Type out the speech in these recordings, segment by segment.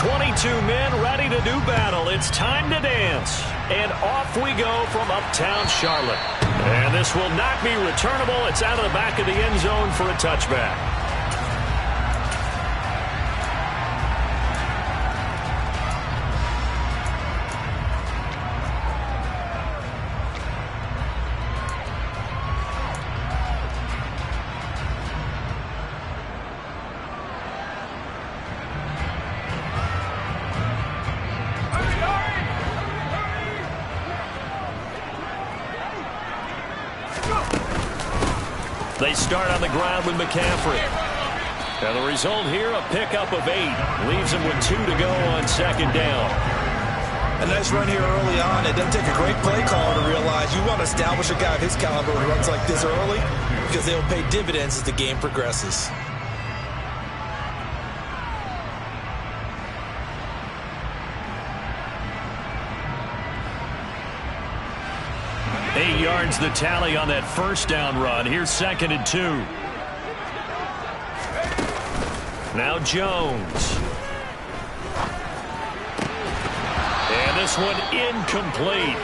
22 men ready to do battle. It's time to dance. And off we go from uptown Charlotte. And this will not be returnable. It's out of the back of the end zone for a touchback. They start on the ground with McCaffrey. And the result here, a pickup of 8. Leaves him with 2 to go on second down. A nice run here early on. It doesn't take a great play caller to realize you want to establish a guy of his caliber who runs like this early because they'll pay dividends as the game progresses. Eight yards the tally on that first down run. Here's 2nd and 2. Now Jones. And this one incomplete.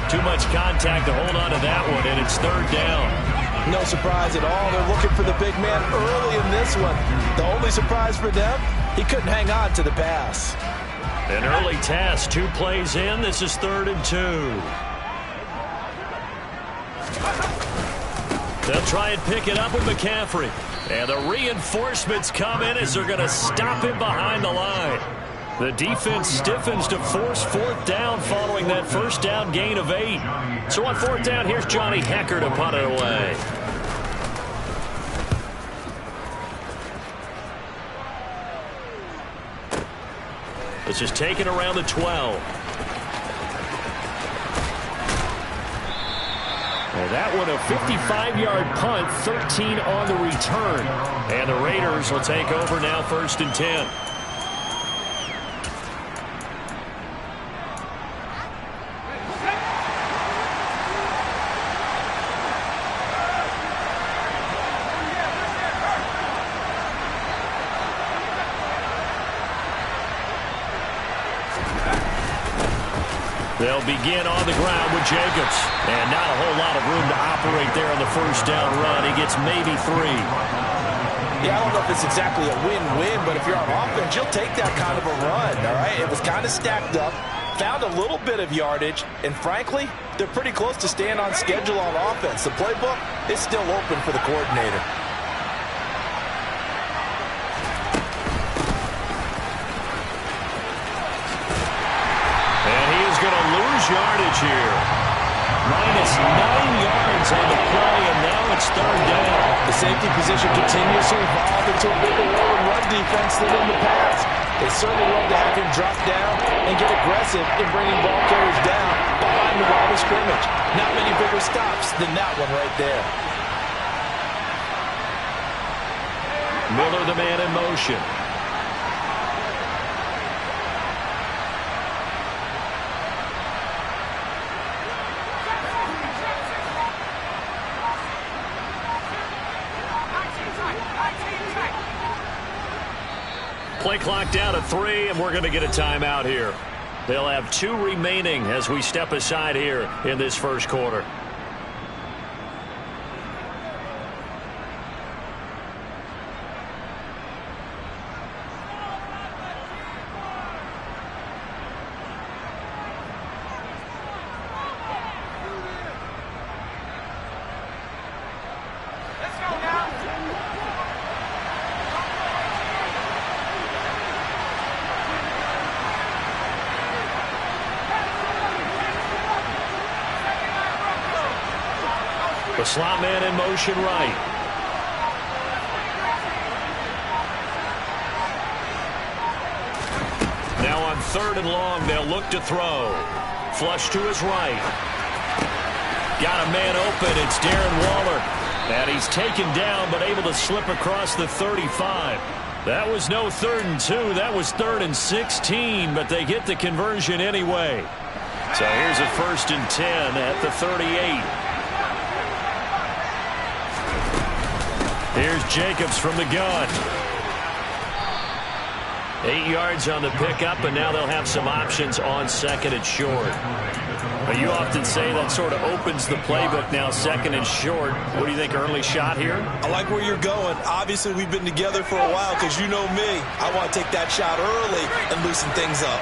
Too much contact to hold on to that one, and it's 3rd down. No surprise at all. They're looking for the big man early in this one. The only surprise for them, he couldn't hang on to the pass. An early task, 2 plays in. This is 3rd and 2. They'll try and pick it up with McCaffrey. And the reinforcements come in as they're going to stop him behind the line. The defense stiffens to force 4th down following that first down gain of 8. So on 4th down, here's Johnny Hecker to punt it away. This is taken around the 12. And that one a 55-yard punt, 13 on the return. And the Raiders will take over now 1st and 10. They'll begin on the ground with Jacobs. And not a whole lot of room to operate there on the first down run. He gets maybe 3. Yeah, I don't know if it's exactly a win-win, but if you're on offense, you'll take that kind of a run, all right? It was kind of stacked up, found a little bit of yardage, and frankly, they're pretty close to staying on schedule on offense. The playbook is still open for the coordinator. Yardage here. Minus 9 yards on the play, and now it's 3rd down. The safety position continues to evolve into a bigger role in run defense than in the past. They certainly love to have him drop down and get aggressive in bringing ball carriers down behind the line of scrimmage. Not many bigger stops than that one right there. Miller, the man in motion. Play clock down to 3, and we're going to get a timeout here. They'll have 2 remaining as we step aside here in this first quarter. The slot man in motion right. Now on 3rd and long, they'll look to throw. Flush to his right. Got a man open. It's Darren Waller. And he's taken down, but able to slip across the 35. That was no 3rd and 2. That was 3rd and 16, but they get the conversion anyway. So here's a 1st and 10 at the 38. Here's Jacobs from the gun. 8 yards on the pickup, and now they'll have some options on second and short. But you often say that sort of opens the playbook now, second and short. What do you think, early shot here? I like where you're going. Obviously, we've been together for a while because you know me. I want to take that shot early and loosen things up.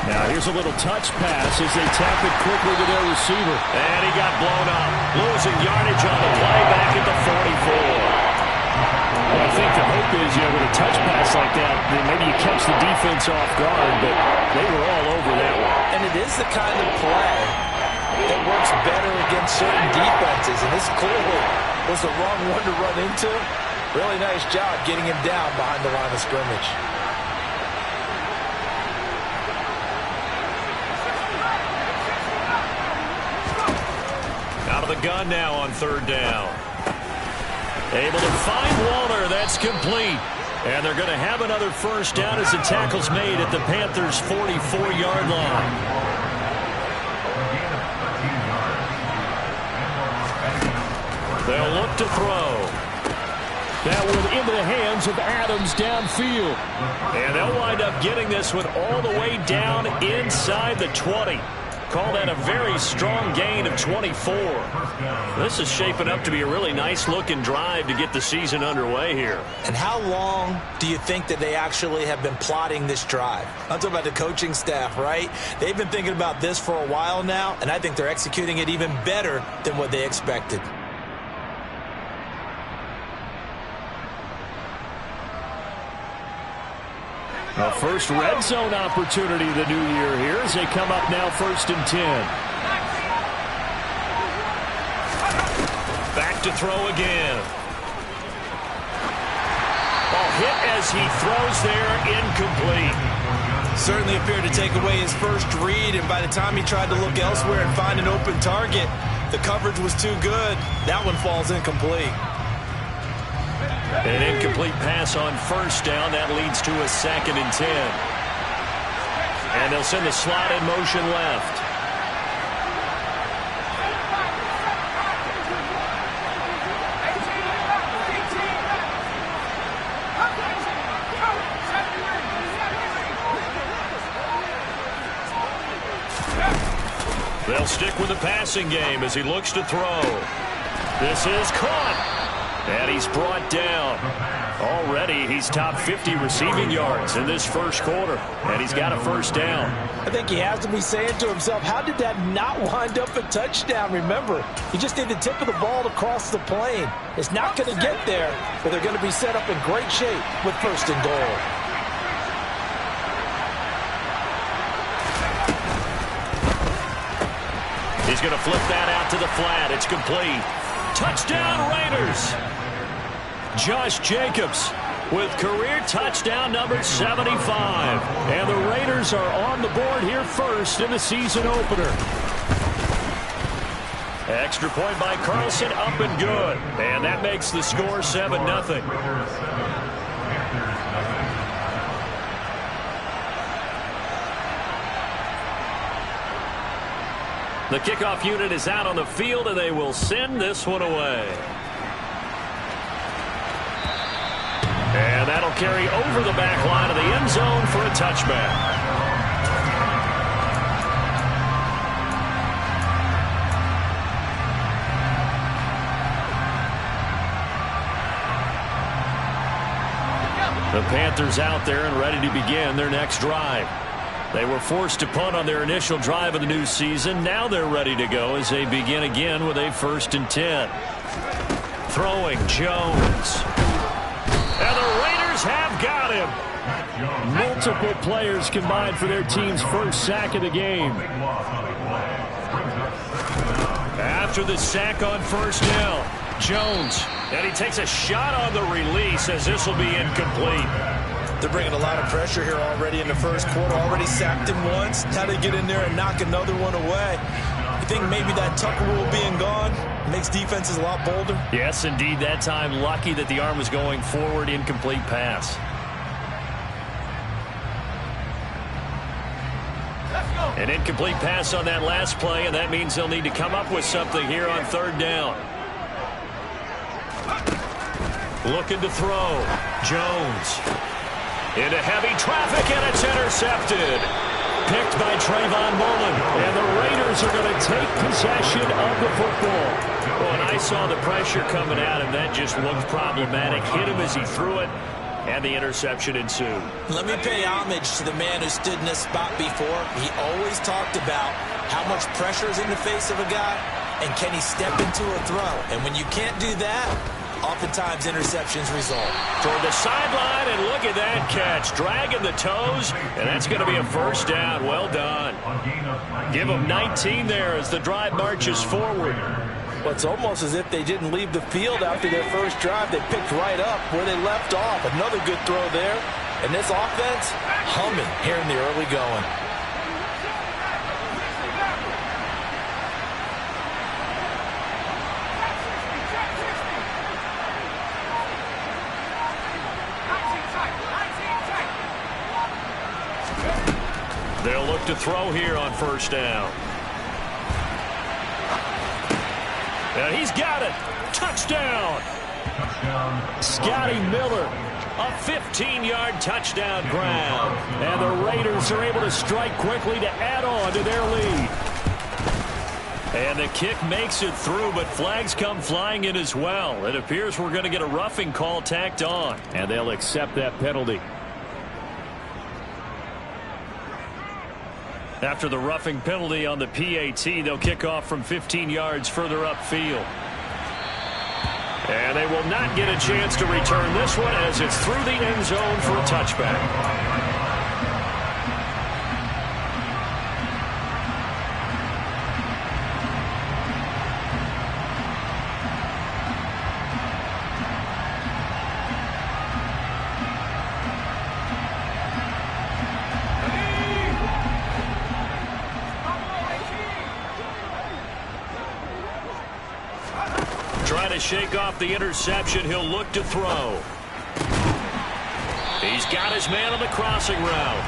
Now here's a little touch pass as they tap it quickly to their receiver. And he got blown up. Losing yardage on the play back at the 44. Well, I think the hope is, with a touch pass like that, then maybe you catch the defense off guard, but they were all over that one. And it is the kind of play that works better against certain defenses, and this clearly was the wrong one to run into. Really nice job getting him down behind the line of scrimmage. Out of the gun now on third down. Able to find Waller. That's complete. And they're going to have another first down as the tackle's made at the Panthers' 44-yard line. They'll look to throw. That one into the hands of Adams downfield. And they'll wind up getting this one all the way down inside the 20. Call that a very strong gain of 24. This is shaping up to be a really nice-looking drive to get the season underway here. And how long do you think that they actually have been plotting this drive? I'm talking about the coaching staff, right? They've been thinking about this for a while now, and I think they're executing it even better than what they expected. A first red zone opportunity the new year here as they come up now 1st and 10. Back to throw again. Ball hit as he throws there, incomplete. Certainly appeared to take away his first read, and by the time he tried to look elsewhere and find an open target, the coverage was too good. That one falls incomplete. An incomplete pass on first down. That leads to a 2nd and 10. And they'll send the slot in motion left. They'll stick with the passing game as he looks to throw. This is caught. And he's brought down. Already, he's top 50 receiving yards in this first quarter. And he's got a first down. I think he has to be saying to himself, how did that not wind up a touchdown? Remember, he just need the tip of the ball to cross the plane. It's not going to get there, but they're going to be set up in great shape with 1st and goal. He's going to flip that out to the flat. It's complete. Touchdown, Raiders. Josh Jacobs with career touchdown number 75. And the Raiders are on the board here first in the season opener. Extra point by Carlson, up and good. And that makes the score 7-0. The kickoff unit is out on the field, and they will send this one away. And that'll carry over the back line of the end zone for a touchback. The Panthers out there and ready to begin their next drive. They were forced to punt on their initial drive of the new season. Now they're ready to go as they begin again with a 1st and 10. Throwing Jones. And the Raiders have got him. Multiple players combined for their team's first sack of the game. After the sack on first down, Jones. And he takes a shot on the release as this will be incomplete. They're bringing a lot of pressure here already in the first quarter. Already sacked him once. How to get in there and knock another one away. You think maybe that Tucker rule being gone makes defenses a lot bolder? Yes, indeed. That time, lucky that the arm was going forward. Incomplete pass. An incomplete pass on that last play, and that means they'll need to come up with something here on third down. Looking to throw. Jones. Into heavy traffic, and it's intercepted. Picked by Trayvon Mullen. And the Raiders are going to take possession of the football. Well, and I saw the pressure coming at him. That just looked problematic. Hit him as he threw it, and the interception ensued. Let me pay homage to the man who stood in this spot before. He always talked about how much pressure is in the face of a guy, and can he step into a throw. And when you can't do that, oftentimes interceptions result. Toward the sideline, and look at that catch. Dragging the toes, and that's going to be a first down. Well done. Give them 19 there as the drive marches forward. Well, it's almost as if they didn't leave the field after their first drive. They picked right up where they left off. Another good throw there. And this offense, humming here in the early going. They'll look to throw here on first down. And he's got it. Touchdown. Scotty Miller, a 15-yard touchdown grab. And the Raiders are able to strike quickly to add on to their lead. And the kick makes it through, but flags come flying in as well. It appears we're going to get a roughing call tacked on, and they'll accept that penalty. After the roughing penalty on the PAT, they'll kick off from 15 yards further upfield. And they will not get a chance to return this one as it's through the end zone for a touchback. Trying to shake off the interception. He'll look to throw. He's got his man on the crossing route.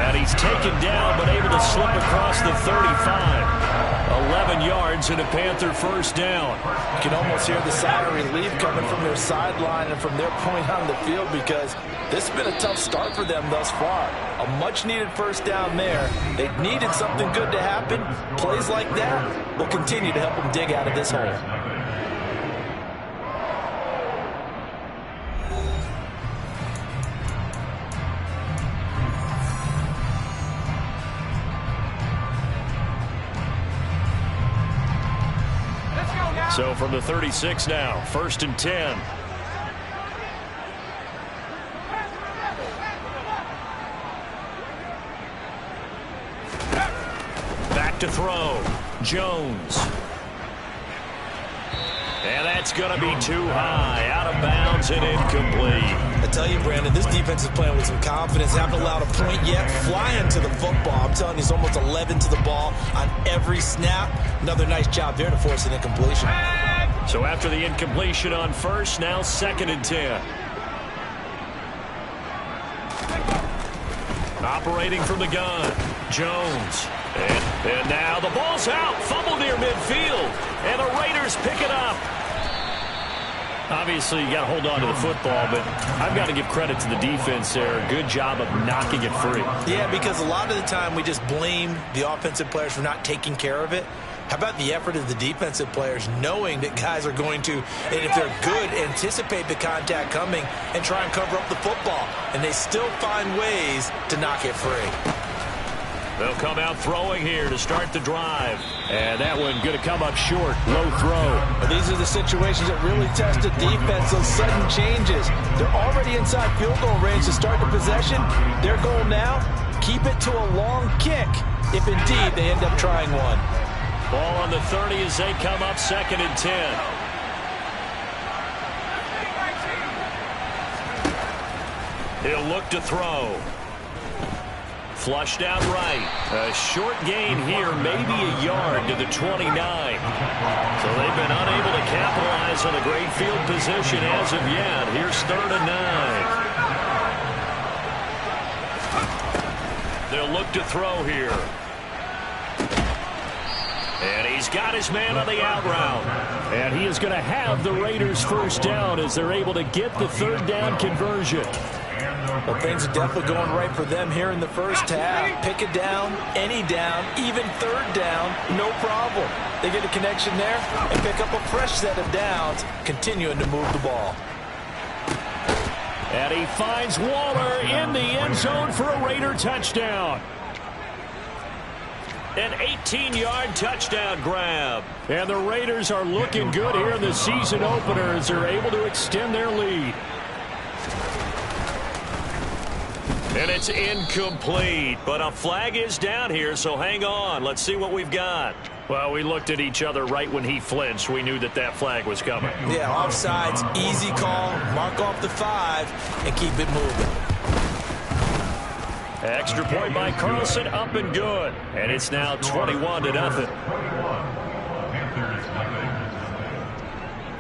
And he's taken down but able to slip across the 35. 11 yards and a Panther first down. You can almost hear the sigh of relief coming from their sideline and from their point on the field because this has been a tough start for them thus far. A much-needed first down there. They needed something good to happen. Plays like that will continue to help them dig out of this hole. So from the 36 now, 1st and 10. Back to throw. Jones. And that's going to be too high. Out of bounds and incomplete. I tell you, Brandon, this defense is playing with some confidence. Haven't allowed a point yet. Flying to the football. I'm telling you, it's almost 11 to the ball on every snap. Another nice job there to force an incompletion. So after the incompletion on first, now 2nd and 10. Operating from the gun, Jones. And now the ball's out. Fumble near midfield. And the Raiders pick it up. Obviously, you got to hold on to the football, but I've got to give credit to the defense there. Good job of knocking it free. Yeah, because a lot of the time we just blame the offensive players for not taking care of it. How about the effort of the defensive players knowing that guys are going to, and if they're good, anticipate the contact coming and try and cover up the football. And they still find ways to knock it free. They'll come out throwing here to start the drive. And that one going to come up short. Low throw. Well, these are the situations that really test the defense, those sudden changes. They're already inside field goal range to start the possession. Their goal now, keep it to a long kick if indeed they end up trying one. Ball on the 30 as they come up 2nd and 10. He'll look to throw. Flushed out right. A short gain here, maybe a yard to the 29. So they've been unable to capitalize on a great field position as of yet. Here's 3rd and 9. They'll look to throw here. And he's got his man on the out route. And he is going to have the Raiders first down as they're able to get the third down conversion. Well, things are definitely going right for them here in the first half. Pick it down, any down, even third down, no problem. They get a connection there and pick up a fresh set of downs, continuing to move the ball. And he finds Waller in the end zone for a Raider touchdown. An 18-yard touchdown grab. And the Raiders are looking good here in the season opener as they're able to extend their lead. And it's incomplete, but a flag is down here, so hang on. Let's see what we've got. Well, we looked at each other right when he flinched. We knew that that flag was coming. Yeah, offsides, easy call, mark off the 5, and keep it moving. Extra point by Carlson, up and good. And it's now 21-0.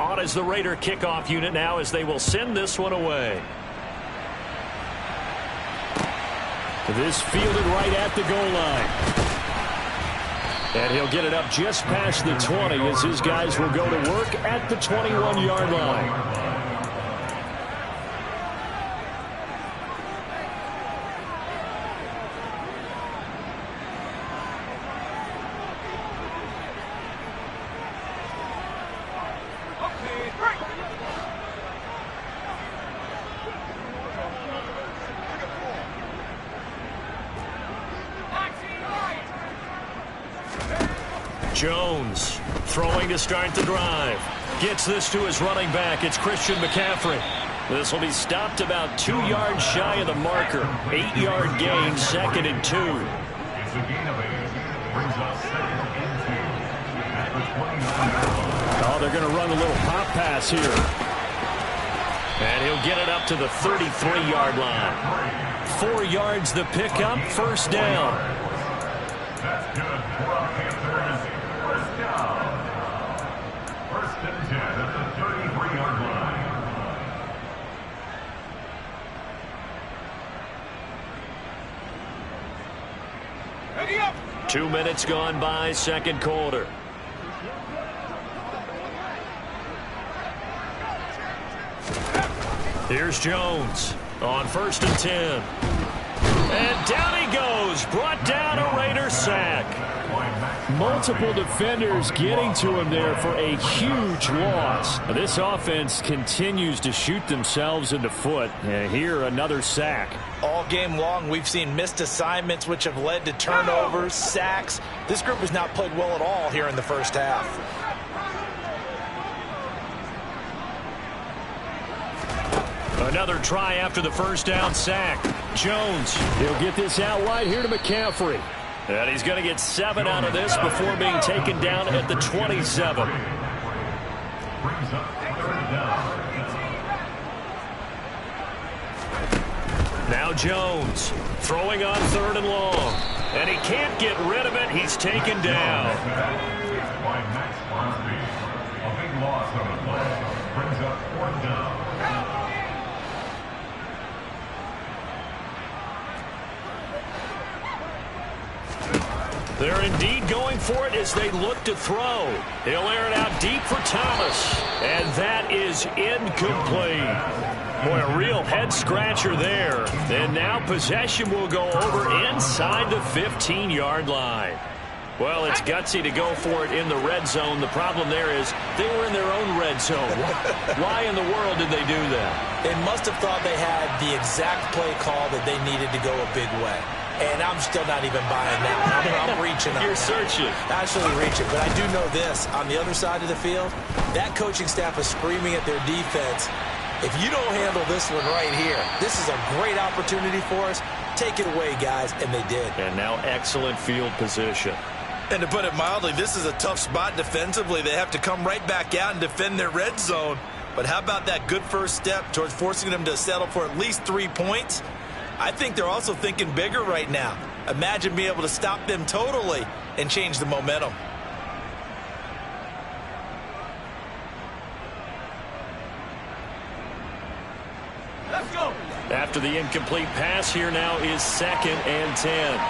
On is the Raider kickoff unit now as they will send this one away. This fielded right at the goal line. And he'll get it up just past the 20 as his guys will go to work at the 21-yard line. Jones throwing to start the drive. Gets this to his running back. It's Christian McCaffrey. This will be stopped about 2 yards shy of the marker. 8-yard gain, 2nd and 2. Oh, they're going to run a little pop pass here. And he'll get it up to the 33-yard line. 4 yards the pickup, first down. That's good for our Panthers. First down. First and 10 at the 33-yard line. Ready up. 2 minutes gone by, second quarter. Here's Jones on 1st and 10. And down he goes. Brought down a Raider sack. Multiple defenders getting to him there for a huge loss. This offense continues to shoot themselves in the foot. And here, another sack. All game long, we've seen missed assignments, which have led to turnovers, sacks. This group has not played well at all here in the first half. Another try after the first down sack. Jones, he'll get this out wide here to McCaffrey. And he's going to get 7 out of this before being taken down at the 27. Now Jones throwing on 3rd and long. And he can't get rid of it. He's taken down. A big loss on the play. Brings up 4th down. They're indeed going for it as they look to throw. He'll air it out deep for Thomas. And that is incomplete. Boy, a real head-scratcher there. And now possession will go over inside the 15-yard line. Well, it's gutsy to go for it in the red zone. The problem there is they were in their own red zone. Why in the world did they do that? They must have thought they had the exact play call that they needed to go a big way. And I'm still not even buying that. I'm reaching on You're that. searching. Absolutely reaching. But I do know this. On the other side of the field, that coaching staff is screaming at their defense. If you don't handle this one right here, this is a great opportunity for us. Take it away, guys. And they did. And now excellent field position. And to put it mildly, this is a tough spot defensively. They have to come right back out and defend their red zone. But how about that good first step towards forcing them to settle for at least 3 points? I think they're also thinking bigger right now. Imagine being able to stop them totally and change the momentum. Let's go. After the incomplete pass, here now is 2nd and 10.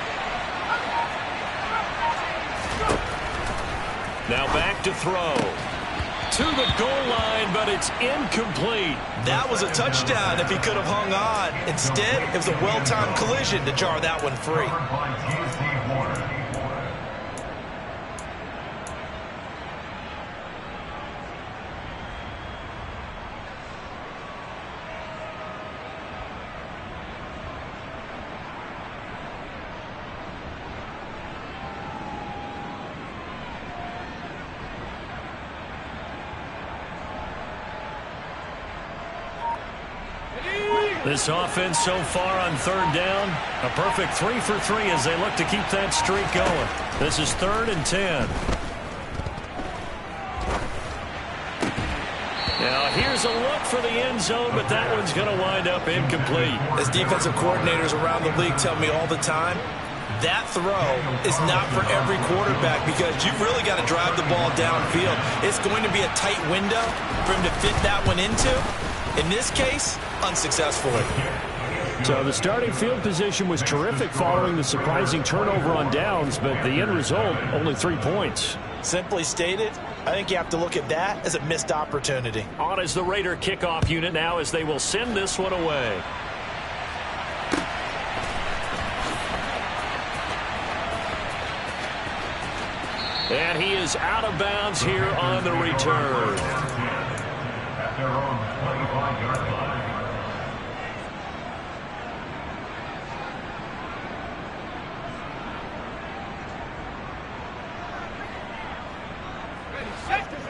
Now back to throw. To the goal line, but it's incomplete. That was a touchdown if he could have hung on. Instead, it was a well-timed collision to jar that one free. This offense so far on third down, a perfect 3 for 3 as they look to keep that streak going. This is 3rd and 10. Now here's a look for the end zone, but that one's going to wind up incomplete. As defensive coordinators around the league tell me all the time, that throw is not for every quarterback because you've really got to drive the ball downfield. It's going to be a tight window for him to fit that one into. In this case, unsuccessfully. So the starting field position was terrific following the surprising turnover on downs, but the end result, only 3 points. Simply stated, I think you have to look at that as a missed opportunity. On is the Raider kickoff unit now as they will send this one away. And he is out of bounds here on the return. At their own 25-yard line.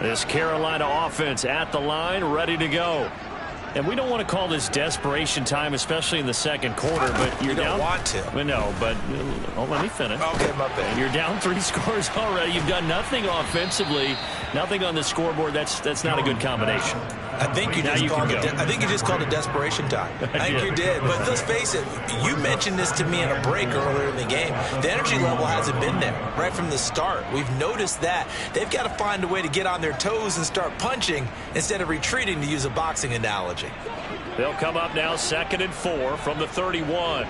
This Carolina offense at the line, ready to go. And we don't want to call this desperation time, especially in the second quarter, but you're down. You don't want to. Well, no, but let me finish. Okay, my bad. You're down 3 scores already. You've done nothing offensively, nothing on the scoreboard. That's not a good combination. I think you just called it desperation time. I think you did. But let's face it, you mentioned this to me in a break earlier in the game. The energy level hasn't been there right from the start. We've noticed that. They've got to find a way to get on their toes and start punching instead of retreating, to use a boxing analogy. They'll come up now 2nd and 4 from the 31.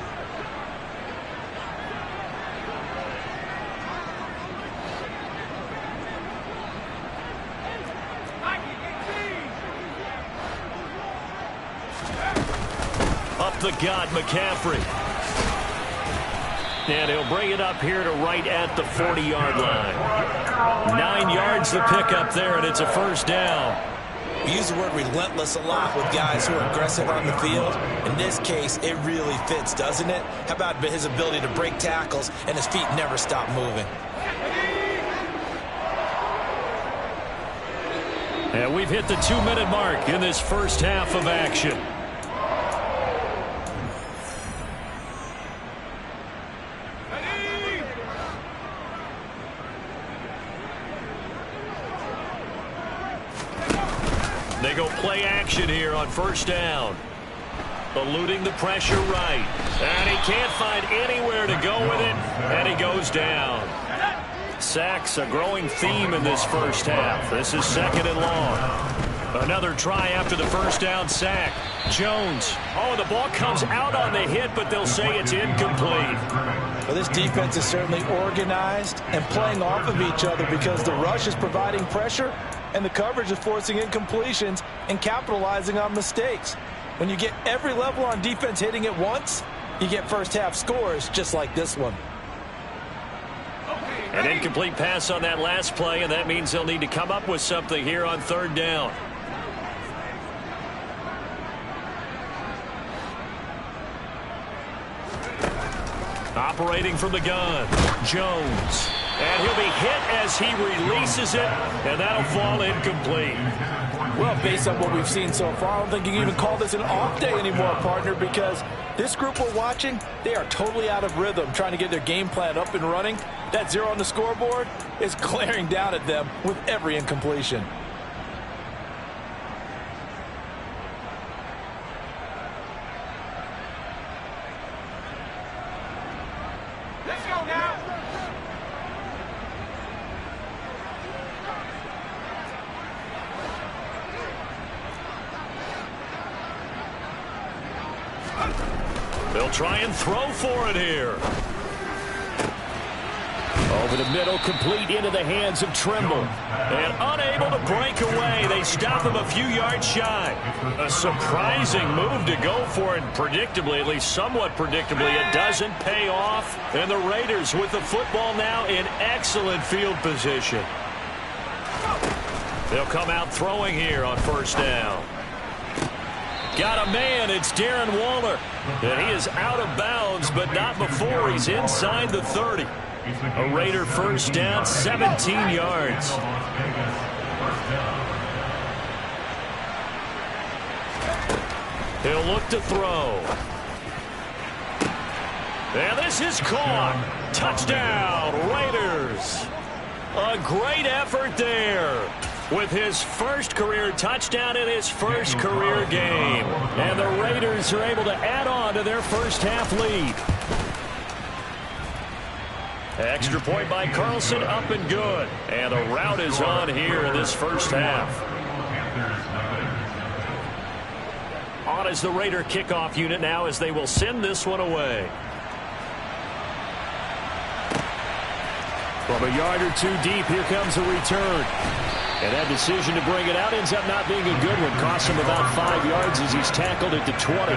Up the gut, McCaffrey. And he'll bring it up here to right at the 40-yard line. 9 yards to pick up there, and it's a first down. We use the word relentless a lot with guys who are aggressive on the field. In this case, it really fits, doesn't it? How about his ability to break tackles and his feet never stop moving? And we've hit the 2-minute mark in this first half of action. They go play action here on first down. Eluding the pressure right. And he can't find anywhere to go with it. And he goes down. Sacks a growing theme in this first half. This is 2nd and long. Another try after the first down sack. Jones. Oh, the ball comes out on the hit, but they'll say it's incomplete. Well, this defense is certainly organized and playing off of each other because the rush is providing pressure and the coverage is forcing incompletions and capitalizing on mistakes. When you get every level on defense hitting at once, you get first half scores just like this one. An incomplete pass on that last play, and that means they'll need to come up with something here on 3rd down. Operating from the gun, Jones. And he'll be hit as he releases it, and that'll fall incomplete. Well, based on what we've seen so far, I don't think you can even call this an off day anymore, partner, because this group we're watching, they are totally out of rhythm, trying to get their game plan up and running. That 0 on the scoreboard is glaring down at them with every incompletion. They'll try and throw for it here. Over the middle, complete into the hands of Trimble. And unable to break away. They stop him a few yards shy. A surprising move to go for it. Predictably, at least somewhat predictably, it doesn't pay off. And the Raiders with the football now in excellent field position. They'll come out throwing here on first down. Got a man. It's Darren Waller. And he is out of bounds, but not before he's inside the 30. A Raider first down, 17 yards. He'll look to throw. And this is caught. Touchdown, Raiders. A great effort there with his first career touchdown in his first career game. And the Raiders are able to add on to their first half lead. Extra point by Carlson, up and good. And a rout is on here in this first half. On is the Raider kickoff unit now as they will send this one away. From a yard or two deep, here comes a return. And that decision to bring it out ends up not being a good one. Costs him about 5 yards as he's tackled at the 20.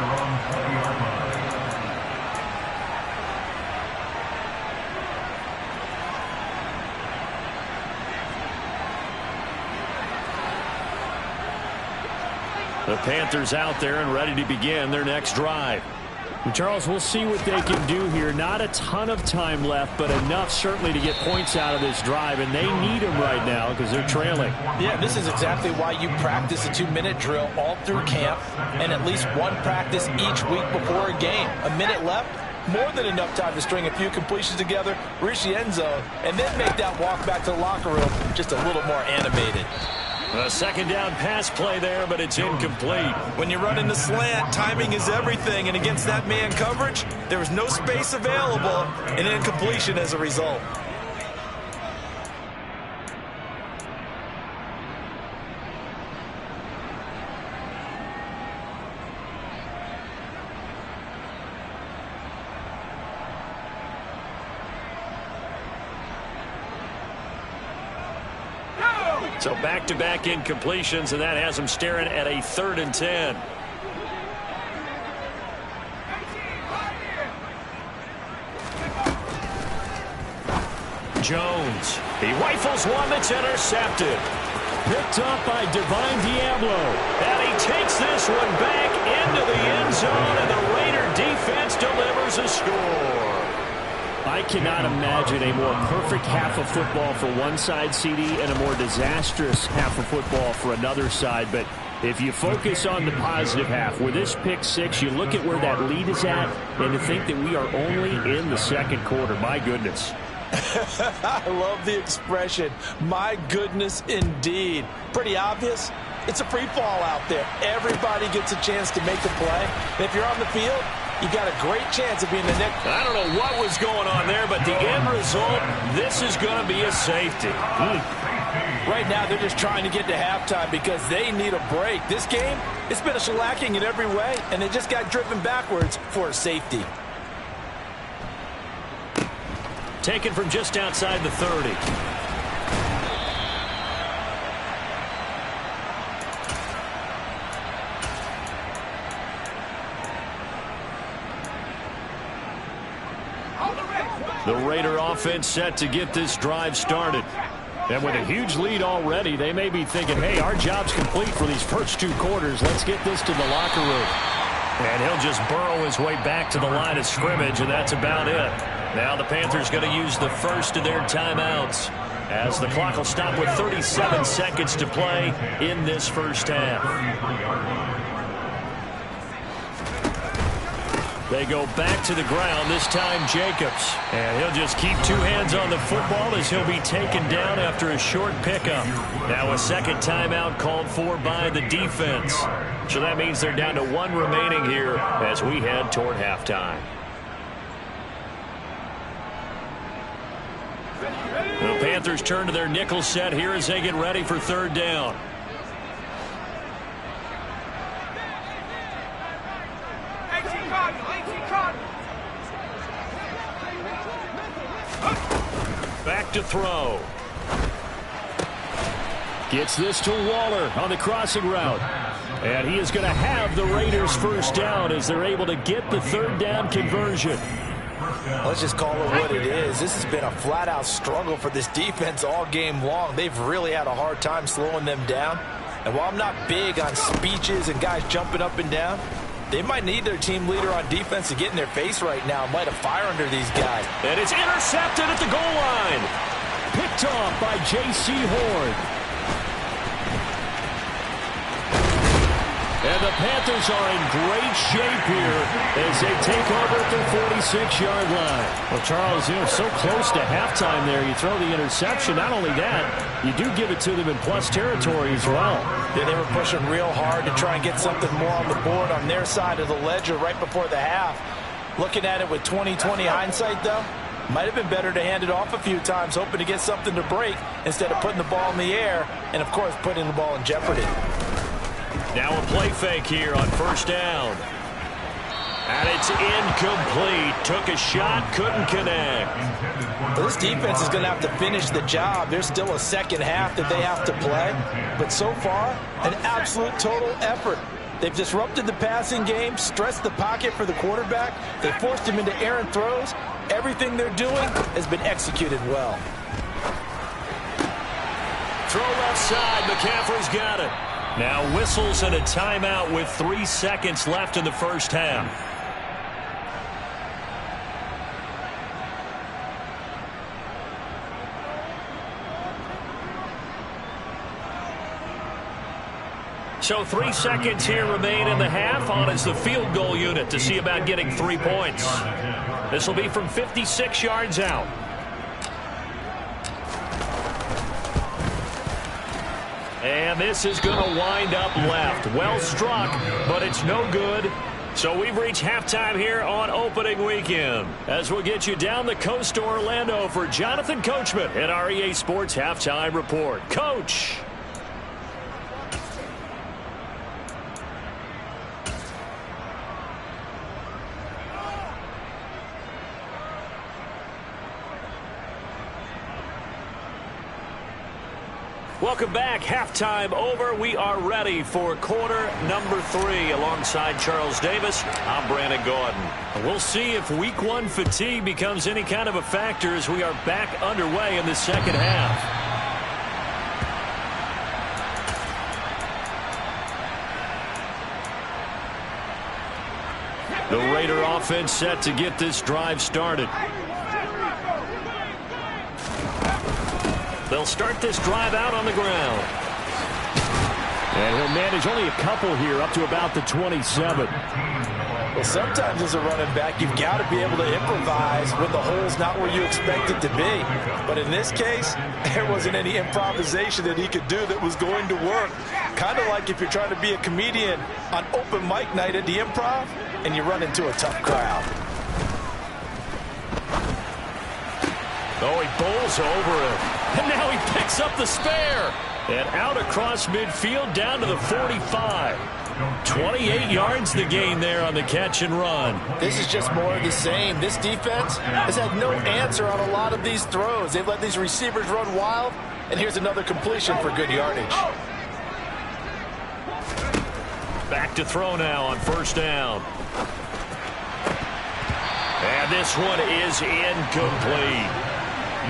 The Panthers out there and ready to begin their next drive. And Charles, we'll see what they can do here. Not a ton of time left, but enough certainly to get points out of this drive, and they need them right now because they're trailing. Yeah, this is exactly why you practice a 2-minute drill all through camp and at least one practice each week before a game. A minute left, more than enough time to string a few completions together, reach the end zone, and then make that walk back to the locker room just a little more animated. A second down pass play there, but it's incomplete. When you run in the slant, timing is everything, and against that man coverage, there was no space available, and incompletion as a result. So back-to-back incompletions, and that has them staring at a 3rd and 10. Jones. He rifles one that's intercepted. Picked up by Divine Diablo. And he takes this one back into the end zone, and the Raider defense delivers a score. I cannot imagine a more perfect half of football for one side, CD, and a more disastrous half of football for another side. But if you focus on the positive half, with this pick six, you look at where that lead is at, and to think that we are only in the second quarter. My goodness. I love the expression, my goodness indeed. Pretty obvious. It's a free fall out there. Everybody gets a chance to make a play. And if you're on the field, you got a great chance of being the next. I don't know what was going on there, but the end result, this is going to be a safety. Right now, they're just trying to get to halftime because they need a break. This game, it's been a shellacking in every way, and they just got driven backwards for a safety. Taken from just outside the 30. The Raider offense set to get this drive started. And with a huge lead already, they may be thinking, hey, our job's complete for these first 2 quarters. Let's get this to the locker room. And he'll just burrow his way back to the line of scrimmage, and that's about it. Now the Panthers going to use the first of their timeouts as the clock will stop with 37 seconds to play in this first half. They go back to the ground, this time Jacobs. And he'll just keep 2 hands on the football as he'll be taken down after a short pickup. Now a second timeout called for by the defense. So that means they're down to 1 remaining here as we head toward halftime. The Panthers turn to their nickel set here as they get ready for 3rd down. Back to throw. Gets this to Waller on the crossing route. And he is going to have the Raiders first down as they're able to get the third down conversion. Let's just call it what it is. This has been a flat-out struggle for this defense all game long. They've really had a hard time slowing them down. And while I'm not big on speeches and guys jumping up and down, they might need their team leader on defense to get in their face right now and light a fire under these guys. And it's intercepted at the goal line. Picked off by J.C. Horn. And the Panthers are in great shape here as they take over at their 46-yard line. Well, Charles, so close to halftime there. You throw the interception. Not only that, you do give it to them in plus territory as well. Yeah, they were pushing real hard to try and get something more on the board on their side of the ledger right before the half. Looking at it with 20/20 hindsight, though, might have been better to hand it off a few times, hoping to get something to break instead of putting the ball in the air and, of course, putting the ball in jeopardy. Now a play fake here on first down. And it's incomplete. Took a shot, couldn't connect. Well, this defense is going to have to finish the job. There's still a second half that they have to play. But so far, an absolute total effort. They've disrupted the passing game, stressed the pocket for the quarterback. They forced him into errant throws. Everything they're doing has been executed well. Throw left side. McCaffrey's got it. Now whistles and a timeout with 3 seconds left in the first half. So 3 seconds here remain in the half. On is the field goal unit to see about getting 3 points. This will be from 56 yards out. And this is going to wind up left. Well struck, but it's no good. So we've reached halftime here on opening weekend. As we'll get you down the coast to Orlando for Jonathan Coachman at our EA Sports Halftime Report. Coach. Welcome back. Halftime over. We are ready for quarter number 3 alongside Charles Davis. I'm Brandon Gordon. We'll see if week 1 fatigue becomes any kind of a factor as we are back underway in the second half. The Raider offense set to get this drive started. They'll start this drive out on the ground. And he'll manage only a couple here up to about the 27. Well, sometimes as a running back, you've got to be able to improvise when the hole's not where you expect it to be. But in this case, there wasn't any improvisation that he could do that was going to work. Kind of like if you're trying to be a comedian on open mic night at the Improv and you run into a tough crowd. Oh, he bowls over it. And now he picks up the spare. And out across midfield down to the 45. 28 yards the gain there on the catch and run. This is just more of the same. This defense has had no answer on a lot of these throws. They've let these receivers run wild. And here's another completion for good yardage. Back to throw now on first down. And this one is incomplete.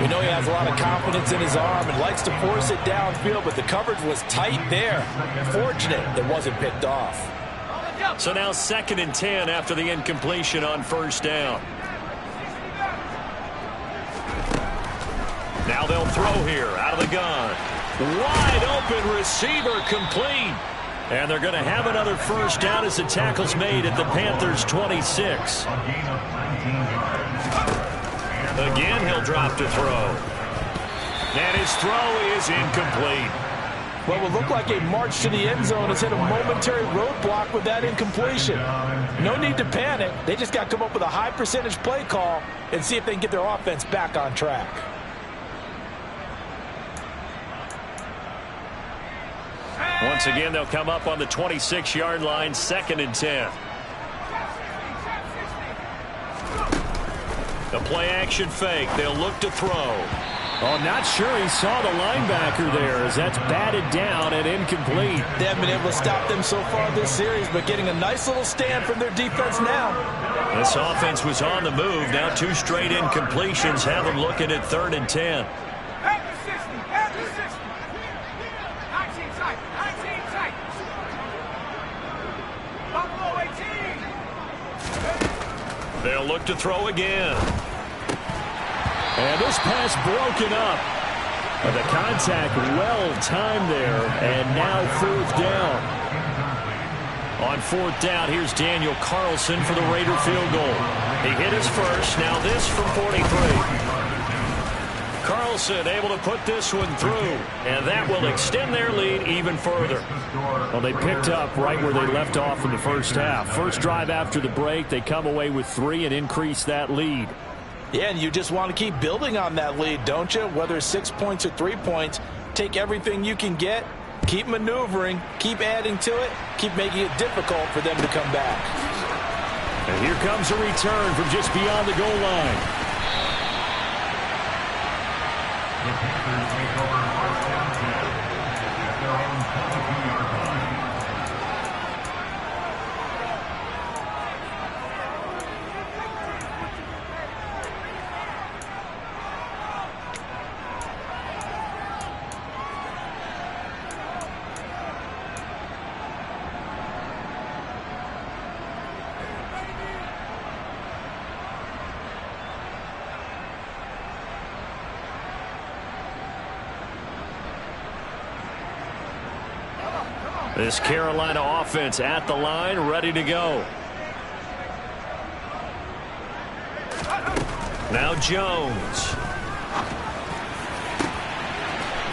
We know he has a lot of confidence in his arm and likes to force it downfield, but the coverage was tight there. Fortunate it wasn't picked off. So now 2nd and 10 after the incompletion on first down. Now they'll throw here out of the gun. Wide open receiver complete. And they're going to have another first down as the tackle's made at the Panthers' 26. Again, he'll drop to throw. And his throw is incomplete. What will look like a march to the end zone has hit a momentary roadblock with that incompletion. No need to panic. They just got to come up with a high percentage play call and see if they can get their offense back on track. Once again, they'll come up on the 26-yard line, 2nd and 10. The play action fake. They'll look to throw. Oh, not sure he saw the linebacker there as that's batted down and incomplete. They haven't been able to stop them so far this series, but getting a nice little stand from their defense now. This offense was on the move. Now 2 straight incompletions have them looking at 3rd and 10. They'll look to throw again. And this pass broken up. But the contact well timed there. And now 4th down. On 4th down, here's Daniel Carlson for the Raider field goal. He hit his first. Now this from 43. Carlson able to put this one through. And that will extend their lead even further. Well, they picked up right where they left off in the first half. First drive after the break, they come away with 3 and increase that lead. Yeah, and you just want to keep building on that lead, don't you? Whether it's 6 points or 3 points, take everything you can get, keep maneuvering, keep adding to it, keep making it difficult for them to come back. And here comes a return from just beyond the goal line. The Panthers take over 1st down 10 at their own 22-yard line. This Carolina offense at the line, ready to go. Now Jones.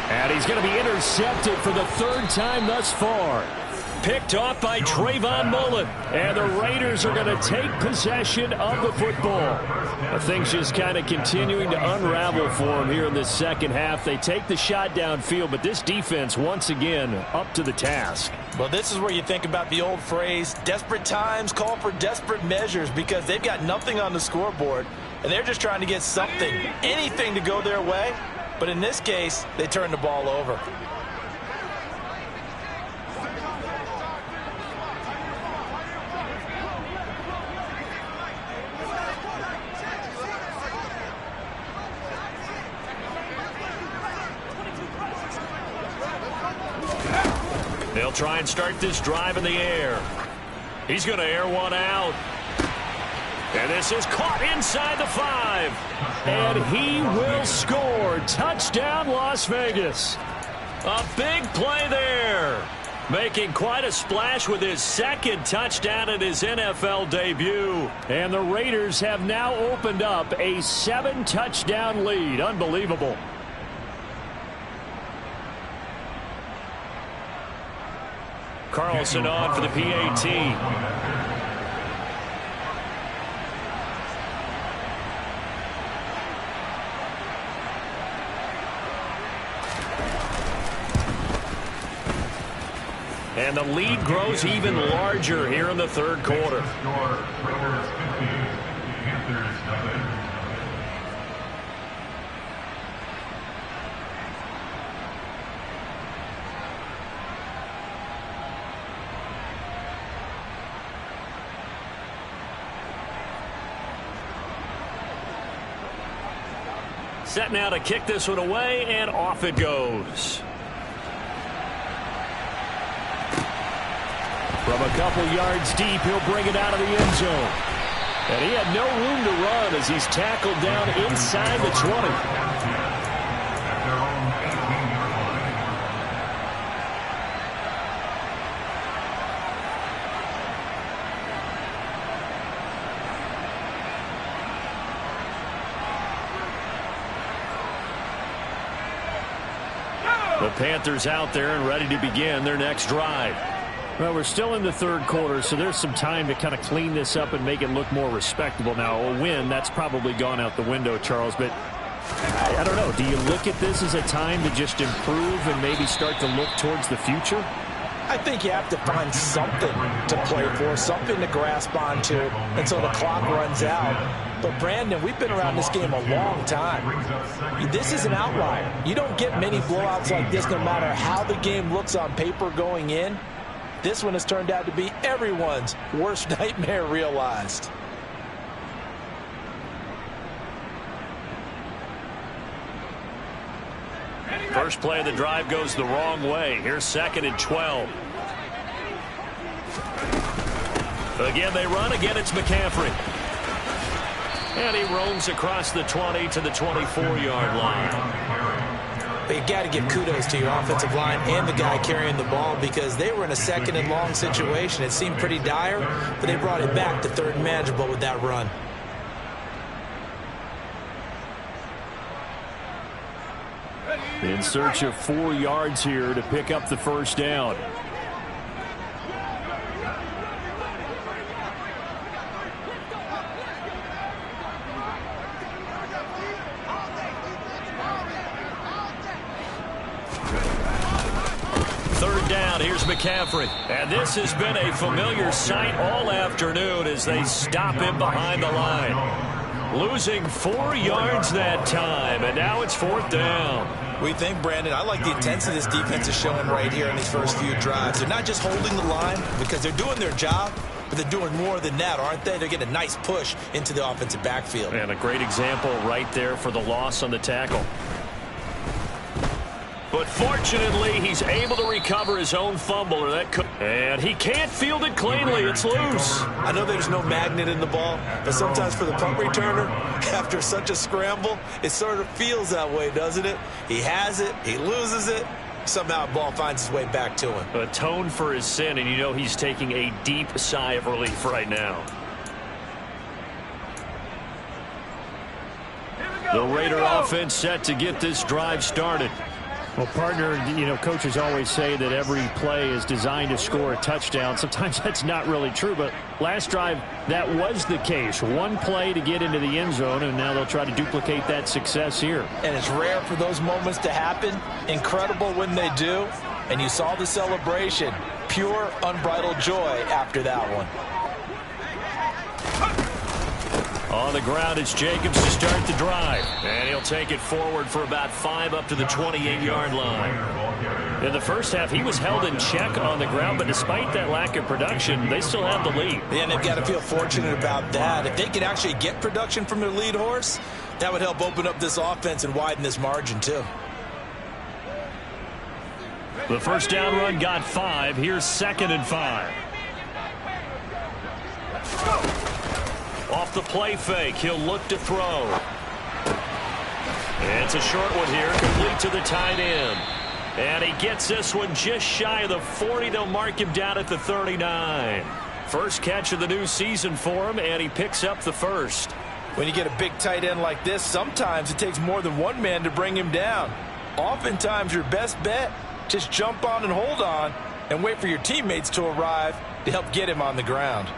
And he's going to be intercepted for the 3rd time thus far. Picked off by Trayvon Mullen. And the Raiders are going to take possession of the football. Things just kind of continuing to unravel for them here in this second half. They take the shot downfield, but this defense once again up to the task. Well, this is where you think about the old phrase, desperate times call for desperate measures, because they've got nothing on the scoreboard, and they're just trying to get something, anything to go their way. But in this case, they turn the ball over. They'll try and start this drive in the air. He's going to air one out. And this is caught inside the 5. And he will score. Touchdown, Las Vegas. A big play there. Making quite a splash with his 2nd touchdown in his NFL debut. And the Raiders have now opened up a 7-touchdown lead. Unbelievable. Carlson on for the PAT. And the lead grows even larger here in the 3rd quarter. Raiders 50, Panthers nothing. Set now to kick this one away, and off it goes. From a couple yards deep, he'll bring it out of the end zone. And he had no room to run as he's tackled down inside the 20. At their own 18-yard line. The Panthers out there and ready to begin their next drive. Well, we're still in the 3rd quarter, so there's some time to kind of clean this up and make it look more respectable. Now, a win, that's probably gone out the window, Charles, but I don't know. Do you look at this as a time to just improve and maybe start to look towards the future? I think you have to find something to play for, something to grasp onto until the clock runs out. But, Brandon, we've been around this game a long time. This is an outlier. You don't get many blowouts like this no matter how the game looks on paper going in. This one has turned out to be everyone's worst nightmare realized. First play of the drive goes the wrong way. Here's 2nd and 12. Again, they run. Again, it's McCaffrey. And he roams across the 20 to the 24-yard line. But you got to give kudos to your offensive line and the guy carrying the ball because they were in a 2nd and long situation. It seemed pretty dire, but they brought it back to 3rd and manageable with that run. In search of 4 yards here to pick up the first down. Third down, here's McCaffrey. And this has been a familiar sight all afternoon as they stop him behind the line. Losing 4 yards that time, and now it's 4th down. We think, Brandon, I like the intensity this defense is showing right here in these first few drives. They're not just holding the line because they're doing their job, but they're doing more than that, aren't they? They're getting a nice push into the offensive backfield. And a great example right there for the loss on the tackle. But fortunately, he's able to recover his own fumble. And he can't field it cleanly. It's loose. I know there's no magnet in the ball, but sometimes for the punt returner, after such a scramble, it sort of feels that way, doesn't it? He has it, he loses it, somehow the ball finds its way back to him. Atone for his sin, and you know he's taking a deep sigh of relief right now. The Raider offense set to get this drive started. Well, partner, you know, coaches always say that every play is designed to score a touchdown. Sometimes that's not really true, but last drive, that was the case. One play to get into the end zone, and now they'll try to duplicate that success here. And it's rare for those moments to happen. Incredible when they do. And you saw the celebration. Pure, unbridled joy after that one. On the ground, it's Jacobs to start the drive. And he'll take it forward for about 5 up to the 28-yard line. In the first half, he was held in check on the ground, but despite that lack of production, they still have the lead. And they've got to feel fortunate about that. If they could actually get production from their lead horse, that would help open up this offense and widen this margin, too. The first down run got 5. Here's 2nd and 5. Off the play fake, he'll look to throw. It's a short one here, complete to the tight end. And he gets this one just shy of the 40. They'll mark him down at the 39. First catch of the new season for him, and he picks up the first. When you get a big tight end like this, sometimes it takes more than one man to bring him down. Oftentimes, your best bet, just jump on and hold on and wait for your teammates to arrive to help get him on the ground.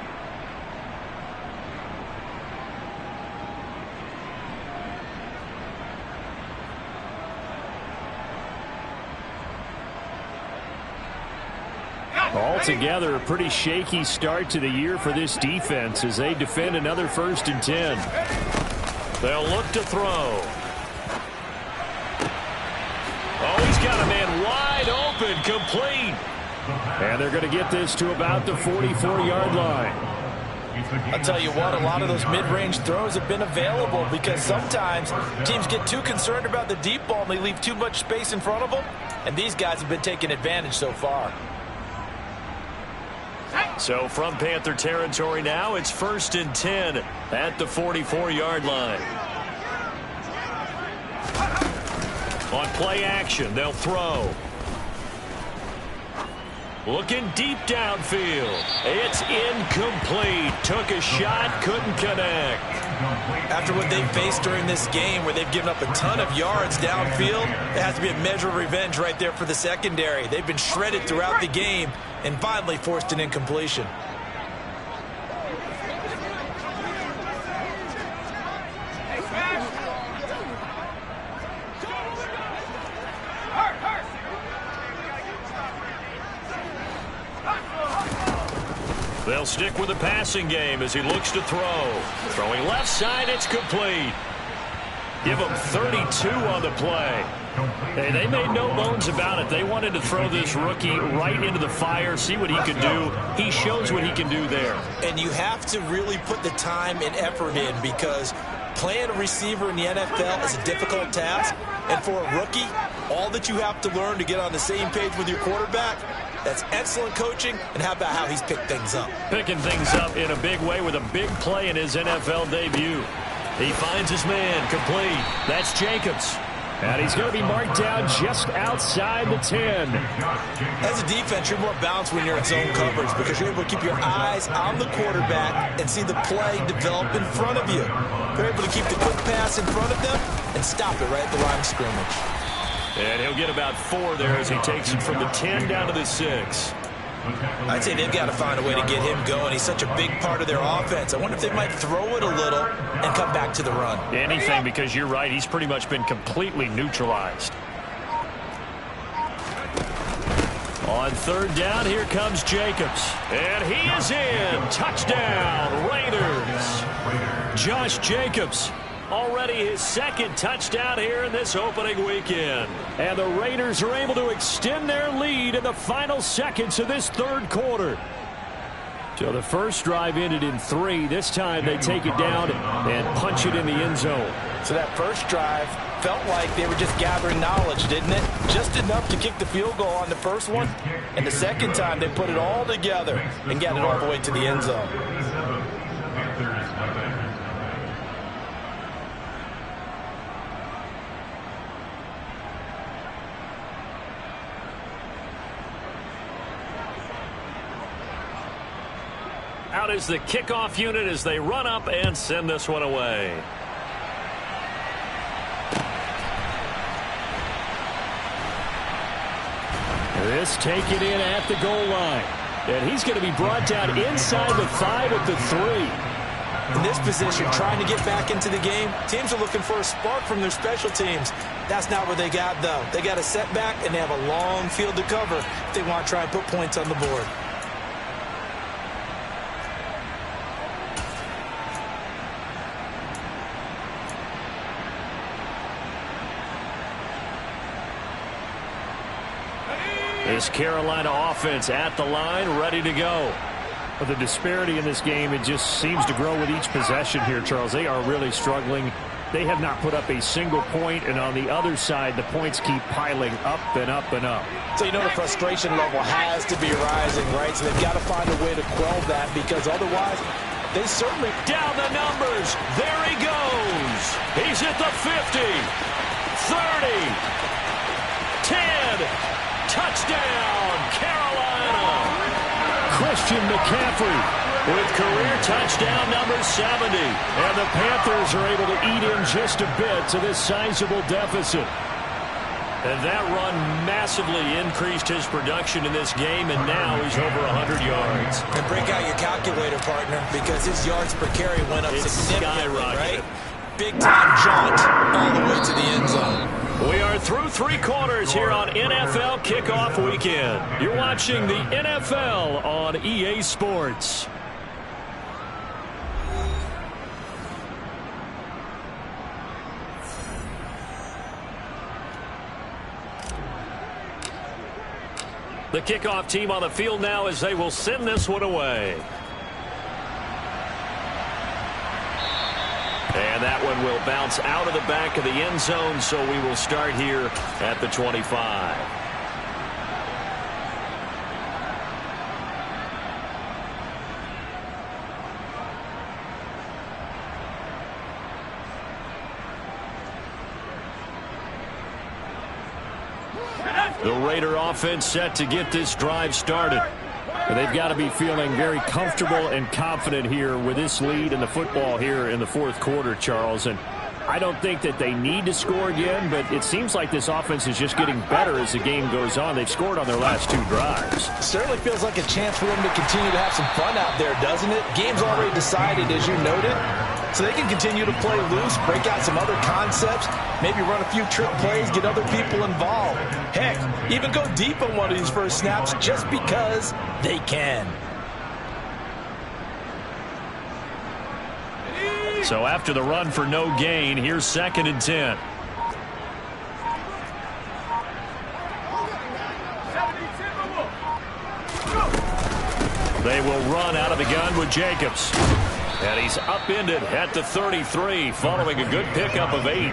Altogether, a pretty shaky start to the year for this defense as they defend another 1st and 10. They'll look to throw. Oh, he's got a man wide open, complete. And they're going to get this to about the 44-yard line. I'll tell you what, a lot of those mid-range throws have been available because sometimes teams get too concerned about the deep ball and they leave too much space in front of them, and these guys have been taking advantage so far. So from Panther territory now, it's 1st and 10 at the 44-yard line. On play action, they'll throw. Looking deep downfield. It's incomplete. Took a shot, couldn't connect. After what they've faced during this game where they've given up a ton of yards downfield, there has to be a measure of revenge right there for the secondary. They've been shredded throughout the game and finally forced an incompletion. They'll stick with the passing game as he looks to throw. Throwing left side, it's complete. Give him 32 on the play. Hey, they made no bones about it. They wanted to throw this rookie right into the fire, see what he could do. He shows what he can do there. And you have to really put the time and effort in, because playing a receiver in the NFL is a difficult task. And for a rookie, all that you have to learn to get on the same page with your quarterback, that's excellent coaching. And how about how he's picked things up? Picking things up in a big way with a big play in his NFL debut. He finds his man, complete. That's Jacobs. And he's going to be marked down just outside the 10. As a defense, you're more balanced when you're in zone coverage, because you're able to keep your eyes on the quarterback and see the play develop in front of you. You're able to keep the quick pass in front of them and stop it right at the line of scrimmage. And he'll get about 4 there as he takes it from the 10 down to the 6. I'd say they've got to find a way to get him going. He's such a big part of their offense. I wonder if they might throw it a little and come back to the run. Anything, because you're right. He's pretty much been completely neutralized. On 3rd down, here comes Jacobs. And he is in. Touchdown, Raiders. Josh Jacobs. Already his 2nd touchdown here in this opening weekend. And the Raiders are able to extend their lead in the final seconds of this 3rd quarter. So the first drive ended in 3. This time they take it down and punch it in the end zone. So that first drive felt like they were just gathering knowledge, didn't it? Just enough to kick the field goal on the first one. And the second time they put it all together and got it all the way to the end zone. Out is the kickoff unit as they run up and send this one away. This taken in at the goal line. And he's going to be brought down inside the 5 at the 3. In this position, trying to get back into the game, teams are looking for a spark from their special teams. That's not what they got, though. They got a setback, and they have a long field to cover if they want to try and put points on the board. This Carolina offense at the line, ready to go. But the disparity in this game, it just seems to grow with each possession here, Charles. They are really struggling. They have not put up a single point, and on the other side, the points keep piling up and up and up. So you know the frustration level has to be rising, right? So they've got to find a way to quell that, because otherwise they certainly... Down the numbers. There he goes. He's at the 50, 30, 10. Touchdown, Carolina. Christian McCaffrey with career touchdown number 70. And the Panthers are able to eat in just a bit to this sizable deficit. And that run massively increased his production in this game, and now he's over 100 yards. And break out your calculator, partner, because his yards per carry went up significantly, right? Big-time jaunt all the way to the end zone. We are through 3 quarters here on NFL Kickoff Weekend. You're watching the NFL on EA Sports. The kickoff team on the field now as they will send this one away. And that one will bounce out of the back of the end zone, so we will start here at the 25. The Raider offense set to get this drive started. They've got to be feeling very comfortable and confident here with this lead in the football here in the 4th quarter, Charles. And I don't think that they need to score again, but it seems like this offense is just getting better as the game goes on. They've scored on their last 2 drives. Certainly feels like a chance for them to continue to have some fun out there, doesn't it? Game's already decided, as you noted. So they can continue to play loose, break out some other concepts, maybe run a few trick plays, get other people involved. Heck, even go deep on one of these first snaps just because they can. So after the run for no gain, here's 2nd and 10. They will run out of the gun with Jacobs. And he's upended at the 33 following a good pickup of 8.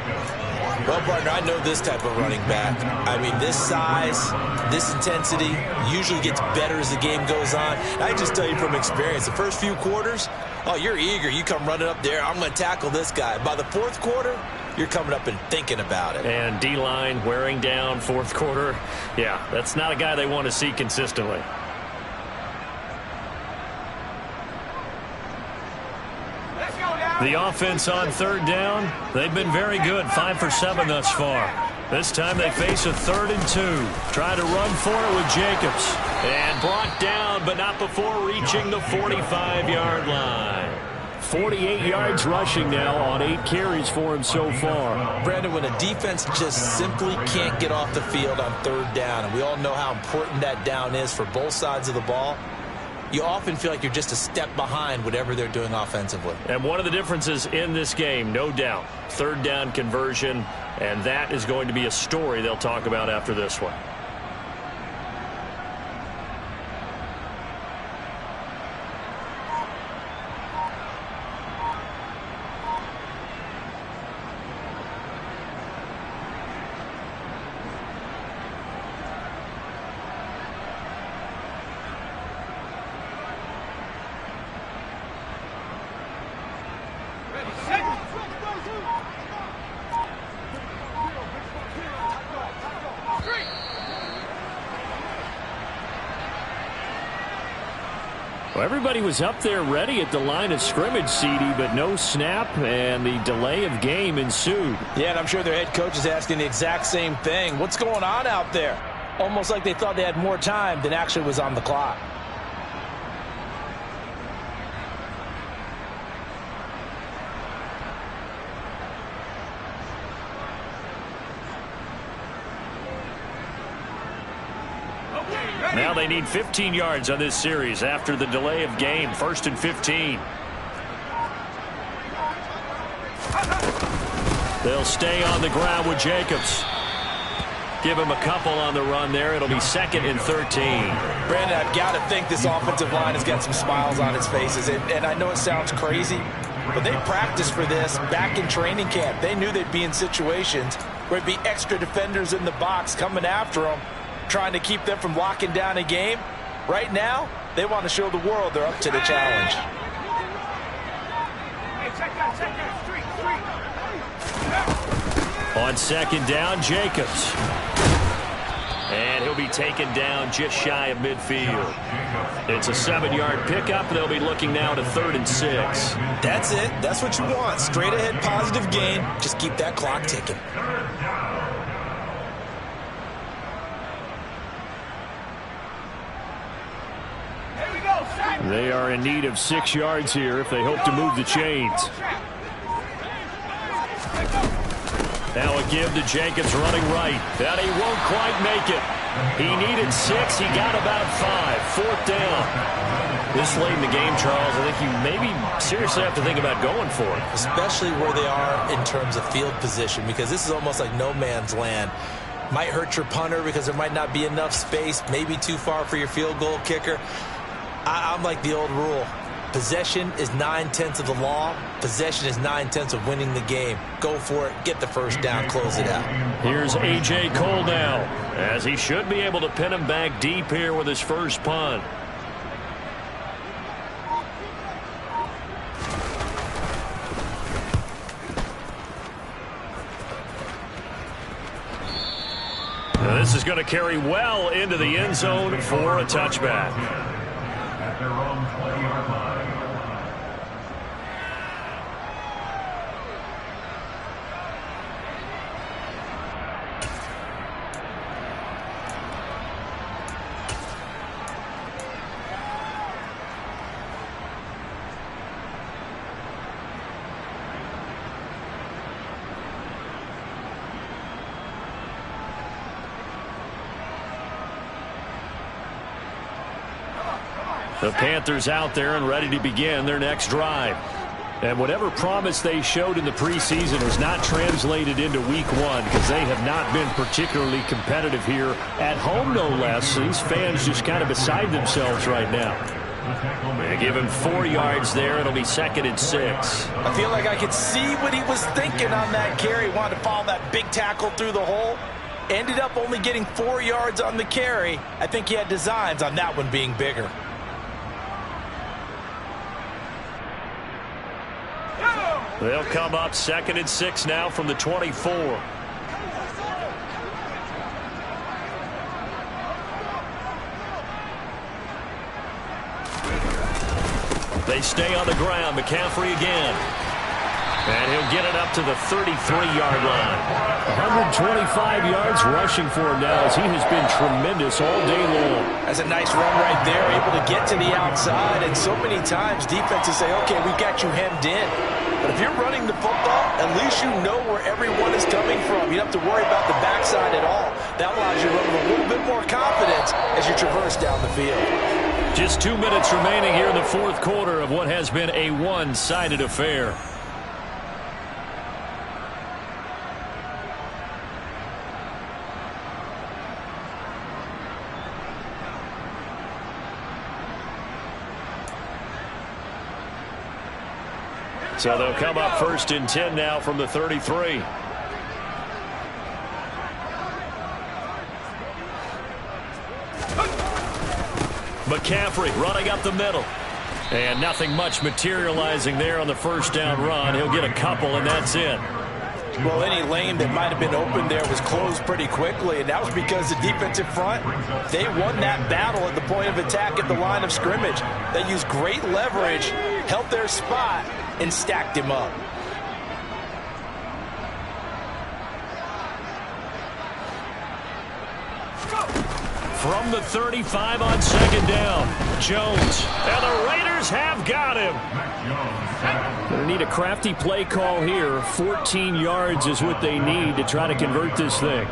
Well, partner, I know this type of running back. I mean, this size, this intensity usually gets better as the game goes on. I just tell you from experience, the first few quarters, oh, you're eager. You come running up there, I'm going to tackle this guy. By the 4th quarter, you're coming up and thinking about it. And D-line wearing down 4th quarter. Yeah, that's not a guy they want to see consistently. The offense on 3rd down, they've been very good, 5 for 7 thus far. This time they face a 3rd and 2. Try to run for it with Jacobs. And brought down, but not before reaching the 45-yard line. 48 yards rushing now on 8 carries for him so far. Brandon, when a defense just simply can't get off the field on 3rd down, and we all know how important that down is for both sides of the ball, you often feel like you're just a step behind whatever they're doing offensively. And one of the differences in this game, no doubt, 3rd down conversion, and that is going to be a story they'll talk about after this one. Well, everybody was up there ready at the line of scrimmage, CD, but no snap, and the delay of game ensued. Yeah, and I'm sure their head coach is asking the exact same thing. What's going on out there? Almost like they thought they had more time than actually was on the clock. Now they need 15 yards on this series after the delay of game. 1st and 15. They'll stay on the ground with Jacobs. Give him a couple on the run there. It'll be 2nd and 13. Brandon, I've got to think this offensive line has got some smiles on its faces. And I know it sounds crazy, but they practiced for this back in training camp. They knew they'd be in situations where it'd be extra defenders in the box coming after them, trying to keep them from locking down a game. Right now, they want to show the world they're up to the challenge. On 2nd down, Jacobs. And he'll be taken down just shy of midfield. It's a 7-yard pickup. They'll be looking now to 3rd and 6. That's it. That's what you want. Straight ahead positive gain. Just keep that clock ticking. They are in need of 6 yards here if they hope to move the chains. Now a give to Jacobs running right. That he won't quite make it. He needed 6. He got about 5. 4th down. This late in the game, Charles, I think you maybe seriously have to think about going for it. Especially where they are in terms of field position, because this is almost like no man's land. Might hurt your punter because there might not be enough space, maybe too far for your field goal kicker. I'm like the old rule. Possession is 9/10 of the law. Possession is 9/10 of winning the game. Go for it. Get the 1st down. Close it out. Here's A.J. Cole now, as he should be able to pin him back deep here with his first punt. Now this is going to carry well into the end zone for a touchback. At their own 20-yard line. The Panthers out there and ready to begin their next drive. And whatever promise they showed in the preseason has not translated into week one because they have not been particularly competitive here at home, no less. These fans just kind of beside themselves right now. They give him 4 yards there. It'll be 2nd and 6. I feel like I could see what he was thinking on that carry. Wanted to follow that big tackle through the hole. Ended up only getting 4 yards on the carry. I think he had designs on that one being bigger. They'll come up 2nd and 6 now from the 24. They stay on the ground. McCaffrey again. And he'll get it up to the 33-yard line. 125 yards rushing for him now as he has been tremendous all day long. That's a nice run right there, able to get to the outside. And so many times defenses say, okay, we got you hemmed in. But if you're running the football, at least you know where everyone is coming from. You don't have to worry about the backside at all. That allows you to run with a little bit more confidence as you traverse down the field. Just 2 minutes remaining here in the fourth quarter of what has been a one-sided affair. So they'll come up 1st and 10 now from the 33. McCaffrey running up the middle. And nothing much materializing there on the first down run. He'll get a couple, and that's it. Well, any lane that might have been open there was closed pretty quickly, and that was because the defensive front, they won that battle at the point of attack at the line of scrimmage. They used great leverage, held their spot, and stacked him up. From the 35 on 2nd down, Jones. And the Raiders have got him. They need a crafty play call here. 14 yards is what they need to try to convert this thing.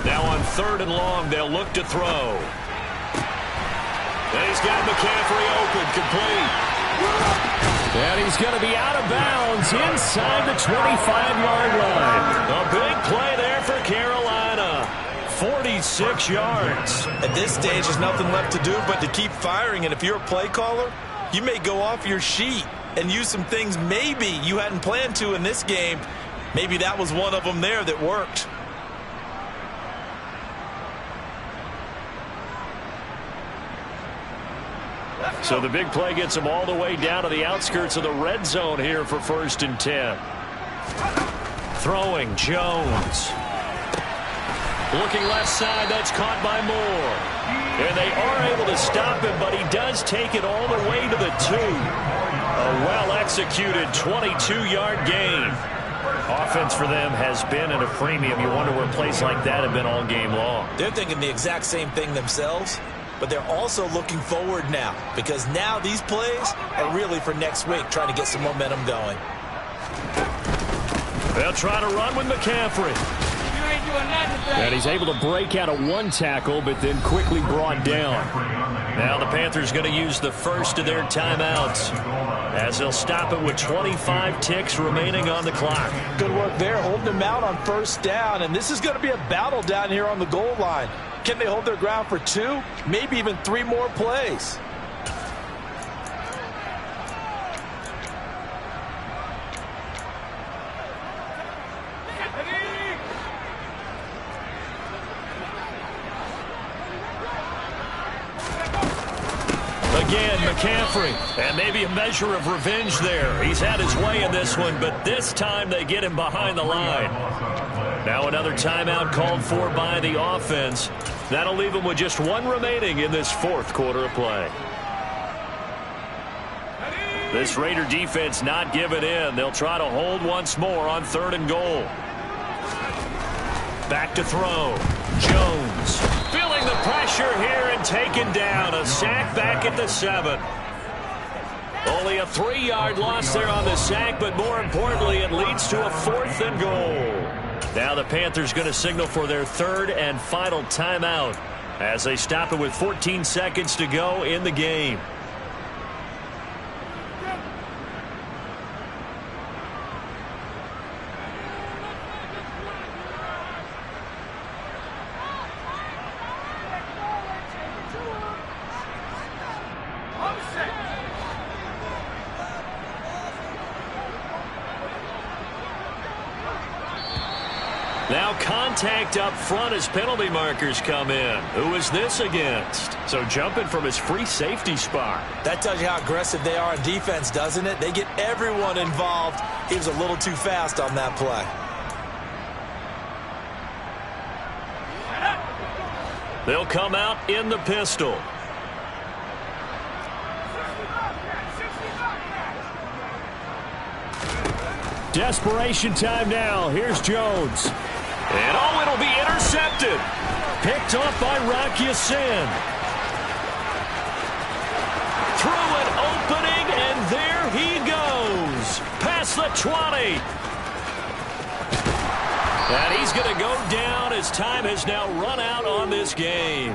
Now on 3rd and long, they'll look to throw. And he's got McCaffrey open, complete. And he's going to be out of bounds inside the 25-yard line. A big play there for Carolina. 46 yards. At this stage, there's nothing left to do but to keep firing. And if you're a play caller, you may go off your sheet and use some things maybe you hadn't planned to in this game. Maybe that was one of them there that worked. So the big play gets him all the way down to the outskirts of the red zone here for 1st and 10. Throwing, Jones. Looking left side, that's caught by Moore. And they are able to stop him, but he does take it all the way to the 2. A well-executed 22-yard gain. Offense for them has been at a premium. You wonder where plays like that have been all game long. They're thinking the exact same thing themselves. But they're also looking forward now because now these plays are really for next week, trying to get some momentum going. They'll try to run with McCaffrey. And he's able to break out of one tackle, but then quickly brought down. Now the Panthers going to use the first of their timeouts as they'll stop it with 25 ticks remaining on the clock. Good work there, holding them out on 1st down. And this is going to be a battle down here on the goal line. Can they hold their ground for 2, maybe even 3 more plays? Again, McCaffrey. And maybe a measure of revenge there. He's had his way in this one, but this time they get him behind the line. Now another timeout called for by the offense. That'll leave them with just 1 remaining in this 4th quarter of play. This Raider defense not giving in. They'll try to hold once more on 3rd and goal. Back to throw. Jones feeling the pressure here and taken down. A sack back at the 7. Only a 3-yard loss there on the sack, but more importantly, it leads to a 4th and goal. Now the Panthers going to signal for their 3rd and final timeout as they stop it with 14 seconds to go in the game. Now contact up front as penalty markers come in. Who is this against? So jumping from his free safety spot. That tells you how aggressive they are on defense, doesn't it? They get everyone involved. He was a little too fast on that play. They'll come out in the pistol. Desperation time now. Here's Jones. And it'll be intercepted. Picked off by Rock Ya-Sin. Through an opening, and there he goes. Past the 20. And he's going to go down as time has now run out on this game.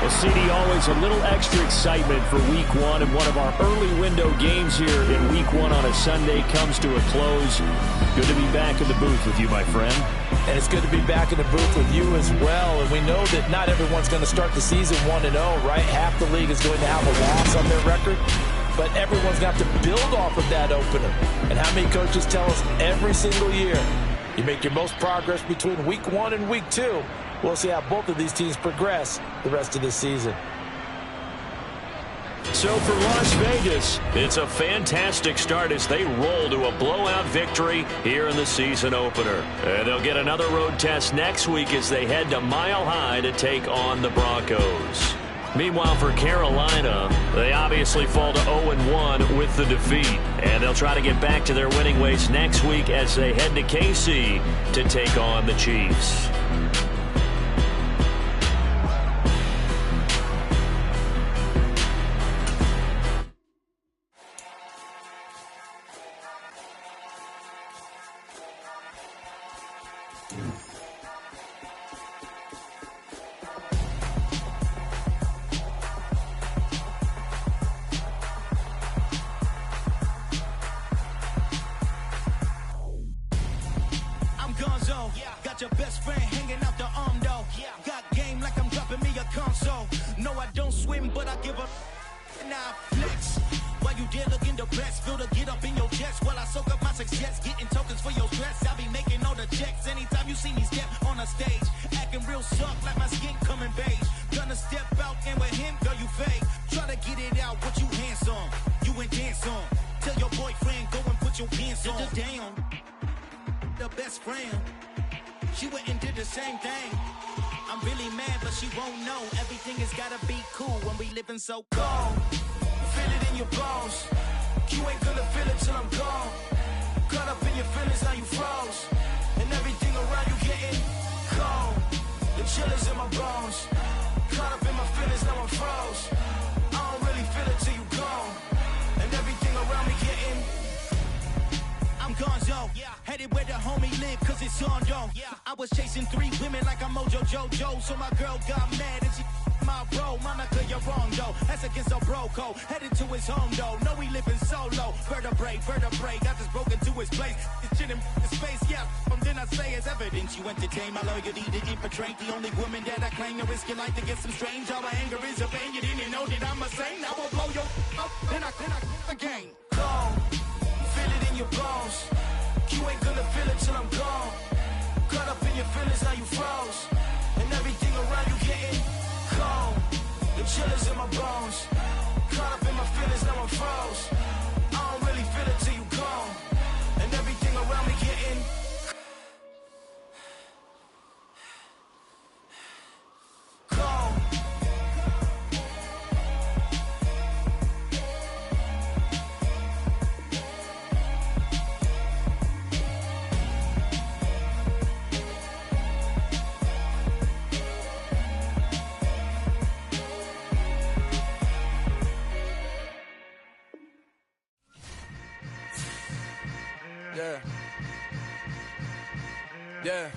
Well, CD, always a little extra excitement for Week 1, and one of our early window games here in Week 1 on a Sunday comes to a close. Good to be back in the booth with you, my friend. And it's good to be back in the booth with you as well. And we know that not everyone's going to start the season 1-0, right? Half the league is going to have a loss on their record. But everyone's got to build off of that opener. And how many coaches tell us every single year, you make your most progress between Week 1 and Week 2. We'll see how both of these teams progress the rest of this season. So for Las Vegas, it's a fantastic start as they roll to a blowout victory here in the season opener. And they'll get another road test next week as they head to Mile High to take on the Broncos. Meanwhile, for Carolina, they obviously fall to 0-1 with the defeat. And they'll try to get back to their winning ways next week as they head to KC to take on the Chiefs. Got your best friend hanging out the arm though. Got game like I'm dropping me a console. No, I don't swim, but I give up. Now flex. While you there looking depressed, feel the get up in your chest while I soak up my success, getting tokens for your stress. I be making all the checks anytime you see me step on a stage, acting real soft like my skin coming beige. Gonna step out and with him, girl, you fake. Try to get it out, what you hands on, you ain't dance on. Tell your boyfriend go and put your pants on. Down, the best friend. She went and did the same thing. I'm really mad, but she won't know. Everything has gotta be cool when we living so cold. Feel it in your bones. You ain't gonna feel it till I'm gone. Caught up in your feelings, now you froze. And everything around you getting cold. The chill is in my bones. Caught up in my feelings, now I'm froze. I don't really feel it till you gone. And everything around me getting I'm gonzo, headed where the homie live, cause it's on though. I was chasing 3 women like I'm Mojo Jojo, so my girl got mad and she my bro. Monica, you're wrong though, that's against a bro code. Headed to his home though, no we living solo. Vertebrae, got this broken to his place. It's shit in his face, then I say it's evidence. You entertain my loyalty to infiltrate. The only woman that I claim to risk your life to get some strange. All my anger is a pain, you didn't know that I'm a saint. I will blow your up, then I again. Go. Feel it in your bones. You ain't gonna feel it till I'm gone. Caught up in your feelings, now you froze. And everything around you getting cold. The chill is in my bones. Caught up in my feelings, now I'm froze. I don't really feel it till you gone. And everything around me getting cold. Yeah.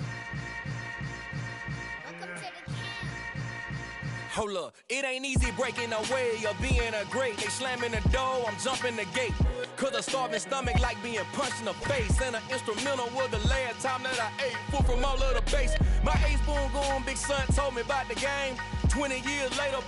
Hold up, it ain't easy breaking away or being a great. They slamming the door, I'm jumping the gate. Cause a starving stomach like being punched in the face. And an instrumental was the last time that I ate. Full from all of the bass. My ace spoon going, big son told me about the game. 20 years later,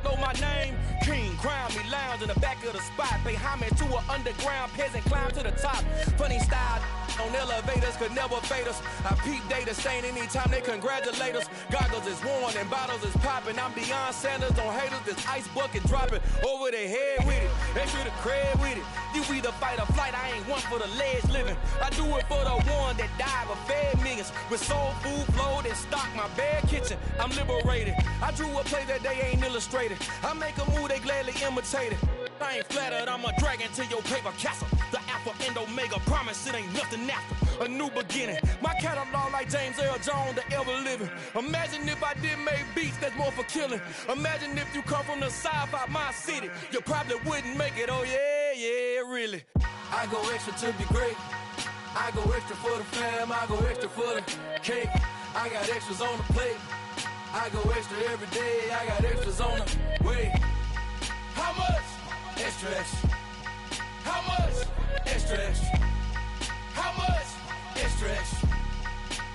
know my name? King, crown me, lounge in the back of the spot. Pay homage to an underground peasant, climb to the top. Funny style on elevators could never fade us. I peep data stain anytime they congratulate us. Goggles is worn and bottles is popping. I'm beyond Sanders on haters, this ice bucket dropping over their head with it. Extra the cred with it. You either fight or flight, I ain't one for the ledge living. I do it for the one that died but fed millions. With soul food flowed and stock my bare kitchen. I'm liberated. I drew a play that they ain't illustrated. I make a move, they gladly imitate it. I ain't flattered, I'm a dragon to your paper castle. The Alpha and Omega, promise it ain't nothing after. A new beginning. My catalog like James Earl Jones, the ever living. Imagine if I did make beats that's more for killing. Imagine if you come from the south out my city. You probably wouldn't make it, oh yeah, really. I go extra to be great. I go extra for the fam, I go extra for the cake. I got extras on the plate. I go extra every day, I got extras on the way. How much? Extra, extra. How much? Extra, extra. How much? Extra, extra.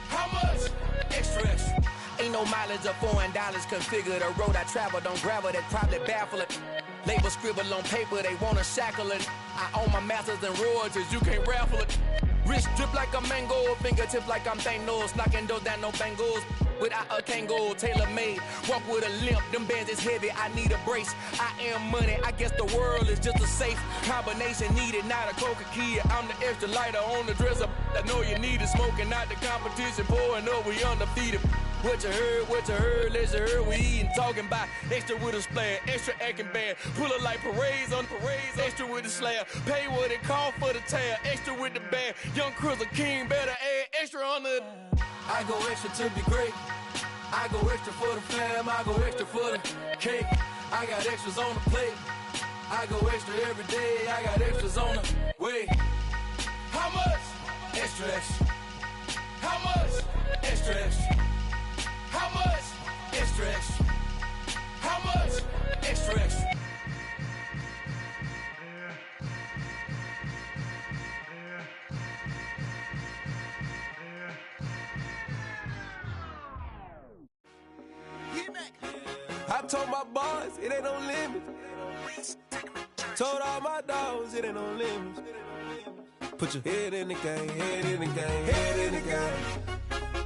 How much? Extra, extra. Ain't no mileage of $4 configure the road I travel. Don't gravel, that probably baffle it. Label scribble on paper, they wanna shackle it. I own my masters and royalties, you can't raffle it. Wrist drip like a mango, fingertips like I'm Thanos. Knocking those down, no bangles. Without a Kango, tailor-made. Walk with a limp, them bands is heavy, I need a brace. I am money, I guess the world is just a safe combination needed, not a coca key. I'm the extra lighter on the dresser. I know you need it, smoking out the competition, pouring up, we undefeated. What you heard, let's heard, we eating, talking about extra with a splash, extra acting bad. Pull it like parades on parades, extra with the slab. Pay what it cost for the tab, extra with the bag. Young Cruiser King, better add extra on the. I go extra to be great. I go extra for the fam, I go extra for the cake. I got extras on the plate. I go extra every day, I got extras on the way. How much? Extra, extra. How much? Extra, extra. How much? Extra, extra. How much? Extra, extra. I told my boys it ain't no limits. Told all my dogs it ain't no limits. Put your head in the game, head in the game, head in the game.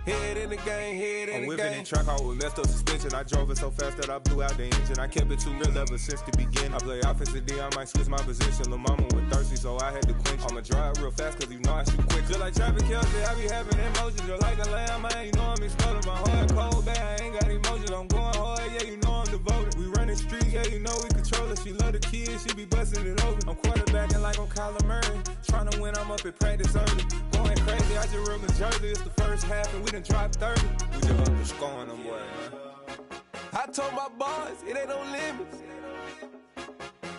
Head in the game, head in the game. I'm whipping and track out with messed up suspension. I drove it so fast that I blew out the engine. I kept it too real ever since the beginning. I play offensive D, I might switch my position. Lil' mama was thirsty, so I had to quench. I'ma drive real fast, cause you know I shoot quick. Just like traffic Kelsey, I be having emotions. Just like a lamb, man, you know I'm exploding. My heart cold, bad, I ain't got emotions. I'm going hard, yeah, you know I'm devoted. We running streets, yeah, you know we control it. She love the kids, she be busting it over. I'm quarterbacking like I'm Kyler Murray. Trying to win, I'm up at practice early. Going crazy, I just rub the jersey. It's the first half, and we done dropped 30. We just up to scoring them, boy, man. I told my boys it ain't no limits.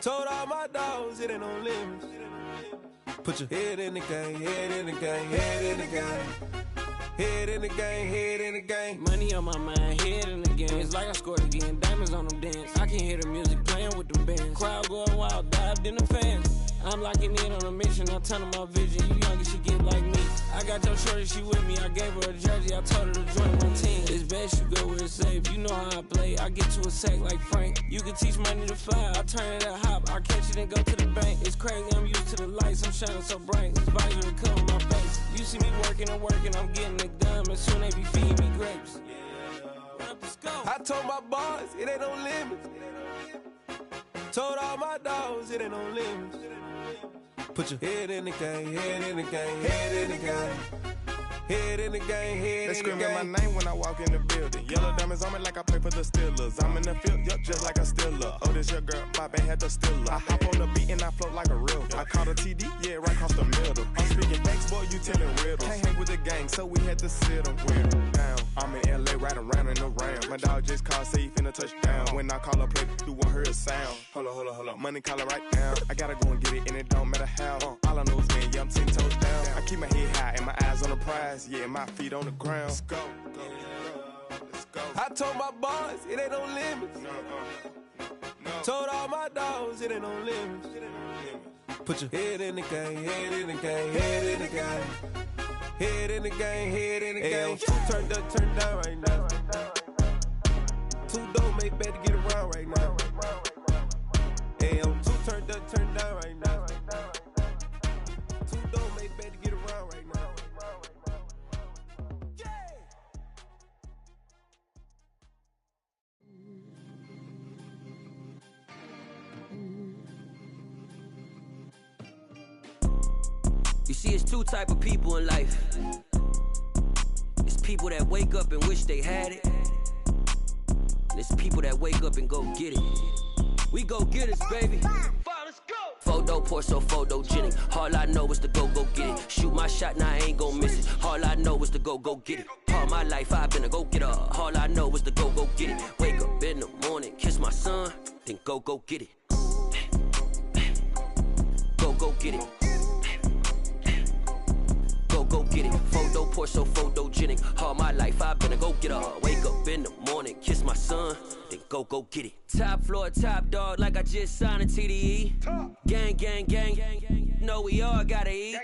Told all my dogs it ain't no limits. Put your head in the game, head in the game, head in the game. Head in the game, head in the game. Money on my mind, head in the game. It's like I scored again, diamonds on them dance. I can hear the music playing with them bands. Crowd going wild, dived in the fans. I'm locking in on a mission, I tell them my vision. You young, she get like me. I got your shorty, she with me. I gave her a jersey, I told her to join my team. It's best you go where it's safe. You know how I play, I get to a sack like Frank. You can teach money to fly, I turn it at hop. I catch it and go to the bank. It's crazy, I'm used to the lights, I'm shining so bright. This visor to cover my face. You see me working and working, I'm getting it done. And soon they be feeding me grapes. I told my boys it ain't no limits. Told all my dogs it ain't no limits. Put your head in the game, head in the game, head in the game. Head in the game, head in the game. They screaming my name when I walk in the building. Yellow diamonds on me like I play for the Steelers. I'm in the field, yup, just like a Steeler. Oh, this your girl, my band had the Steeler. I hop on the beat and I float like a real. I caught a TD, yeah, right across the middle. I'm speaking thanks, boy, you telling riddles. Can't hang with the gang, so we had to sit them down. I'm in LA, riding around and around. My dog just called, say he finna touchdown. When I call a play, you won't hear a sound. Hold up, money caller right now. I gotta go and get it, and it don't matter how. All I know is, man, yeah, I'm 10 toes down. I keep my head high and my eyes on the prize. Yeah, my feet on the ground. Let's go. Let's go. I told my boys it ain't no limits. No. Told all my dogs it ain't no limits. Put your head in the game, head in the game, head in the game. Head in the game, head in the game. Turned up, turned down right now. Two dope, make better get around right now. see, it's two type of people in life. It's people that wake up and wish they had it. And it's people that wake up and go get it. We go get it, baby. Let's go. Photo pour so photogenic. All I know is to go get it. Shoot my shot, now I ain't gon' miss it. All I know is to go get it. All my life I've been a go-getter. All I know is to go get it. Wake up in the morning, kiss my son, then go get it. Go get it. Go get it. Photo pour so photogenic. All my life I've been a go-getter. Wake up in the morning, kiss my son, then go get it. Top floor, top dog, like I just signed a TDE. Gang, gang, gang, gang, gang. Know we all gotta eat.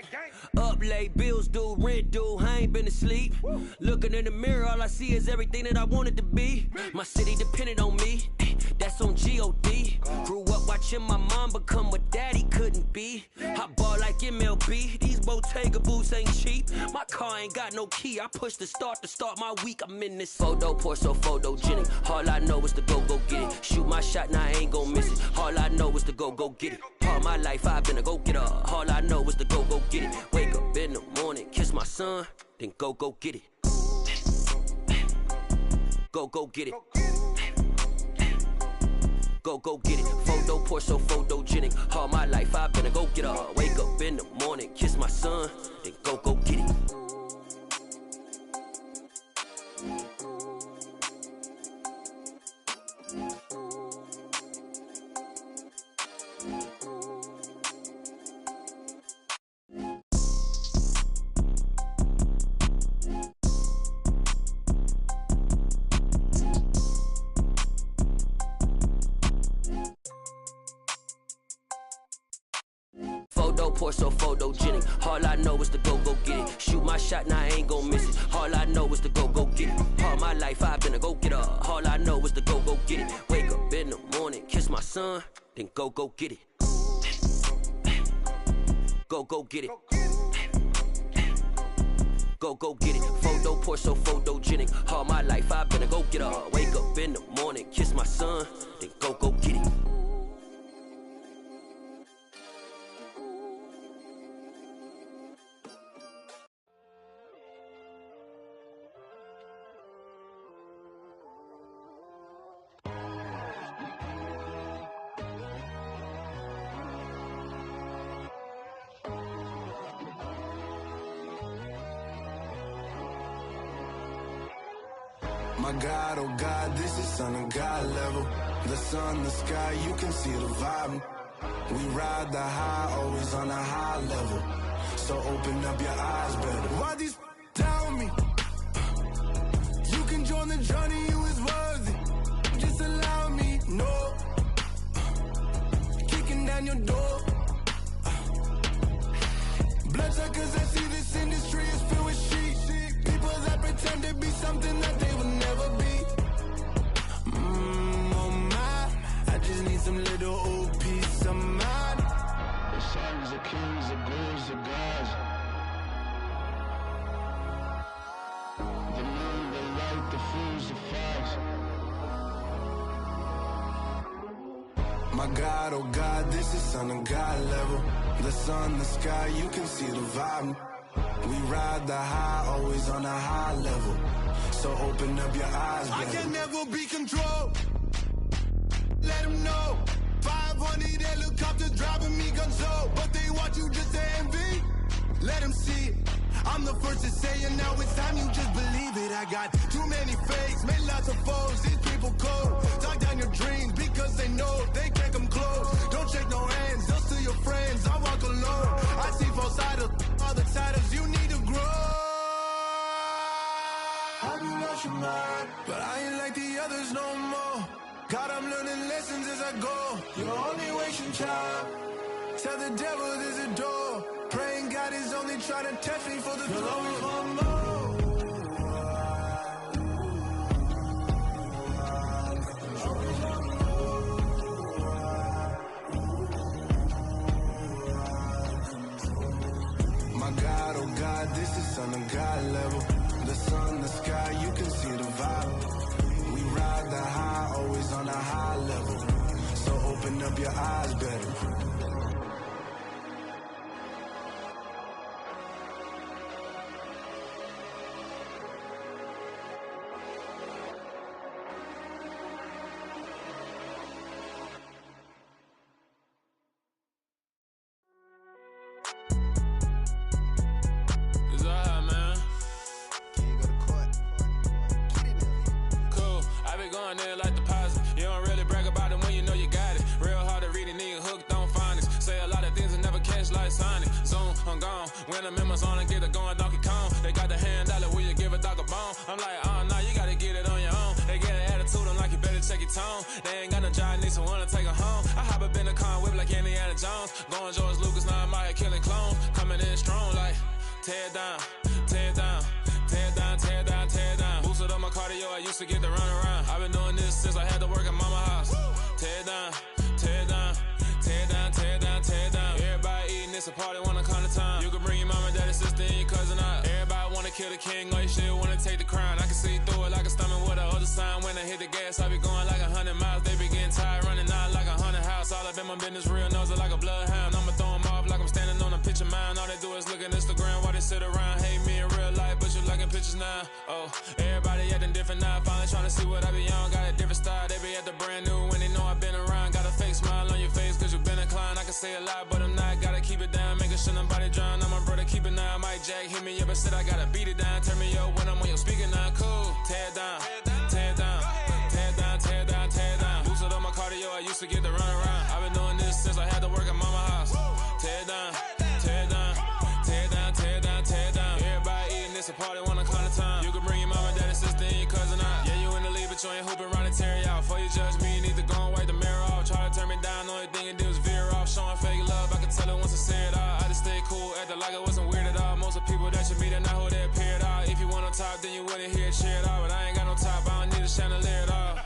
Up late, bills due, rent due, I ain't been asleep. Looking in the mirror, all I see is everything that I wanted to be. My city depended on me, that's on G.O.D. Grew up watching my mom become what daddy couldn't be. I ball like MLB, these Bottega boots ain't cheap. My car ain't got no key, I push the start to start my week. I'm in this photo pour so photogenic. All I know is to go get it. Shoot my shot, now I ain't gon' miss it. All I know is to go get it. All my life I've been a go-getter. All I know is to go get it. Wake up in the morning, kiss my son, then go get it. Go get it. Go get it. Photo pour so photogenic. All my life I've been a go-getter. Wake up in the morning, kiss my son, then go get it. Photo pour so photogenic. All I know is to go get it. Shoot my shot, now I ain't gon' miss it. All I know is to go get it. All my life I've been a go-getter. All I know is to go get it. Wake up in the morning, kiss my son, then go get it. Go get it. Go get it. Photo pour so photogenic. All my life I've been a go-getter. Wake up in the morning, kiss my son, then go get it. My God, oh God, this is Son of God level. The sun, the sky, you can see the vibe. We ride the high, always on a high level. So open up your eyes better. Why these tell me? You can join the journey, you is worthy. Just allow me, no. Kicking down your door. Bloodsuckers, I see this industry is filled with sheep. People that pretend to be something that they will never be. Oh my, I just need some little old peace of mind. The sons of kings, the bulls, the gods. The moon, the light, the fools, the fogs. My God, oh God, this is Son of God level. The sun, the sky, you can see the vibe. We ride the high, always on a high level. So open up your eyes, baby. I can never be controlled. Let them know. 500 helicopters driving me gonzo. But they want you just to envy. Let them see it. I'm the first to say it, now it's time you just believe it. I got too many fakes, made lots of foes. These people cold. Talk down your dreams because they know they can't come close. Don't shake no hands, they'll steal your friends. I walk alone. I see false idols, other titles. You need to grow. Have you lost your mind? But I ain't like the others no more. God, I'm learning lessons as I go. You're only wasting time. Tell the devil there's a door. Praying God is only trying to test me for the glory. You'll always want more. My God, oh God, this is Son of God level. The sun, the sky, you can see the vibe. We ride the high, always on a high level. So open up your eyes better. fun, then like deposit. You don't really brag about it when you know you got it. Real hard to read a nigga hooked on phonics. Say a lot of things and never catch like Sonic. Zoom, I'm gone. When the members on and get it going, Donkey Kong. They got the hand dollar, will you give a dog a bone? I'm like, nah, you gotta get it on your own. They get an attitude, I'm like, you better check your tone. They ain't got no job, need someone to take her home. I hop up in the car, whip like Indiana Jones. Going George Lucas, now I'm out here killing clones. Coming in strong like, tear down, tear down, tear down, tear down, tear down. Boosted up my cardio, I used to get to run around. I've been doing this since I had to work at mama house. Tear down, tear down, tear down, tear down, tear down. Everybody eating, it's a party, wanna come to time. You can bring your mama, daddy, sister, and your cousin out. Everybody wanna kill the king, or you shit wanna take the crown. I can see through it like a stomach with a other sign. When I hit the gas, I be going like 100 miles. They be getting tired, running out like 100 house. All up in my business, real nose like a bloodhound. I'ma throw them off like I'm standing on a picture mound. All they do is look at Instagram while they sit around. Hate me in real life, but you liking pictures now. Oh, everybody acting different now. Finally trying to see what I be on. Got a different style, they be at the brand new when they know I've been around. Got a fake smile on your face cause you been inclined. I can say a lot, but I'm not. Gotta keep it down, making sure nobody drown. I'm my brother, keep it now. Mike Jack hit me up and said I gotta beat it down. Turn me up when I'm on your speaker now. Cool, tear down, tear down, tear down, tear down, tear down. Boosted up my cardio, I used to get to run around. I've been doing this since I had to work at mama house. Tear down, tear down, tear down, tear down, tear down. Everybody eating, it's a party, wanna come to time. You can bring your mama, daddy, sister, and your cousin out. Yeah, you in the league, but you ain't hooping around and tear you out. Before you judge me, you need to go and wipe the mirror off. Try to turn me down, only thing it did was veer off. Showing fake love, I can tell it once I say it all. I just stay cool, acting like it wasn't weird at all. Most of the people that you meet are not who they appear at all. If you want on top, then you wouldn't hear it cheer at all. But I ain't got no top, I don't need a chandelier at all.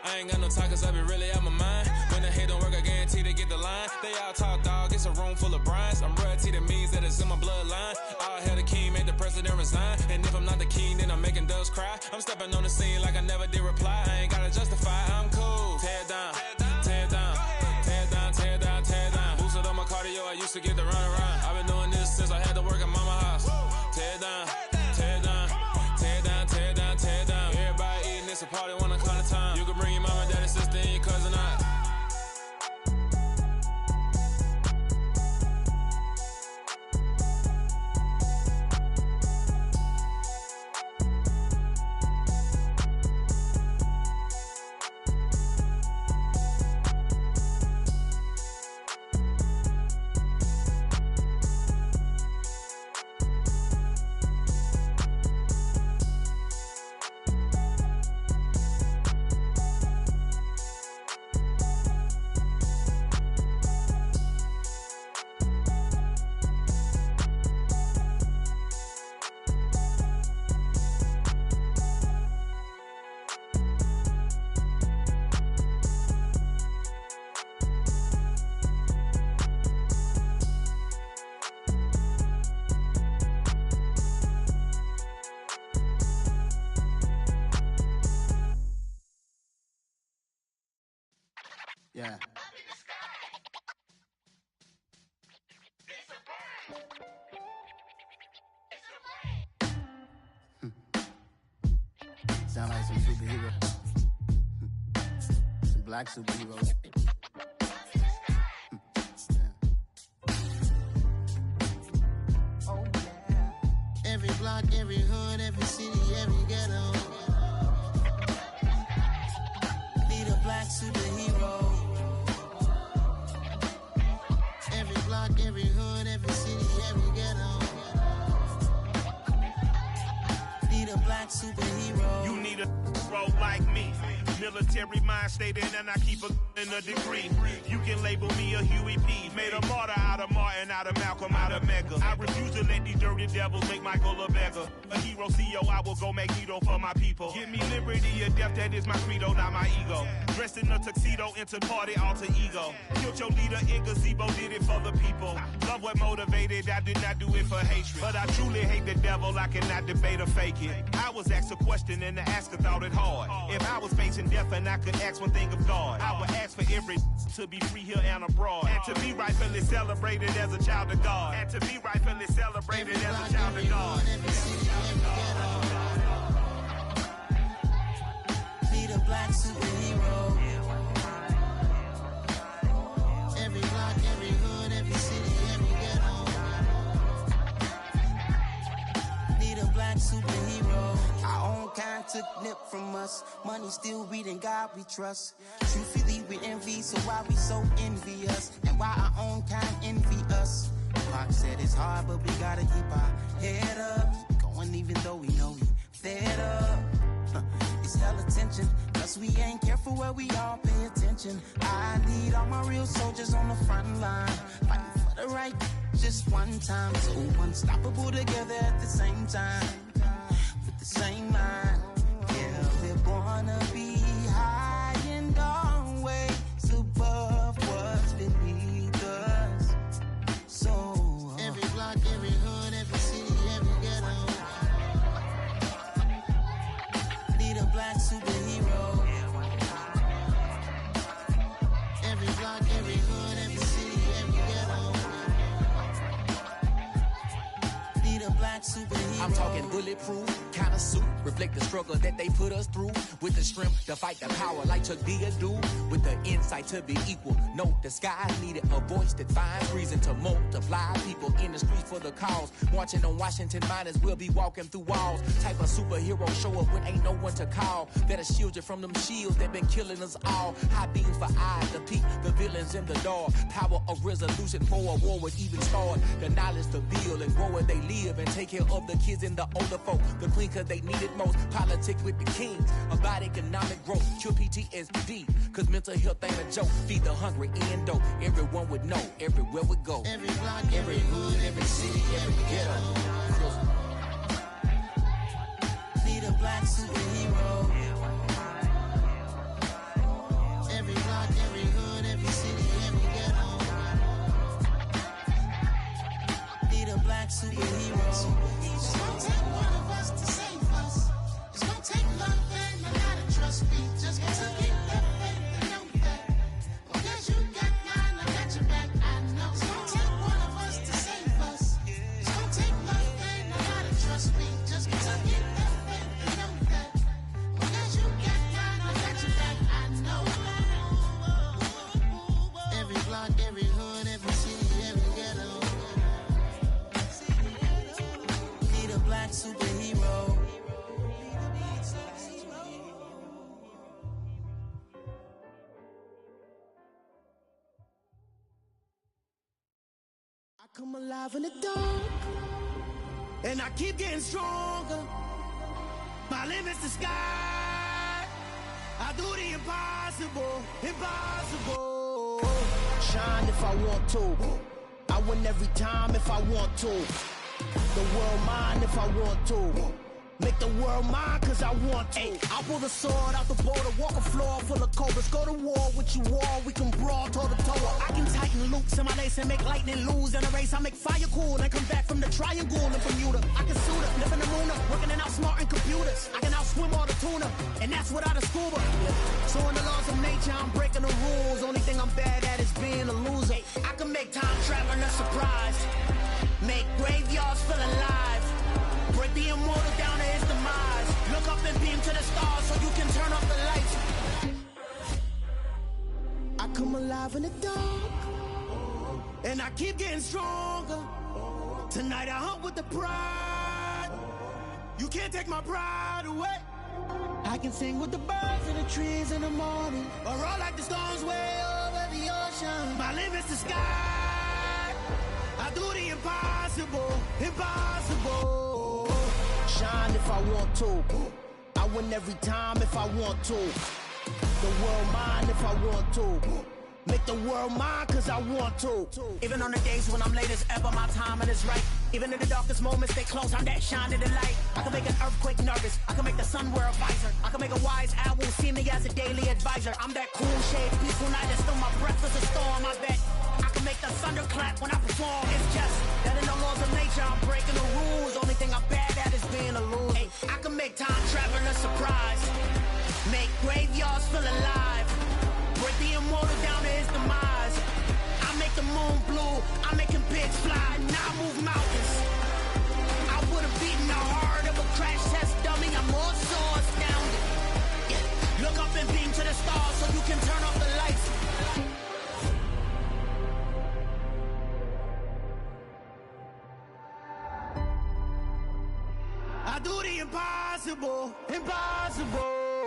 I ain't got no talk cause I be really out my mind. When the hate don't work, I guarantee they get the line. They all talk dog, it's a room full of brinds. I'm royalty, that means that it's in my bloodline. All hell the king, made the president resign. And if I'm not the king, then I'm making doves cry. I'm stepping on the scene like I never did reply. I ain't gotta justify, I'm cool. Tear down, tear down, tear down, tear down, tear down. Boosted up my cardio, I used to get to run around. I've been doing this since I had to work at mama house. Tear down, tear down, tear down, tear down, tear down. Everybody eating, it's a party, wanna come to time. You can bring your mama, daddy, sister, and your cousin out. Yeah. Sound like some superheroes. Some black superheroes. Oh, yeah. Every block, every hood, every city, every ghetto. Need a black superhero. Every block, every hood, every city, every ghetto. Need a black superhero. You need a role like me. Military mind stated, and I keep in a degree. You can label me a Huey P. Made a martyr out of Martin, out of Malcolm, out of Mega. I refuse to let these dirty devils make Michael a beggar. A hero CEO, I will go Magneto for my people. Give me liberty or death, that is my credo, not my ego. Dressed in a tuxedo, into party, alter ego. Killed your leader in gazebo, did it for the people. Love what motivated, I did not do it for hatred. But I truly hate the devil, I cannot debate or fake it. I was asked a question and the asker thought it hard. If I was facing death and I could ask one thing of God, I would ask for every to be free here and abroad. And to be rightfully celebrated as a child of God. And to be rightfully celebrated as a child of God. Need a black superhero. Every block, every hood, every city, every ghetto. Need a black superhero. I own kind, took nip from from us. Money still reading, God we trust. Truthfully we envy, so why we so envious? And why our own kind envy us? Pac said it's hard, but we gotta keep our head up. Going even though we know we fed up. It's hella tension, cause we ain't careful where we all pay attention. I need all my real soldiers on the front line, fighting for the right just one time. So unstoppable together at the same time, with the same mind. Yeah, we're born to be high and always above what's beneath us. So every block, every hood, every city, every ghetto need a black superhero. Every block, every hood, every city, every ghetto need a black superhero. I'm talking bulletproof kind of suit, reflect the struggle that they put us through, with the strength to fight the power like Chuck D do, with the insight to be equal. No, the sky needed a voice that finds reason to multiply people in the streets for the cause. Marching on Washington miners, we'll be walking through walls. Type of superhero show up when ain't no one to call. That'll shield you from them shields that been killing us all. High beams for eyes to peek the villains in the dark. Power of resolution for a war would even start. The knowledge to build and grow where they live and take care of the kids and the older folk. The clean cause they need it most. Politics with the kings about economic growth. Cure PTSD cause mental health ain't a joke. Feed the hungry and dope. Everyone would know everywhere we go. Every block, every hood, every city, every ghetto need a black superhero. Every block, every hood, every city, every ghetto need a black superhero. It's gonna take one of us to save us. It's gonna take love and a lot of trust. We just gotta get that faith and know that. Because you got mine, I got your back, I know. It's gonna take one of us to save us. It's gonna take love and a lot of trust. We just gotta get that faith and know that. Because you got mine, I got your back, I know. Every block, every hood, every city, every ghetto need a black superhero. I come alive in the dark, and I keep getting stronger. My limit's the sky. I do the impossible, impossible. Shine if I want to. I win every time if I want to. The world mine if I want to. Make the world mine cause I want to. I pull the sword out the border, walk a floor full of cobras. Go to war with you all, we can brawl toe to toe. I can tighten loops in my lace and make lightning lose in a race. I make fire cool and come back from the triangle in Bermuda. I can suit up, live in the moon up, working and outsmarting computers. I can outswim all the tuna, and that's without a scuba. So in the laws of nature, I'm breaking the rules. Only thing I'm bad at is being a loser. I can make time traveling a surprise, make graveyards feel alive. Break the immortal down to his demise. Look up and beam to the stars so you can turn off the lights. I come alive in the dark, and I keep getting stronger. Tonight I hunt with the pride. You can't take my pride away. I can sing with the birds and the trees in the morning, or roll like the storms way over the ocean. My limit's the sky. I do the impossible, impossible. Shine if I want to. I win every time if I want to. The world mine if I want to. Make the world mine cause I want to. Even on the days when I'm late as ever, my timing is right. Even in the darkest moments, stay close, I'm that shine in the light. I can make an earthquake nervous, I can make the sun wear a visor. I can make a wise owl see me as a daily advisor. I'm that cool shade, peaceful night, and still my breath is a storm, I bet. I can make the thunder clap when I perform. It's just that in the laws of nature, I'm breaking the rules. Only thing I'm bad at is being a loser. Hey, I can make time travel a surprise, make graveyards feel alive. Break the immortal down to his demise. I make the moon blue, I make him pigs fly. Now I move mountains. I would've beaten the heart of a crash test dummy. I'm more so astounded. Yeah. Look up and beam to the stars so you can turn off the lights. I do the impossible, impossible.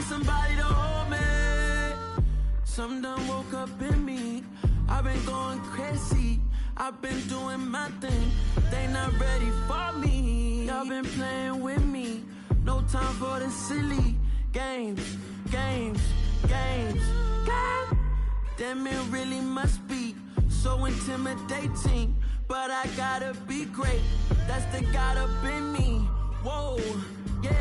somebody to hold me. Something done woke up in me. I've been going crazy. I've been doing my thing. They not ready for me. Y'all been playing with me. No time for the silly games. Damn, it really must be so intimidating. But I gotta be great. That's the God up in me. Whoa, yeah.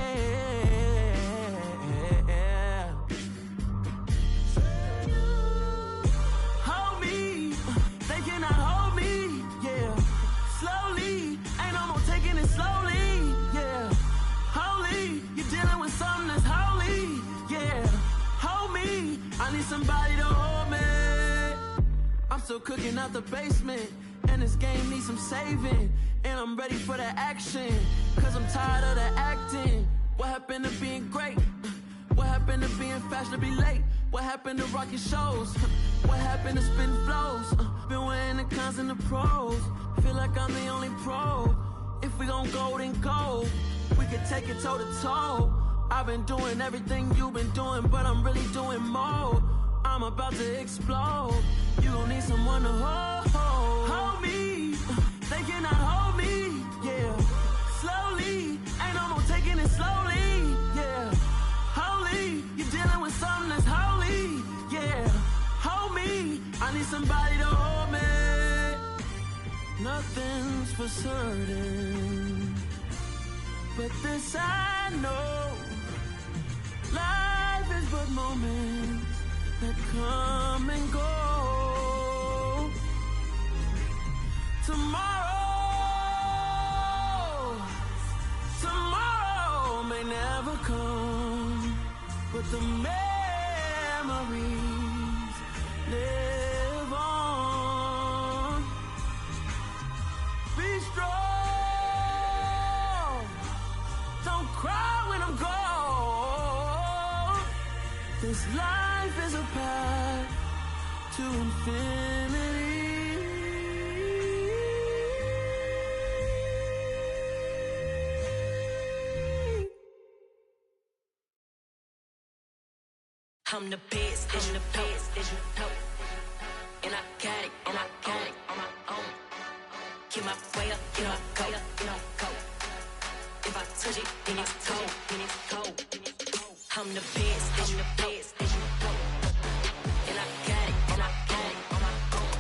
Hold me, they cannot hold me, yeah. Slowly, ain't no more taking it slowly, yeah. Holy, you're dealing with something that's holy, yeah. Hold me, I need somebody to hold me. I'm still cooking out the basement, and this game needs some saving. And I'm ready for the action, cause I'm tired of the acting. What happened to being great? What happened to being fashionably late? What happened to rocking shows? What happened to spin flows? Been wearing the cons and the pros. Feel like I'm the only pro. If we gon' go, then go. We could take it toe to toe. I've been doing everything you've been doing, but I'm really doing more. I'm about to explode. You gon' need someone to hold me. They cannot hold me, yeah. Slowly, ain't no more taking it slowly, yeah. Holy, you're dealing with something that's holy, yeah. Hold me, I need somebody to hold me. Nothing's for certain, but this I know. Life is but moments that come and go. Tomorrow may never come, but the memories live on. Be strong, don't cry when I'm gone. This life is a path to infinity. I'm the best, I'm the best, as you know. And I got it, and I got it on my own. Get my way up, get my go, go. If I touch it, then it's cold, then it's cold. I'm the best, I'm the best, as you know. And I got it, and I got it on my own.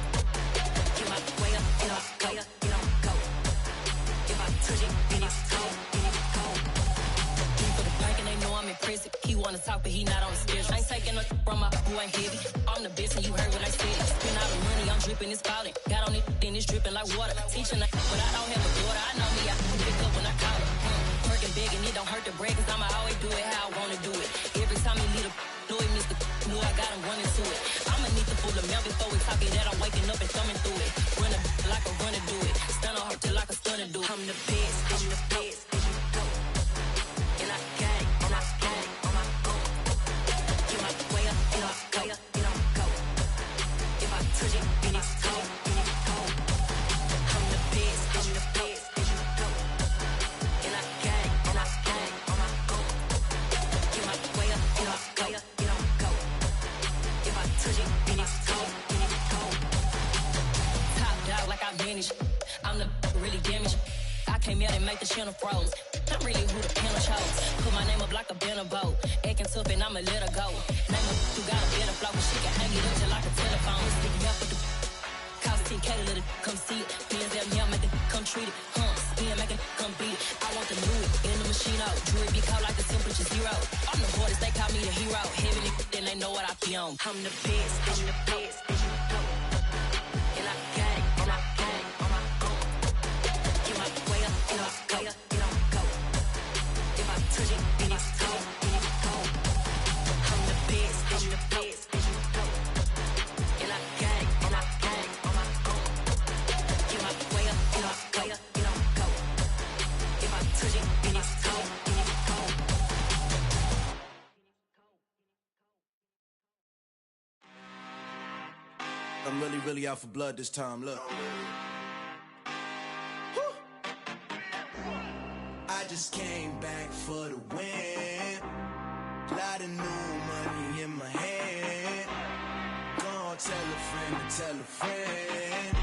Get my way up, get my go, go. If I touch it, then it's cold, then it's cold. For the bank and they know I'm impressive. He wanna talk, but he not on the schedule. I ain't taking no from my boy, ain't heavy. I'm the best, and you heard what I said. Spend all the money, I'm dripping, it's falling. Got on it, then it's dripping like water. Teaching, but I don't have a daughter. I know me, I can pick up when I call her. Working big, and it don't hurt to break, cause I'ma always do it how I wanna do it. Every time he lead a know it, Mr. Know I got him running to it. I'ma need to pull the mail before we talk it that I'm waking up and thumbing through it. Run a like a runner do it. Stun on her till like a stunner do it. I'm the best, I'm the best. And I got it, and I got it on my own. Get my way up, get my go, go. If I touch it, then it's cold, then it's cold. I'm the best, I'm the best. And I got it, and I got it on my own. Get my way up, get my go, go. If I touch it, then it's cold, then it's cold. Top dog like I vanished. I'm the really damaged. I came out and make the channel froze. I'm really who the panel chose. Put my name up like a banner boat. Acting tough and I'ma let her go. Name her who got a better flow. She can hang it up just like a telephone. Stick me up with the cost 10K to let it come see it. Bands out here, make it come treat it. Spin, make it come beat it. I want the new it in the machine out. Jewelry be cold like the temperature zero. I'm the hardest, they call me the hero. Heavy nigga, then they know what I be on. I'm the best, I'm the best. And I got it, and I got it on my own. Get my way up, get my go, go. If I touch it, then it's cold, then it's cold. I'm the best, I'm the best. And I got it, and I got it on my own. Get my way up, get my go, go. If I touch it, then it's cold, then it's cold. I'm really out for blood this time, look. Woo. I just came back for the win. Lot of new money in my hand. Gonna tell a friend.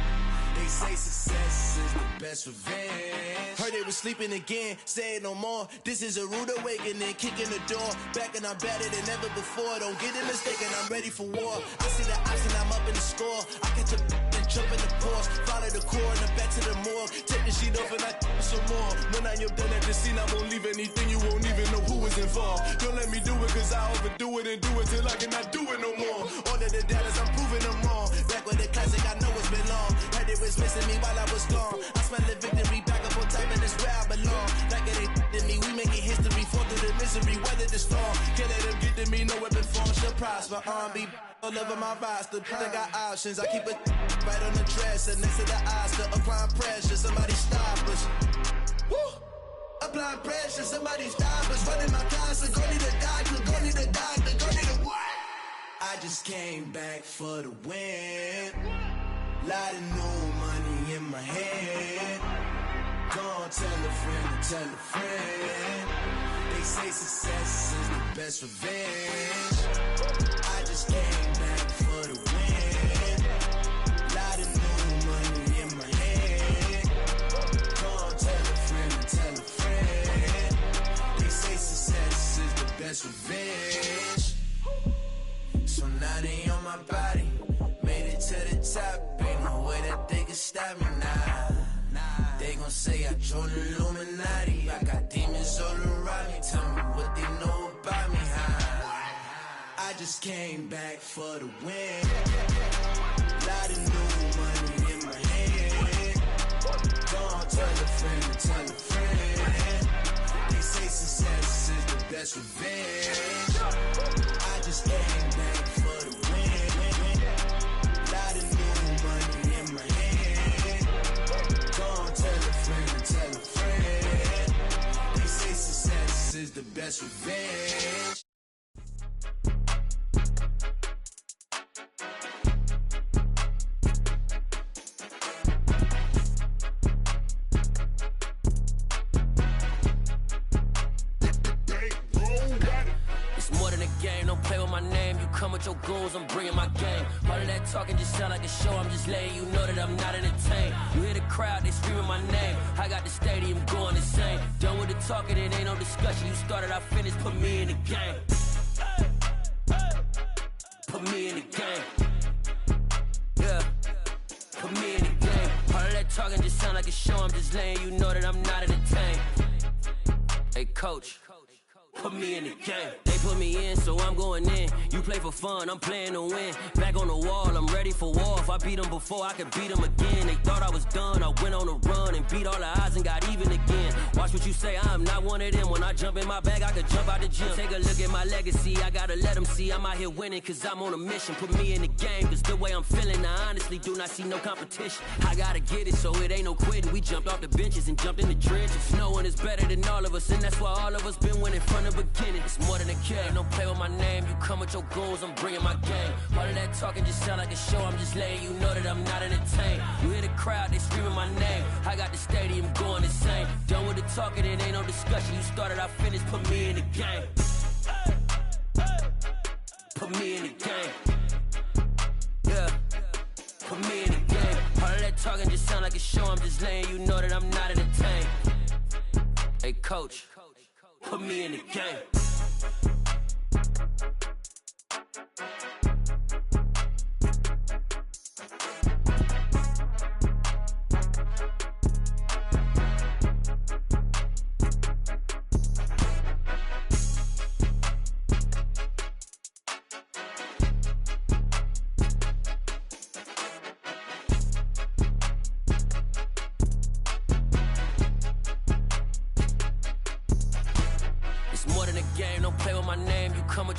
They say success is the best revenge. Heard they was sleeping again, say it no more. This is a rude awakening, kicking the door. Back and I'm better than ever before. Don't get it mistaken, I'm ready for war. I see the option, I'm up in the score. I catch a and jump in the course. Follow the core and the back to the morgue. Take the sheet off and I some more. When I am done at the scene, I won't leave anything. You won't even know who was involved. Don't let me do it, cause I overdo it and do it till I cannot do it no more. All of the doubters, I'm proving them wrong. Back with the classic, I know it's been long. Heard it was missing me while I was gone. I smell the victory, back up on time, and it's where I belong. Like it ain't to me, we making history. Fall through the misery, weather the storm. Can't let them get to me, no weapon form should prosper. R&B all over my roster. I got options, I keep it right on the dresser. Next to the Oscar, applying pressure, somebody stop us. Woo! Applying pressure, somebody stop us. Running my closet, go need a doctor, go need a doctor, go need a what? I just came back for the win. Lot of new money in my hand. Gonna tell a friend. They say success is the best revenge. I just came back for the win. Lot of new money in my hand. Gonna tell a friend. They say success is the best revenge. So now they on my body. Made it to the top, ain't no way that they can stop me now. They gon' say I joined the Illuminati. I got demons all around me, tell me what they know about me, huh? I just came back for the win. Lot of new money in my hand. Gonna tell a friend. They say success is the best revenge. I just came back for the win. Lot of new money in my hand. Gonna tell a friend. They say success is the best revenge. Come with your goons, I'm bringing my game. All of that talking just sound like a show. I'm just letting you know that I'm not entertained. You hear the crowd, they screaming my name. I got the stadium going insane. Done with the talking, it ain't no discussion. You started, I finished, put me in the game. Put me in the game. Yeah, put me in the game. All of that talking just sound like a show. I'm just letting you know that I'm not entertained. Hey, coach. Put me in the game. They put me in, so I'm going in. You play for fun, I'm playing to win. Back on the wall, I'm ready for war. If I beat them before, I could beat them again. They thought I was done, I went on a run and beat all the odds and got even again. Watch what you say, I'm not one of them. When I jump in my bag, I could jump out the gym. Take a look at my legacy, I gotta let them see I'm out here winning, cause I'm on a mission. Put me in the game, cause the way I'm feeling, I honestly do not see no competition. I gotta get it, so it ain't no quitting. We jumped off the benches and jumped in the trenches. No one is better than all of us, and that's why all of us been winning from the beginning. It's more than a game, don't play with my name. You come with your goons, I'm bringing my game. All of that talking just sound like a show. I'm just letting you know that I'm not entertained. You hear the crowd, they screaming my name. I got the stadium going insane. Done with the talking, it ain't no discussion. You started, I finished, put me in the game. Put me in the game. Yeah, put me in the game. All of that talking just sound like a show. I'm just letting you know that I'm not entertained. Hey, coach. Put me in the game.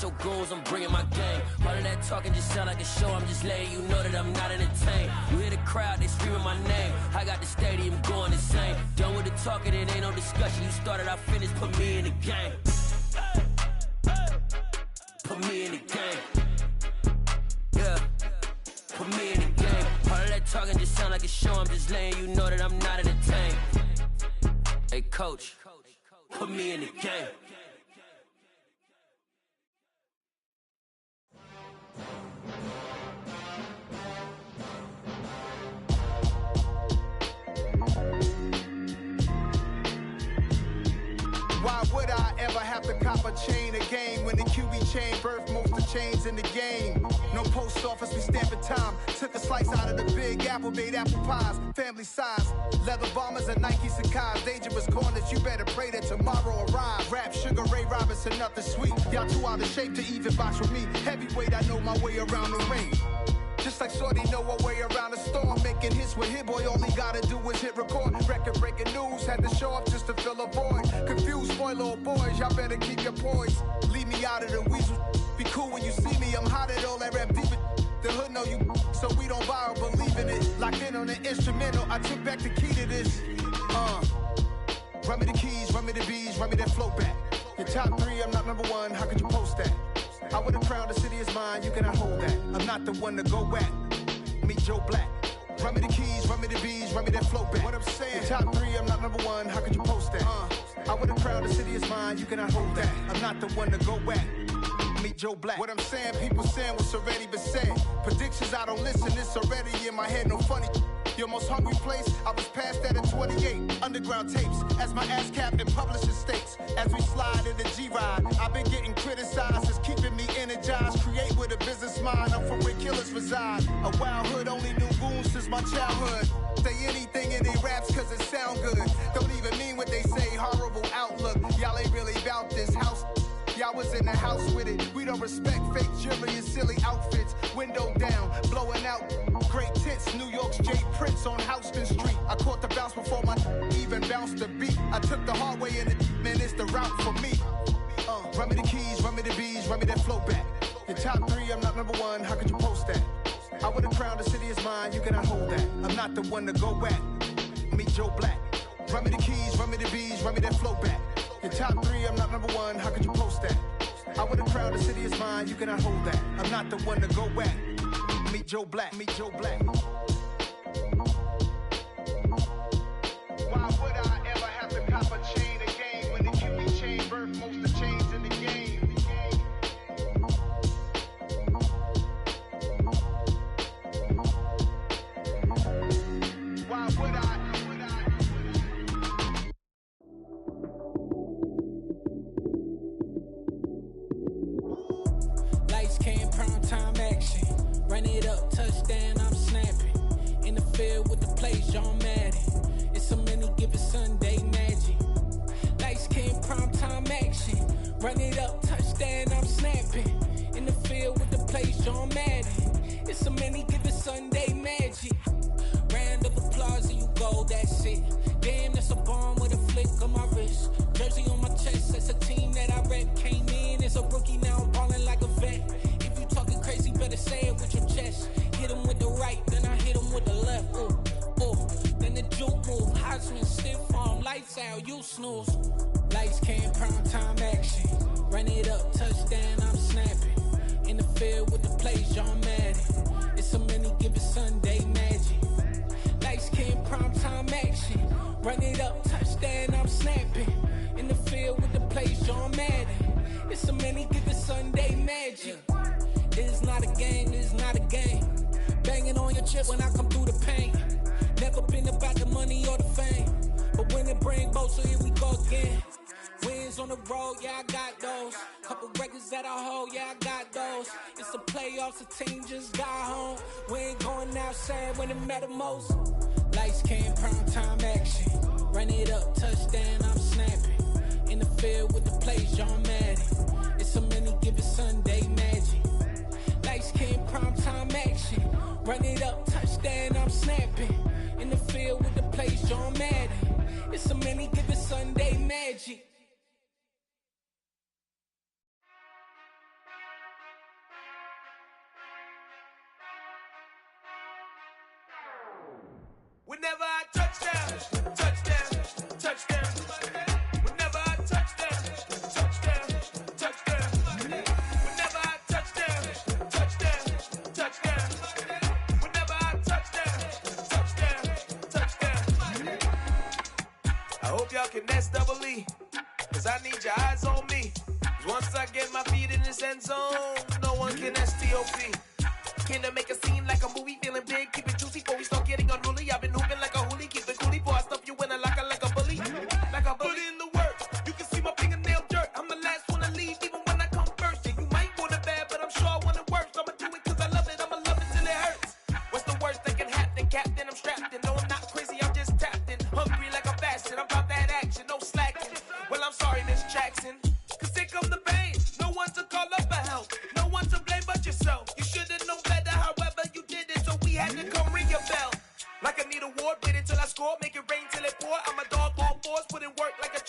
Your goons, I'm bringing my game. All of that talking just sound like a show. I'm just letting you know that I'm not entertained. You hear the crowd, they screaming my name. I got the stadium going insane. Done with the talking, it ain't no discussion. You started, I finished, put me in the game. Put me in the game. Yeah, put me in the game. All of that talking just sound like a show. I'm just letting you know that I'm not entertained. Hey, coach, put me in the game. chain of game. When the QB chain birth most of chains in the game. No post office, we stamping time. Took a slice out of the big apple, made apple pies. Family size, leather bombers and Nike Sacai's. Dangerous corners, you better pray that tomorrow arrive. Rap, Sugar Ray Robinson, nothing sweet. Y'all too out of shape to even box with me. Heavyweight, I know my way around the ring. Just like Shorty know her way around the storm. Making hits with Hit Boy, all he gotta do is hit record. Record breaking news, had to show up just to fill a void. Confused boy, little boys, y'all better keep your poise. Leave me out of the weasel. Be cool when you see me, I'm hot at all that rap deep. The hood know you, so we don't borrow, believe in it. Locked in on the instrumental, I took back the key to this. Run me the keys, run me the bees, run me that flow back. Your top 3, I'm not number 1, how could you post that? I would've crowned the city is mine, you cannot hold that. I'm not the one to go at. Meet Joe Black. Run me the keys, run me the bees, run me that flow back. What I'm saying, your top 3, I'm not number 1, how could you post that? I would've crowned the city is mine, you cannot hold that. I'm not the one to go at. Meet Joe Black. What I'm saying, people saying what's already been said. Predictions, I don't listen, it's already in my head, no funny. Your most hungry place, I was past that at 28. Underground tapes, as my ass cap in publishing states. As we slide in the G-Ride, I've been getting criticized, it's keeping me energized. Create with a business mind, I'm from where killers reside. A wild hood, only knew goons since my childhood. Say anything in they raps cause it sound good. Don't even mean what they say, horrible outlook. Y'all ain't really about this house. Y'all was in the house with it. We don't respect fake jewelry and silly outfits. Window down, blowing out great tits. New York's J. Prince on Houston Street. I caught the bounce before my even bounced the beat. I took the hard way in it, man, it's the route for me. Run me the keys, run me the bees, run me that flow back. Your top 3, I'm not number 1, how could you post that? I would've crowned the city is mine, you cannot hold that. I'm not the one to go at. Meet Joe Black. Run me the keys, run me the bees, run me that flow back. Your top 3, I'm not number 1, how could you post that? I would've crowned the city is mine, you cannot hold that. I'm not the one to go at. Meet Joe Black, meet Joe Black. Why would I ever have to cop a chain again when the QB chain birth most of chains in the game? Why would I? Lights came, prime time action. Run it up, touchdown, I'm snapping. In the field with the plays, John Madden. It's a many given Sunday magic. Lights came, prime time action. Run it up, touchdown, I'm snapping. In the field with the plays, John Madden. It's a many given Sunday magic. Round of applause and you go, that's it. Damn, that's a bomb with a flick on my wrist. Jersey on my chest, that's a team that I rep. Came in as a rookie, now I'm ballin' like a vet. If you talking crazy, better say it with your chest. Hit him with the right, then I hit him with the left. Then the juke move, Heisman, stiff arm, lights out, you snooze. Lights came, prime time action. Run it up, touchdown, I'm snapping. In the field with the plays, John Madden. It's a many given Sunday magic. Lights came, prime time action. Run it up, touchdown, I'm snapping. In the field with the plays, John Madden. It's a many given Sunday magic. It is not a game, it is not a game. Banging on your chest when I come through the pain. Never been about the money or the fame. But when it bring both, so here we go again. Wins on the road, yeah, I got those. Couple records that I hold, yeah, I got those. It's the playoffs, the team just got home. We ain't going outside when it matter most. Lights came, prime time action. Run it up, touchdown, I'm snapping. In the field with the plays, John Madden. It's a many given Sunday magic. Lights came, prime time action. Run it up, touchdown, I'm snapping. In the field with the plays, John Madden. It's a many given Sunday magic. Whenever I touchdown, touchdown, touchdown. Whenever I touchdown, touchdown, touchdown. Whenever I touchdown, touchdown, touchdown. Whenever I touchdown, touchdown, touchdown. I hope y'all can nest double E, cause I need your eyes on me. Once I get my feet in this end zone, no one can STOP. Can I make a scene like a movie, feeling big, keep it juicy before we start getting unruly. I've been hooping like a hoolie, keep it coolie before I stuff you in a locker like a bully. Like a bully. Put in the work, you can see my fingernail dirt. I'm the last one to leave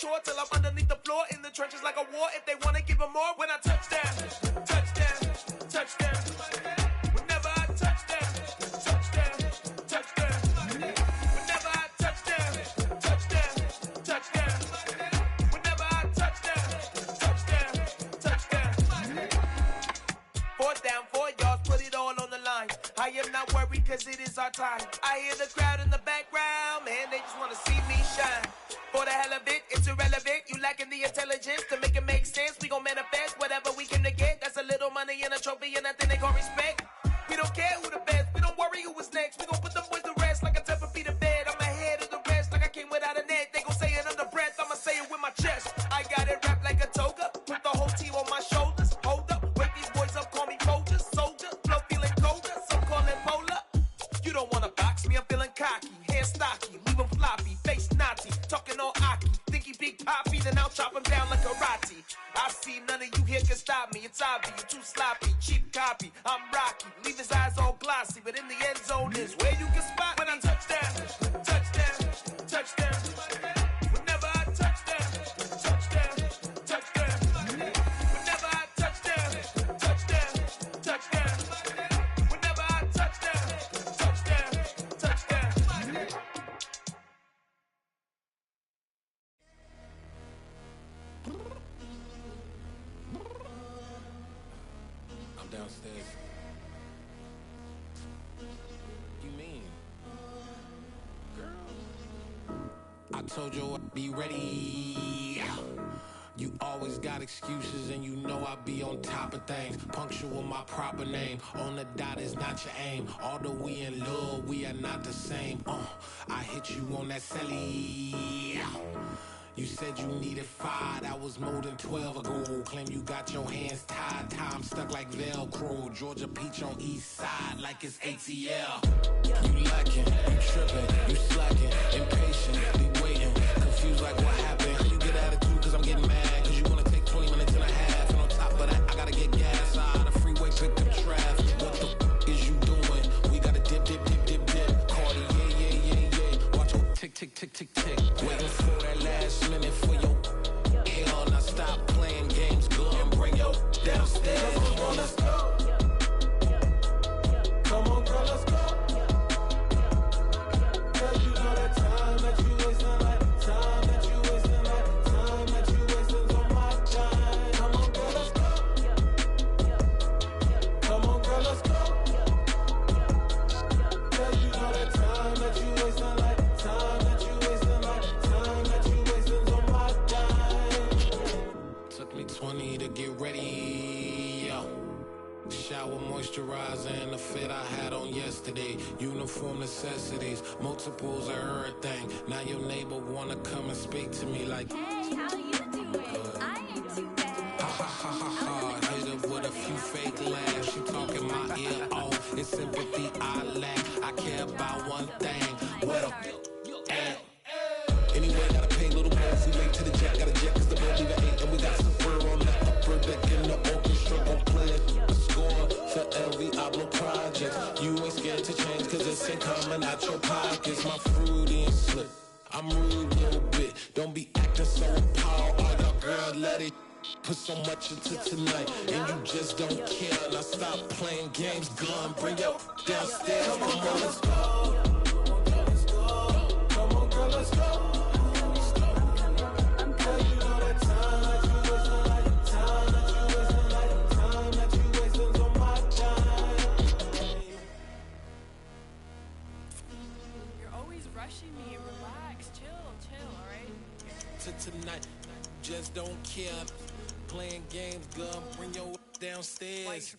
tour till I'm underneath the floor in the trenches like a war. If they want to give them more, when I touch down, touchdown, touchdown. Whenever I touch down, touchdown, touchdown. Whenever I touch down, touchdown, touchdown. Whenever I touch down, touchdown, touchdown. 4th down, 4 yards, put it all on the line. I am not worried cause it is our time. I hear the crowd in the background, man, they just want to see me shine. For the hell of it, it's irrelevant. You lacking the intelligence to make it make sense. We gon' manifest whatever we came to get. That's a little money and a trophy and nothing they call respect. We don't care who the best, we don't worry who was next. We gon' put them boys to rest like a 10 feet of bed. I'm ahead of the rest like I came without a net. They gon' say it under breath, I'ma say it with my chest. I got it wrapped like a toga, put the whole team on my shoulders. Hold up, wake these boys up, call me Folger, soldier. Flow feeling colder, some call it polar. You don't wanna box me, I'm feeling cocky. Hair stocky, leave him floppy, face naughty. Talking all Aki, think he big poppy, then I'll chop him down like karate. I see none of you here can stop me. It's obvious, you too sloppy, cheap copy. I'm Rocky, leave his eyes all glossy, but in the end zone is where you can spot when I touch down, touchdown, touchdown. Whenever I touch down, touchdown, touchdown. Whenever I touch down, touchdown, touchdown. Whenever I touch down, touchdown, touchdown. I'm downstairs. You mean? Girl. I told you I'd be ready. You always got excuses and you know I be on top of things. Punctual my proper name. On the dot is not your aim. Although we in love, we are not the same. I hit you on that celly. You said you needed 5, that was more than 12 ago. Claim you got your hands tied, time stuck like Velcro. Georgia Peach on east side like it's ATL. You lacking, you tripping, you slacking, impatient, be waiting, confused like what happened. How you get attitude cause I'm getting mad, cause you wanna take 20 minutes and a half. And on top of that, I gotta get gas out of the freeway, pick up traffic. What the is you doing? We gotta dip, dip, dip, dip, dip. Cardi, yeah. Watch your tick, tick, tick, tick, tick. Waiting for that last minute for your hell. Now stop playing games, go and bring your downstairs. Come on, girl, let's go. Come on, girl, let's go. Girl, you know that time that you wasting, like time that you wasting, like time that you wasting on my time. Come on, girl, let's go. Come on, girl, let's go. Girl, you know that time that you wasting, like time that you wasting, like time that you wasting on my time. Took me 20 to get ready. Shower, moisturizer, and the fit I had on yesterday. Uniform necessities, multiples of everything. Now your neighbor wanna come and speak to me like, hey, how you doing? I ain't too bad. Ha ha ha ha ha. Hit her with a few fake laughs. She talking my ear off. It's sympathy I lack. I care about one thing. Well, anyway, gotta pay a little more. We late to the jet, got a jet cause the boat leave at 8. And we got some fur on the upper deck in the orchestra gon' play a score for every Ablo project. You ain't scared to change cause it's ain't coming out your pockets. My fruity and slip, I'm rude a little bit. Don't be acting so appalled. All y'all girl, let it put so much into tonight. And you just don't care. Now stop playing games, gun, bring your downstairs. Come on, girl, let's go. Come on, girl, let's go. Tonight, just don't care. Playing games, girl, bring your downstairs.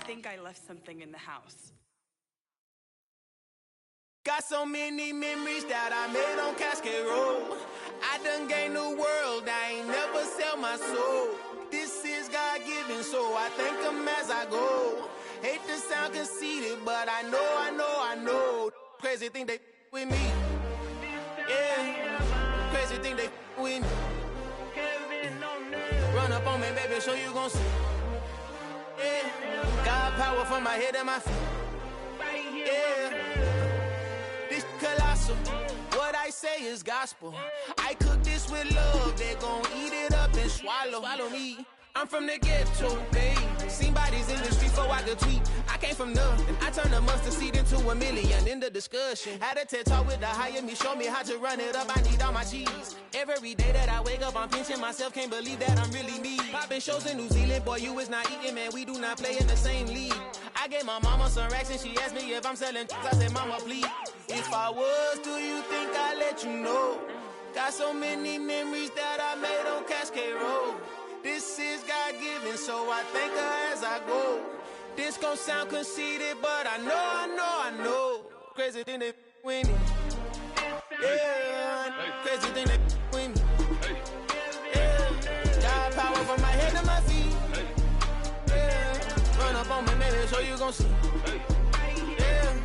I think I left something in the house. Got so many memories that I made on Cascade Road. I done gained the world, I ain't never sell my soul. This is God-given, so I thank him as I go. Hate to sound conceited, but I know. Crazy thing they with me. Yeah, crazy thing they with me. Run up on me, baby, so you gon' see. Yeah, got power from my head and my feet. Yeah, this colossal. What I say is gospel. I cook this with love. They gon' eat it up and swallow me. I'm from the ghetto, babe. Seen bodies in the street before I could tweet. I came from nothing. I turned a mustard seed into a million in the discussion. Had a TED talk with the higher me, show me how to run it up. I need all my cheese. Every day that I wake up, I'm pinching myself. Can't believe that I'm really me. Popping shows in New Zealand, boy, you is not eating, man. We do not play in the same league. I gave my mama some racks and she asked me if I'm selling. I said, mama, please. If I was, do you think I'd let you know? Got so many memories that I made on Cascade Road. This is God-given, so I thank her as I go. This gon' sound conceited, but I know. Crazy thing they with me. Yeah, crazy thing they with me. Yeah, got power from my head to my feet. Yeah, run up on me, maybe, so you gon' see. Yeah.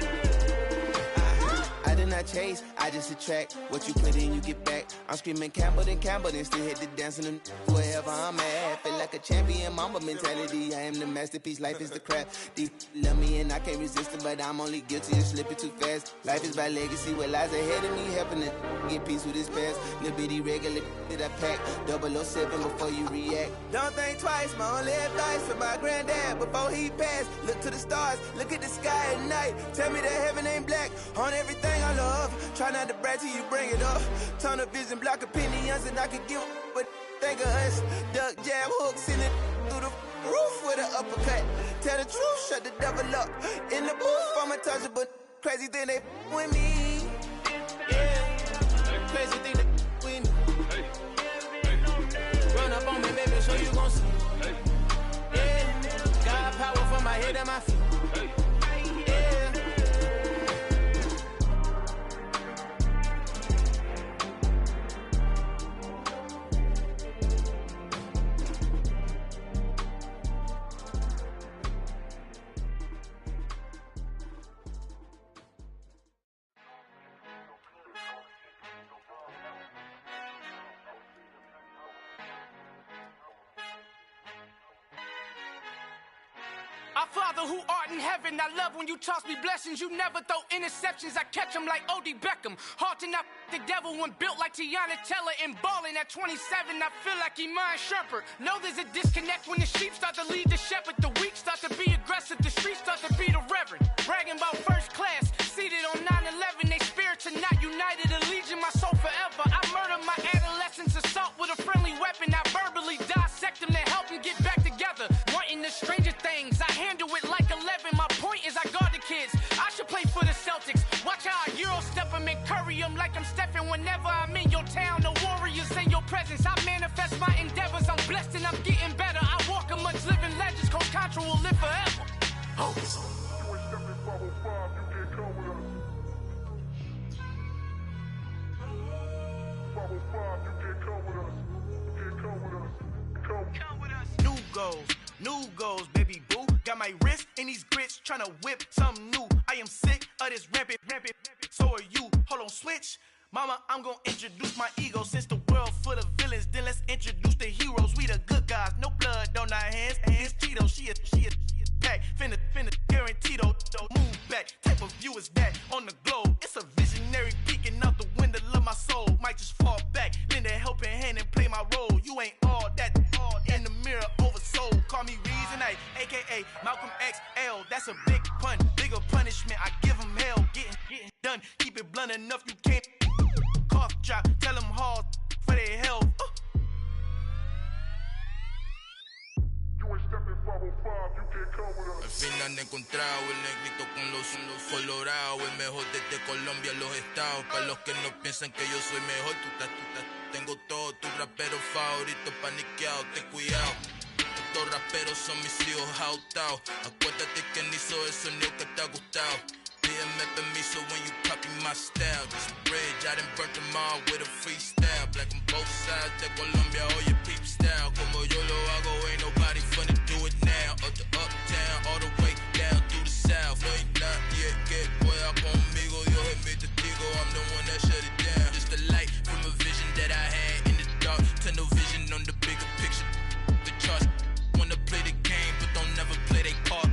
I did not chase, I just attract. What you put in, you get back. I'm screaming Campbell, then still hit the dance and wherever I'm at. Feel like a champion, mama mentality. I am the masterpiece, life is the crap. Deep love me and I can't resist it, but I'm only guilty of slipping too fast. Life is by legacy, what lies ahead of me, helping to get peace with his past. Little bitty regular that I pack, 007 before you react. Don't think twice, my only advice for my granddad before he passed. Look to the stars, look at the sky at night. Tell me that heaven ain't black on everything I love. Try not to brag till you bring it up. Tunnel vision, block opinions, and I could give but think of us. Duck jab hooks in it through the roof with an uppercut. Tell the truth, shut the devil up. In the booth, I'm untouchable. Crazy thing they with me. Yeah, crazy thing they with me. Run up on me, baby, so you gon' see. Yeah, got power from my head and my feet. Our Father who art in heaven, I love when you toss me blessings. You never throw interceptions, I catch them like O.D. Beckham. Hard to knock the devil when built like Tiana Teller and balling at 27. I feel like Iman Shumpert. Know there's a disconnect when the sheep start to lead the shepherd. The weak start to be aggressive, the streets start to be the reverend. Bragging about first class, seated on 9/11. They spirits are not united, a legion, my soul forever. I murder my adolescence, assault with a friendly weapon. I verbally dissect them to help them get back together. Wanting the stranger things, I handle it like 11. My point is I guard the kids. I should play for the Celtics. Watch how I Euro step them and curry them like I'm Stephen. Whenever I'm in your town, the Warriors in your presence. I manifest my endeavors. I'm blessed and I'm getting better. I walk amongst living legends. Coach Contra will live forever. Oh. New goals, baby boo. Got my wrist in these grits, tryna whip something new. I am sick of this rampant. So are you. Hold on, switch. Mama, I'm gonna introduce my ego. Since the world full of villains, then let's introduce the heroes. We the good guys, no blood on our hands. It's Tito, she is back. Finna, guaranteed, move back. Type of view is that on the globe? It's a visionary peeking out the window of my soul. Might just fall back, lend a helping hand and play my role. You ain't all that in the mirror oversold. Call me Reason A, aka Malcolm XL. That's a big pun, bigger punishment. I give him hell, getting done. Keep it blunt enough, you can't cough drop. Tell them hard for their health. Al fin han encontrado el negrito con los colorados, el mejor desde Colombia, los estados. Para los que no piensan que yo soy mejor, tengo todo, tus raperos favoritos paniqueados, ten cuidado. Estos raperos son mis hijos jautados. Acuérdate que ni hizo el sonido que te ha gustado. BMF and me, so when you copy my style, this bridge, I done burnt them all with a freestyle. Black on both sides, de Colombia, all your peep style. Como yo lo hago, ain't nobody finna do it now. Up to uptown, all the way down through the south. No, ain't not yet, get pueda conmigo. Dios es mi testigo, I'm the one that shut it down. Just the light from a vision that I had in the dark. Tunnel vision on the bigger picture. The charts wanna play the game, but don't never play their part.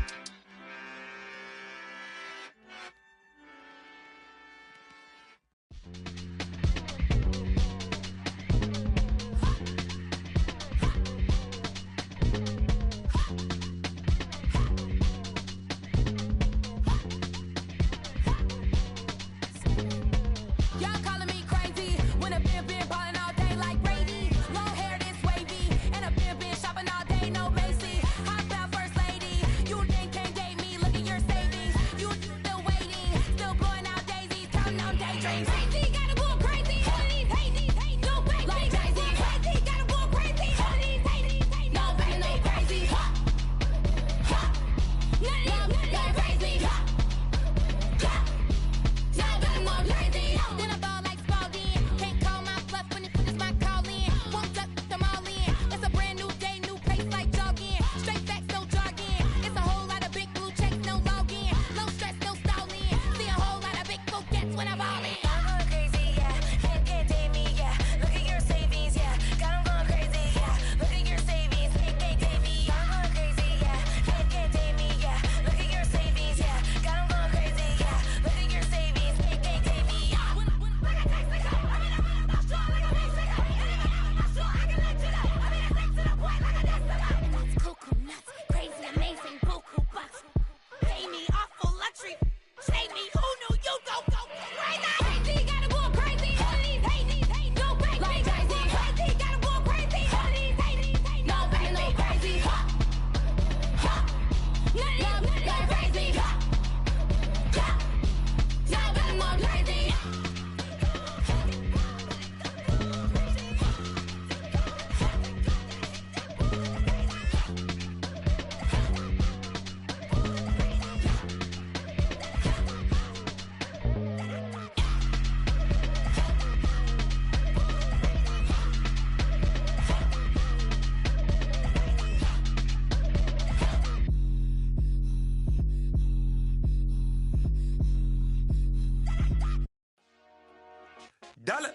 Dollar.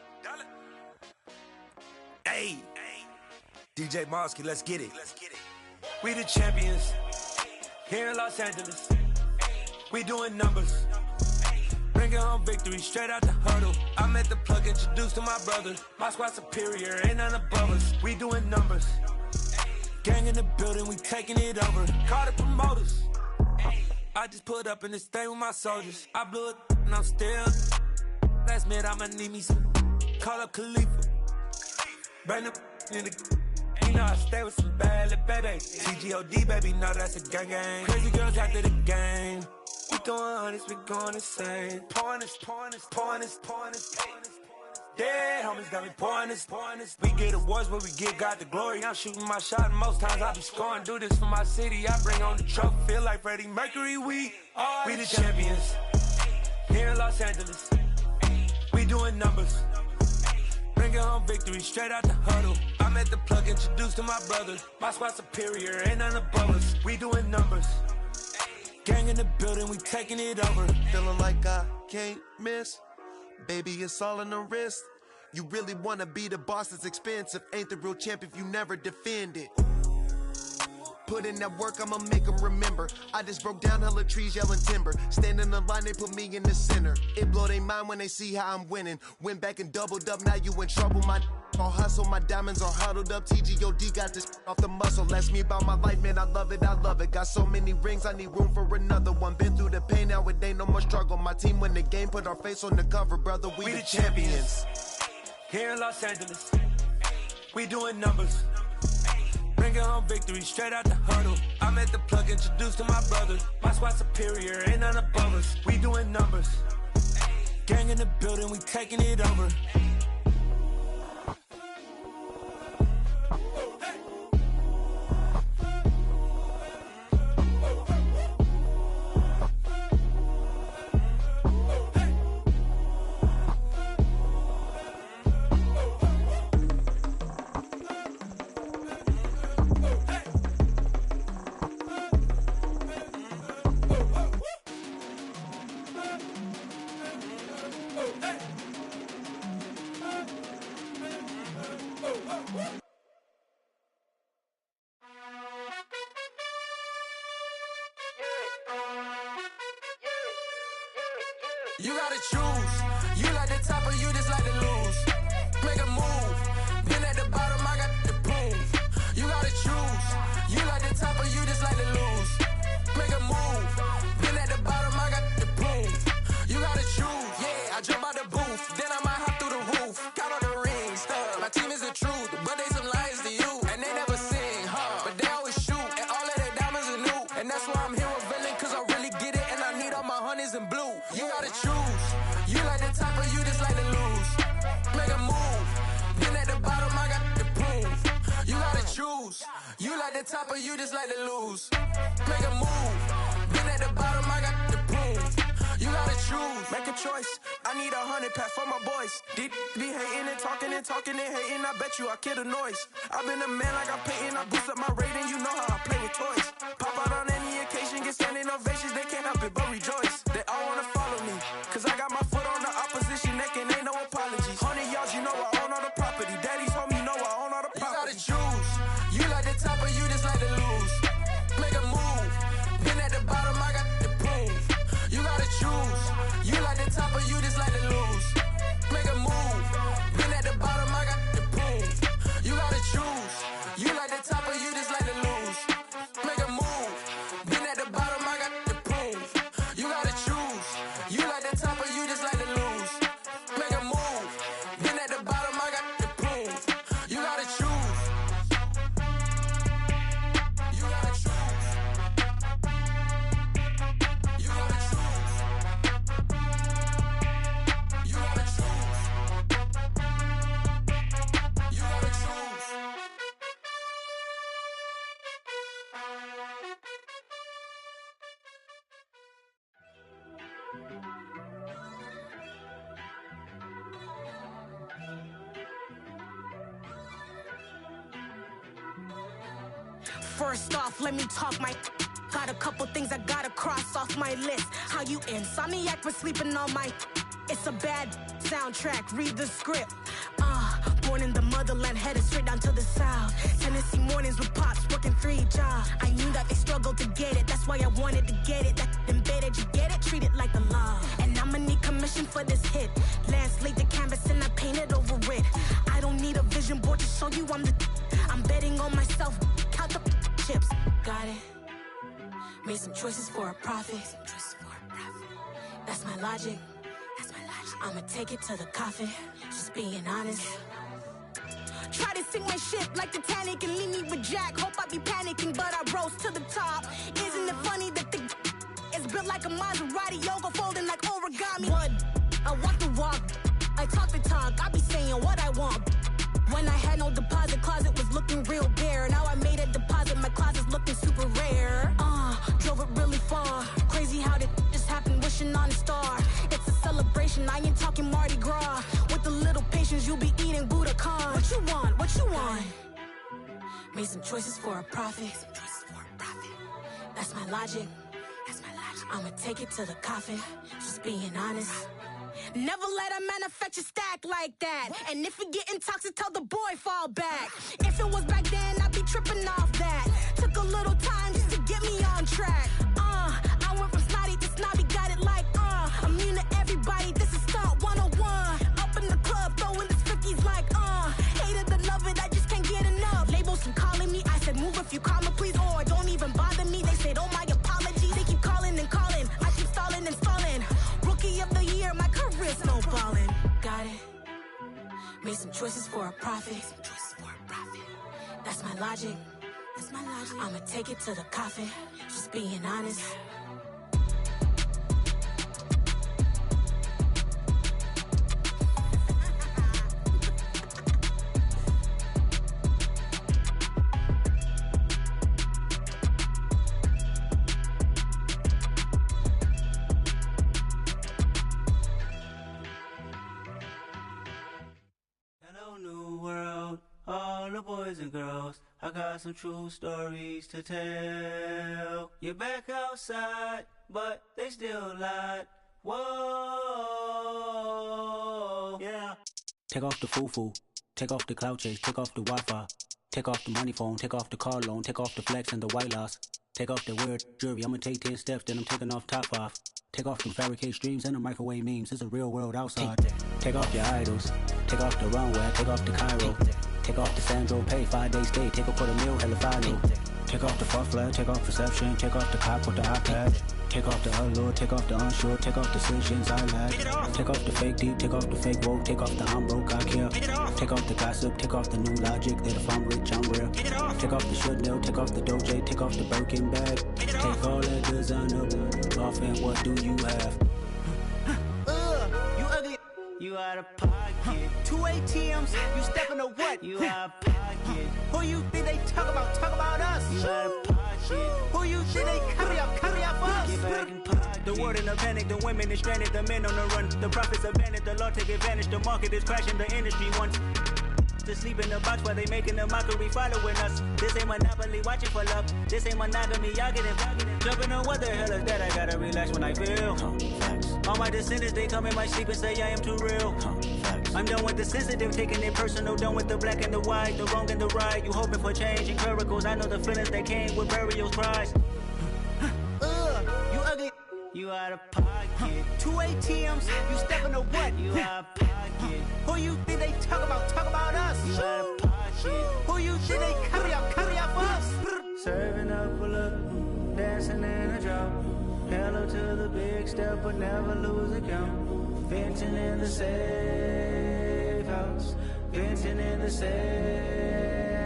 Hey. DJ Mosky, let's get it. We the champions here in Los Angeles. We doing numbers. Bringing home victory straight out the huddle. I'm at the plug, introduced to my brother. My squad superior, ain't none above us. We doing numbers. Gang in the building, we taking it over. Call the promoters. I just put up in this thing with my soldiers. I blew it and I'm still. Last minute, I'ma need me some. Call up Khalifa. Bring them in the. You know I stay with some bad little baby. TGOD, baby, no, that's a gang gang. Crazy girls after the game. We going honest, we going insane. Pouring this. Dead homies got me pouring this. We get awards, but we give God the glory. I'm shooting my shot, and most times I be scoring. Do this for my city, I bring on the trophy. Feel like Freddie Mercury, we the champions. Here in Los Angeles, we doing numbers. Bringing home victory straight out the huddle. I'm at the plug, introduced to my brother. My squad superior, ain't none above us. We doing numbers. Gang in the building, we taking it over. Feeling like I can't miss. Baby, it's all in the wrist. You really wanna be the boss, it's expensive. Ain't the real champ if you never defend it. Put in that work, I'ma make them remember. I just broke down hella trees, yelling timber. Stand in the line, they put me in the center. It blow their mind when they see how I'm winning. Went back and doubled up, now you in trouble. My all hustle, my diamonds are huddled up. TGOD got this off the muscle. Ask me about my life, man, I love it. Got so many rings, I need room for another one. Been through the pain, now it ain't no more struggle. My team win the game, put our face on the cover, brother. We the champions. Here in Los Angeles, we doing numbers. Bringing home victory straight out the huddle. I'm at the plug, introduced to my brother. My squad superior, ain't none above us. We doing numbers. Gang in the building, we taking it over. You gotta choose. You like the top or you just like to lose. Make a move. Been at the bottom, I got the proof. You gotta choose. You like the top or you just like to lose. Make a move. Been at the bottom, I got the proof. You gotta choose. Yeah, I jump out the booth. Then I might hop through the roof. Count on the rings. My team is the truth, but they some liars to you. And they never sing, but they always shoot. And all of their diamonds are new. And that's why I'm here revealing, cause I really get it. And I need all my honeys in blue. You gotta choose. You like the top or you just like to lose. Make a move. Been at the bottom, I got the proof. You gotta choose. You like the top or you just like to lose. Make a move. Been at the bottom, I got the proof. You gotta choose. Make a choice. I need 100 pack for my boys. Deep be hating and talking and hating. I bet you I kill the noise. I've been a man like I'm painting. I boost up my rating. You know how I play with toys. Pop out on any occasion, get standing ovations. They can't help it but rejoice. They all wanna follow me, cause I got my foot on the opposition neck and ain't no apologies. 100 yards, you know I own all the property. Daddy's home, you know I own all the property. You gotta choose. You like the top or you just like to lose. Make a move. Been at the bottom, I got the proof. You gotta choose. You like the top or you just like to lose. Make a move. Been at the bottom, I got the proof. You gotta choose. You like the top or you just like to lose. Make a move. Been at the bottom, I got the proof. You gotta choose. You like the top or you just like to lose. Make a move. Been at the bottom, I got the proof. You gotta choose. You gotta choose. You gotta choose. You gotta choose. You gotta choose. First off, let me talk my. Got a couple things I gotta cross off my list. How you insomniac for sleeping on my. It's a bad soundtrack, read the script. Born in the motherland, headed straight down to the south. Tennessee mornings with pops, working 3 jobs. I knew that they struggled to get it, that's why I wanted to get it. That embedded, you get it, treat it like the law. And I'ma need commission for this hit. Lance laid the canvas and I painted over it. I don't need a vision board to show you I'm the. I'm betting on myself, count the chips. Got it. Made some choices for a profit. That's my logic. I'ma take it to the coffin. Just being honest. Try to sink my ship like Titanic and leave me with Jack. Hope I be panicking, but I rose to the top. Isn't it funny that the is built like a Maserati, yoga folding like origami? What? I walk the walk. I talk the talk. I be saying what I want. When I had no deposit, closet was looking real bare. Now I made a deposit, my closet's looking super rare. Drove it really far. Crazy how did just happen, wishing on a star. It's a celebration, I ain't talking Mardi Gras. With a little patience, you'll be eating Budokan. What you want? What you want? Made some choices for a profit. That's my logic. I'ma take it to the coffin. Just being honest. Never let a manufacture stack like that. And if it getting toxic, tell the boy fall back. If it was back then, I'd be tripping off that. Took a little time just to get me on track. I went from snotty to snobby, got it like immune to everybody, this is stunt 101. Up in the club, throwing the 50s like hated to love it, I just can't get enough. Labels keep calling me, I said move if you call me please, or don't even bother me. They said oh my apologies, they keep calling and calling. I keep stalling and stalling. Rookie of the year, my career snowballing. Got it. Made some choices for a profit. That's my logic. I'ma take it to the coffin. Just being honest. Hello, new world, all the boys and girls. I got some true stories to tell. You're back outside, but they still lied. Whoa, yeah. Take off the foo-foo, take off the cloud chase, take off the Wi-Fi. Take off the money phone, take off the car loan, take off the flex and the white loss. Take off the weird jewelry, I'ma take 10 steps, then I'm taking off top off. Take off them fabricate streams and the microwave memes, it's a real world outside. Take off your idols, take off the runway, take off the Cairo. Take off the Sandro pay, 5 days stay, take a quarter meal, hella follow. Take off the fuck flag, take off perception, take off the cop with the iPad. Take off the allure, take off the unsure, take off decisions I lack. Take off the fake deep, take off the fake woke, take off the I'm broke, I care. Take off the gossip, take off the new logic that if I'm rich, I'm real. Take off the Chanel, take off the Doja, take off the Birkin bag. Take all that designer off and what do you have? You ugly, you out of pocket. 2 ATMs, you stepping to what? You out of pocket. Who you think they talk about us? You out of pocket. Who you think they carry up for us? Get back in pocket. The world in a panic, the women is stranded, the men on the run. The profits abandoned, the law take advantage, the market is crashing, the industry wants to sleep in the box while they making a mockery following us. This ain't Monopoly, watching for love. This ain't monogamy, y'all getting jumping on what the hell is that? I gotta relax when I feel. All my descendants, they come in my sleep and say I am too real. I'm done with the sensitive, taking it personal. Done with the black and the white, the wrong and the right. You hoping for change and miracles. I know the feelings that came with burial cries. You ugly, you out of pocket. 2 ATMs, you stepping to what? You out of pocket. Who you think they talk about us? You out of pocket. Who you think they carry up for us? Serving up a look, dancing in a drop. Hello to the big step, but never lose a count. Venting in the safe house, venting in the safe.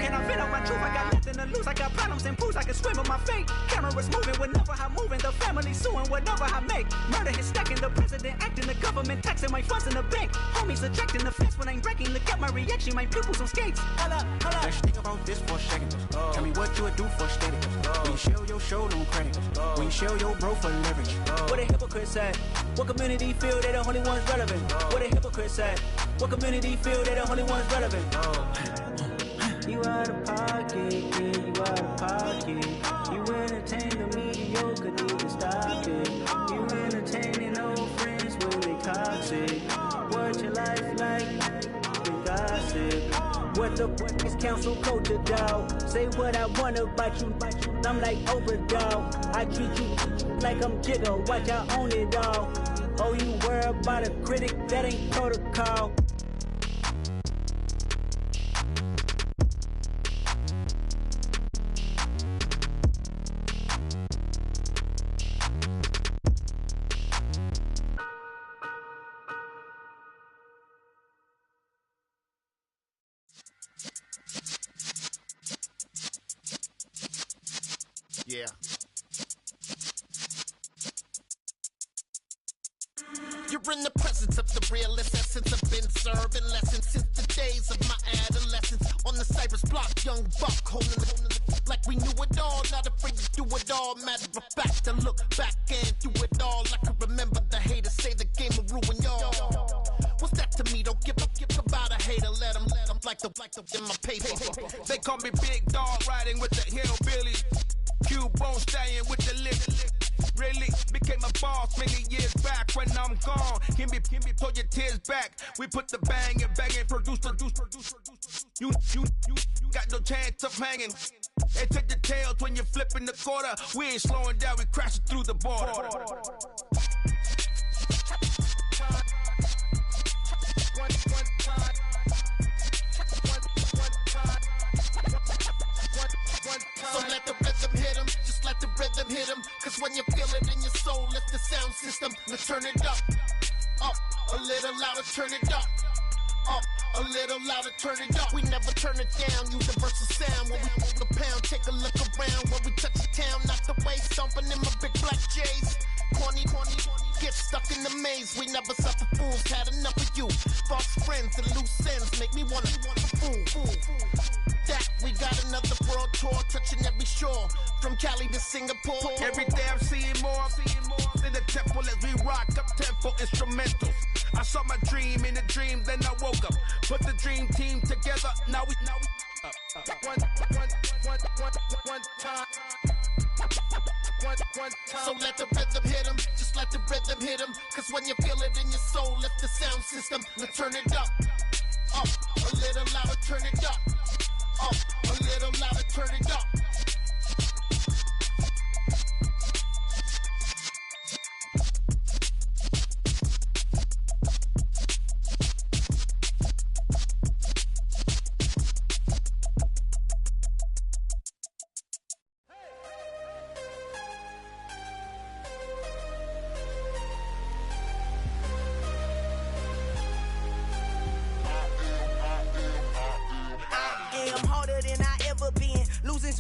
Can I vent out my truth? I got nothing to lose. I got problems and pools. I can swim with my fate. Cameras moving whenever I'm moving. The family suing whatever I make. Murder is stacking. The president acting. The government taxing my funds in the bank. Homies ejecting the fence when I'm breaking. Look at my reaction. My pupils on skates. Holla. Let's think about this for a second. Tell me what you would do for status. When you show your show, no credit. When you show your bro for leverage. What a hypocrite said. What community feel they the only ones relevant? What a hypocrite said. What community feel they the only ones relevant? You out of pocket, yeah, you out of pocket. You entertain the mediocre, need to stop it. You entertaining old friends when they toxic. What your life like? The gossip. What the fuck is council culture, dog? Say what I want about you. I'm like overdog. I treat you like I'm Jigga. Watch I own it all. Oh, you worry about a critic? That ain't protocol. Yeah. You're in the presence of the realest essence. I've been serving lessons since the days of my adolescence. On the Cypress block, young buck holding it like we knew it all. Not afraid to do it all. Matter of fact, to look back and do it all. I can remember the haters say the game will ruin y'all. What's that to me? Don't give about a hater. Let them like the in my paper. They call me Big Dog, riding with the hillbillies. Cubone stallion with the lip. Really became a boss many years back. When I'm gone, can be pull your tears back. We put the bang and produce. You got no chance of hanging. They take the tails when you're flipping the quarter. We ain't slowing down, we crashing through the border. So let the rhythm hit him, just let the rhythm hit him. Cause when you feel it in your soul, lift the sound system. Now turn it up, a little louder, turn it up. A little louder, turn it up. We never turn it down, universal sound. When we move the pound, take a look around. When we touch the town, not the way, stomping in my big black J's. Corny, get stuck in the maze. We never suffer fools, had enough of you. False friends and loose ends make me wanna fool. That we got another world tour, touching every shore, from Cali to Singapore. Every day I'm seeing more in the temple as we rock up tempo instrumentals. I saw my dream in a dream, then I woke up. Put the dream team together, now we one time. So let the rhythm hit him, just let the rhythm hit him. Cause when you feel it in your soul, lift the sound system. Now turn it up, a little louder, turn it up, a a little louder, turn it up.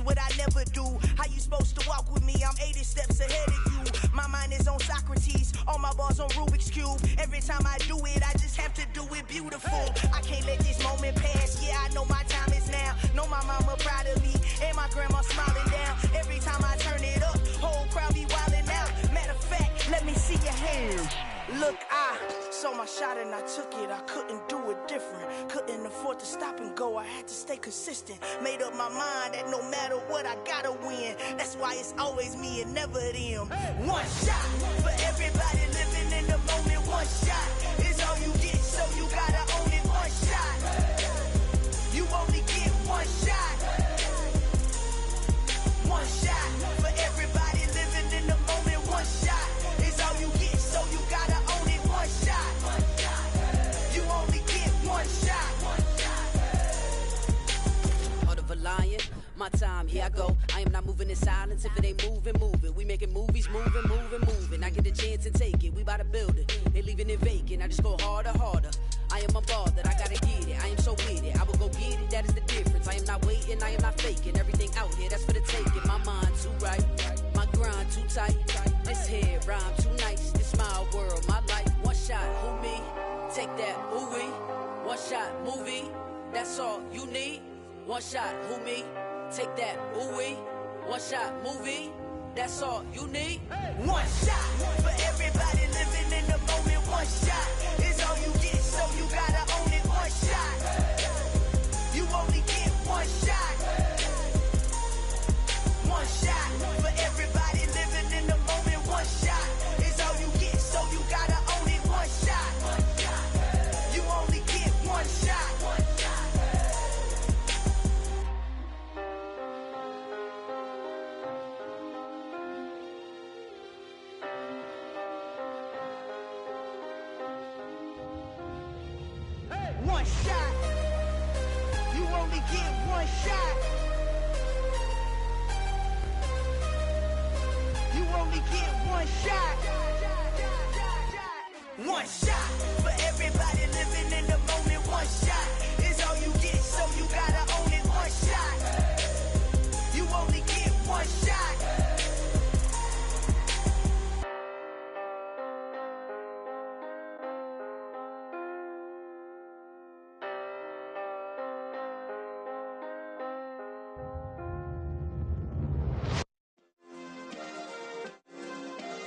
What I never do. How you supposed to walk with me? I'm 80 steps ahead of you. My mind is on Socrates, all my bars on Rubik's Cube. Every time I do it, I just have to do it beautiful. I can't let this moment pass. Yeah, I know my time is now. Know my mama proud of me, and my grandma smiling down. Every time I turn it up, whole crowd be wildin' out. Matter of fact, let me see your hands. Look, I saw my shot and I took it. I couldn't do it different. Couldn't afford to stop and go. I had to stay consistent. Made up my mind that no matter what, I gotta win. That's why it's always me and never them. One shot for everybody living in the moment. One shot is all you get, so you gotta own it. One shot. You only get one shot. One shot for everybody living in the moment. One shot is all you get, so you gotta own it. One shot. You only get one shot. Heart of a lion, my time, here I go. I am not moving in silence. If it ain't moving, moving. We making movies, moving, moving, moving. I get a chance and take it. We bout to build it. They leaving it vacant. I just go harder, harder. I am unbothered, I gotta get it. I am so with it. I will go get it, that is the difference. I am not waiting, I am not faking. Everything out here, that's for the taking. My mind too right, my grind too tight. This head rhyme too nice. This my world, my life. One shot, who me? Take that, who we? One shot, movie. That's all you need. One shot, who me? Take that, who we? One shot, movie. That's all you need. One shot for everybody living in the moment. One shot is all you get, so you gotta own it. One shot. You only get one shot. One shot for everybody living in the moment. One shot is all you get, so you gotta own it. One shot. You only get one shot. One shot. You only get one shot. You only get one shot. One shot for everybody living in the moment. One shot is all you get, so you gotta own it. One shot. You only get one shot.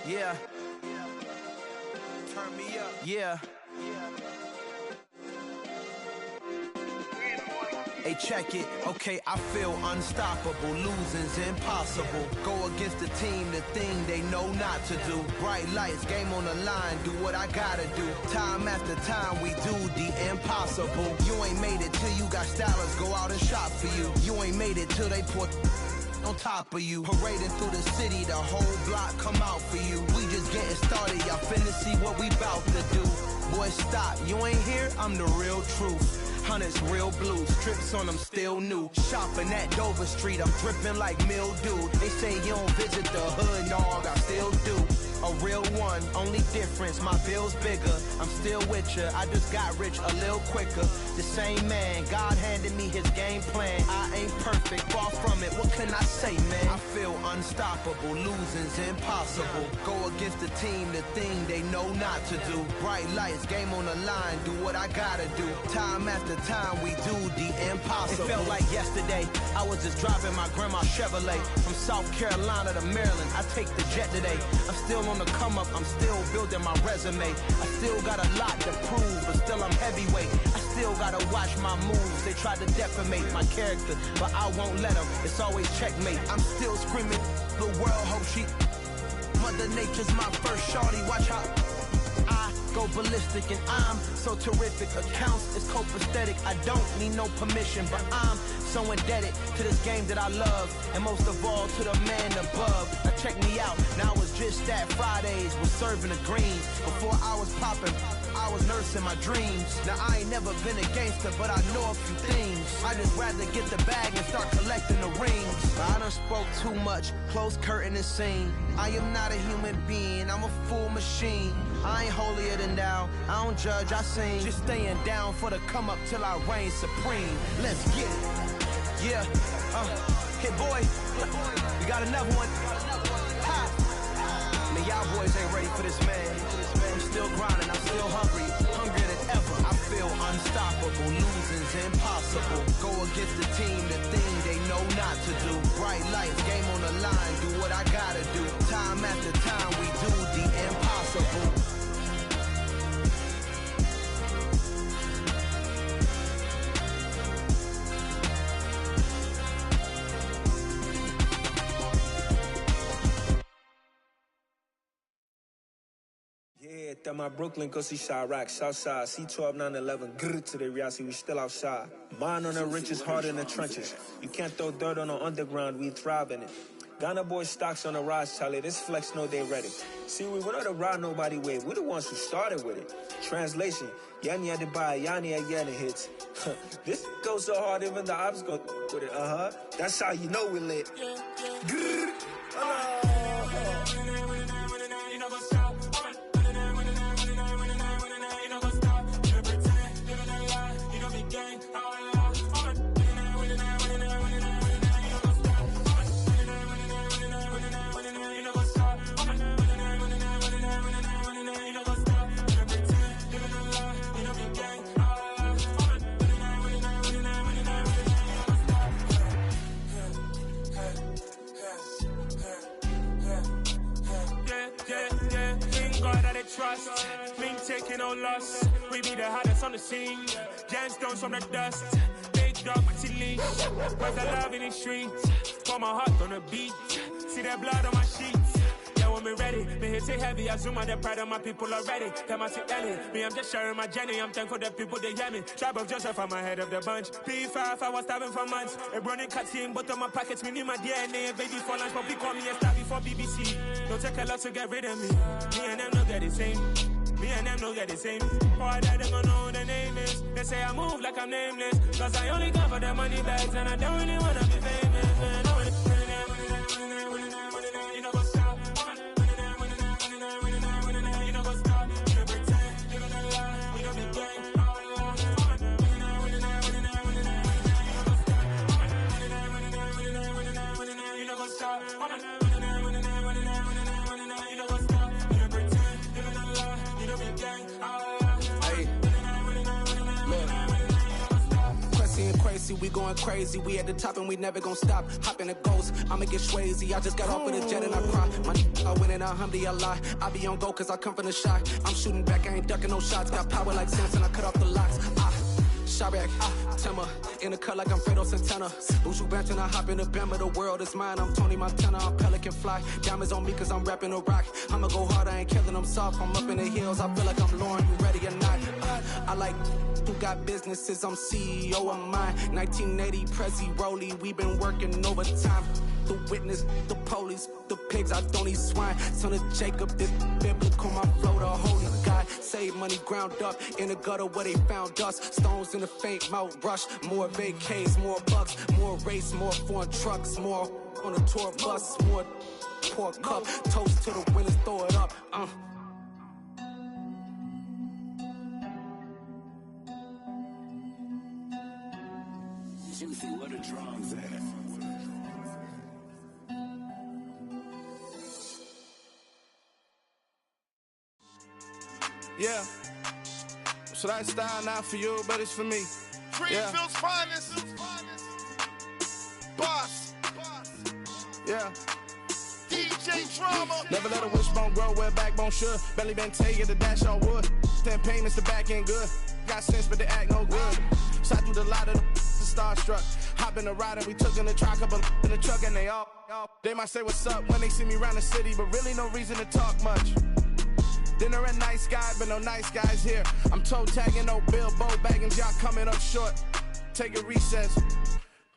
Yeah. Turn me up. Yeah. Hey, check it. Okay, I feel unstoppable. Losing's impossible. Go against the team, the thing they know not to do. Bright lights, game on the line. Do what I gotta do. Time after time, we do the impossible. You ain't made it till you got stylers go out and shop for you. You ain't made it till they put on top of you. Parading through the city, the whole block come out for you. We just getting started, y'all finna see what we bout to do. Boy, stop, you ain't here, I'm the real truth. Hunters, real blue, strips on them still new. Shopping at Dover Street, I'm dripping like mildew. They say you don't visit the hood, dog, I still do. A real one, only difference, my bill's bigger. I'm still with ya, I just got rich a little quicker. The same man, God handed me his game plan. I ain't perfect, far from it, what can I say, man? I feel unstoppable, losing's impossible. Go against the team, the thing they know not to do. Bright lights, game on the line, do what I gotta do. Time after time, we do the impossible. It felt like yesterday, I was just driving my grandma's Chevrolet. From South Carolina to Maryland, I take the jet today. I'm still on the come up, I'm still building my resume. I still got a lot to prove, but still I'm heavyweight. I still gotta watch my moves. They try to defamate my character, but I won't let them. It's always checkmate. I'm still screaming, the world hope she. Mother Nature's my first shorty. Watch how I go ballistic, and I'm so terrific. Accounts is copacetic. I don't need no permission, but I'm so indebted to this game that I love, and most of all to the man above. Now check me out. Now it's just that Fridays was serving the greens. Before I was popping, I was nursing my dreams. Now I ain't never been a gangster, but I know a few things. I just rather get the bag and start collecting the rings. I done spoke too much, close curtain and scene. I am not a human being, I'm a full machine. I ain't holier than thou, I don't judge, I sing. Just staying down for the come up till I reign supreme. Let's get it. Yeah, hit boy, we got another one. Ha! Man, y'all boys ain't ready for this, man. I'm still grinding, I'm still hungry, hungrier than ever. I feel unstoppable, losing's impossible. Go against the team, the thing they know not to do. Bright lights, game on the line, do what I gotta do. Time after time, we do the impossible. Yeah, that my Brooklyn, go see Chirac, Southside, C12, 911, grrr to the reality, we still outside. Mine on the riches, hard in the trenches. You can't throw dirt on the underground, we thrive in it. Ghana boys stocks on the rise, Charlie, this flex know they ready. See, we went on the ride nobody wave, we the ones who started with it. Translation, Yani had to buy, Yani had hits. This goes so hard, even the ops go with it, That's how you know we lit. Grrr. Trust, been taking no loss. We be the hottest on the scene. Gemstones from the dust. Big dog, pretty leash. Where's the love in the streets? Pour my heart on the beat. See that blood on my sheets. Yeah, when we ready, me hit it heavy. I zoom out the pride of my people already. Them I see Ellie. Me, I'm just sharing my journey. I'm thankful that people they hear me. Tribe of Joseph, I'm ahead of the bunch. P5, I was starving for months. A running cut team, but on my pockets, me need my DNA. Baby for lunch, but we call me a star before BBC. Don't take a lot to get rid of me. Me and them no get the same. Me and them no get the same. Boy, that they gon' know who the name is. They say I move like I'm nameless. Cause I only come for the money bags. And I don't really wanna be famous, man. You know what's up? You know what's up? You know pretend. You know the lie. We don't be gang. You know what's up? Crazy, we going crazy. We at the top and we never gon' stop. Hop in the ghost, I'ma get swayzy. I just got off with a jet and I cry. My I win and alhamdulillah. I be on go cause I come from the shot. I'm shooting back, I ain't ducking no shots. Got power like Samson, I cut off the locks. Chirac, Timmer, in the cut like I'm Fredo Santana. Buju Banton, I hop in the Bama, the world is mine. I'm Tony Montana, I'm Pelican Fly. Diamonds on me cause I'm rapping a rock. I'ma go hard, I ain't killing them soft. I'm up in the hills, I feel like I'm Lauren, you ready or not? I like who got businesses, I'm CEO of mine. 1980, Prezi Rolly, we been working overtime. The witness, the police, the pigs, I don't eat swine. Son of Jacob, this biblical, my flow, the holy God. Save money ground up in the gutter where they found us. Stones in the faint mouth rush. More vacays, more bucks, more race, more foreign trucks, more on a tour bus, more pork cup. Toast to the winners, throw it up. Juicy, where the drums at? Yeah. So that style not for you, but it's for me. Greenfield's finest. Boss. Yeah. DJ Drama. Never let a wishbone grow where backbone should. Belly been taking the dash on wood. Stand pain is the back end good. Got sense, but they act no good. Shot through the lot of the starstruck. Hop in the ride and we took in the truck, couple in the truck and they all. They might say what's up when they see me around the city, but really no reason to talk much. Dinner and nice guy, but no nice guys here. I'm toe tagging, no Bilbo baggins, y'all coming up short. Take a recess.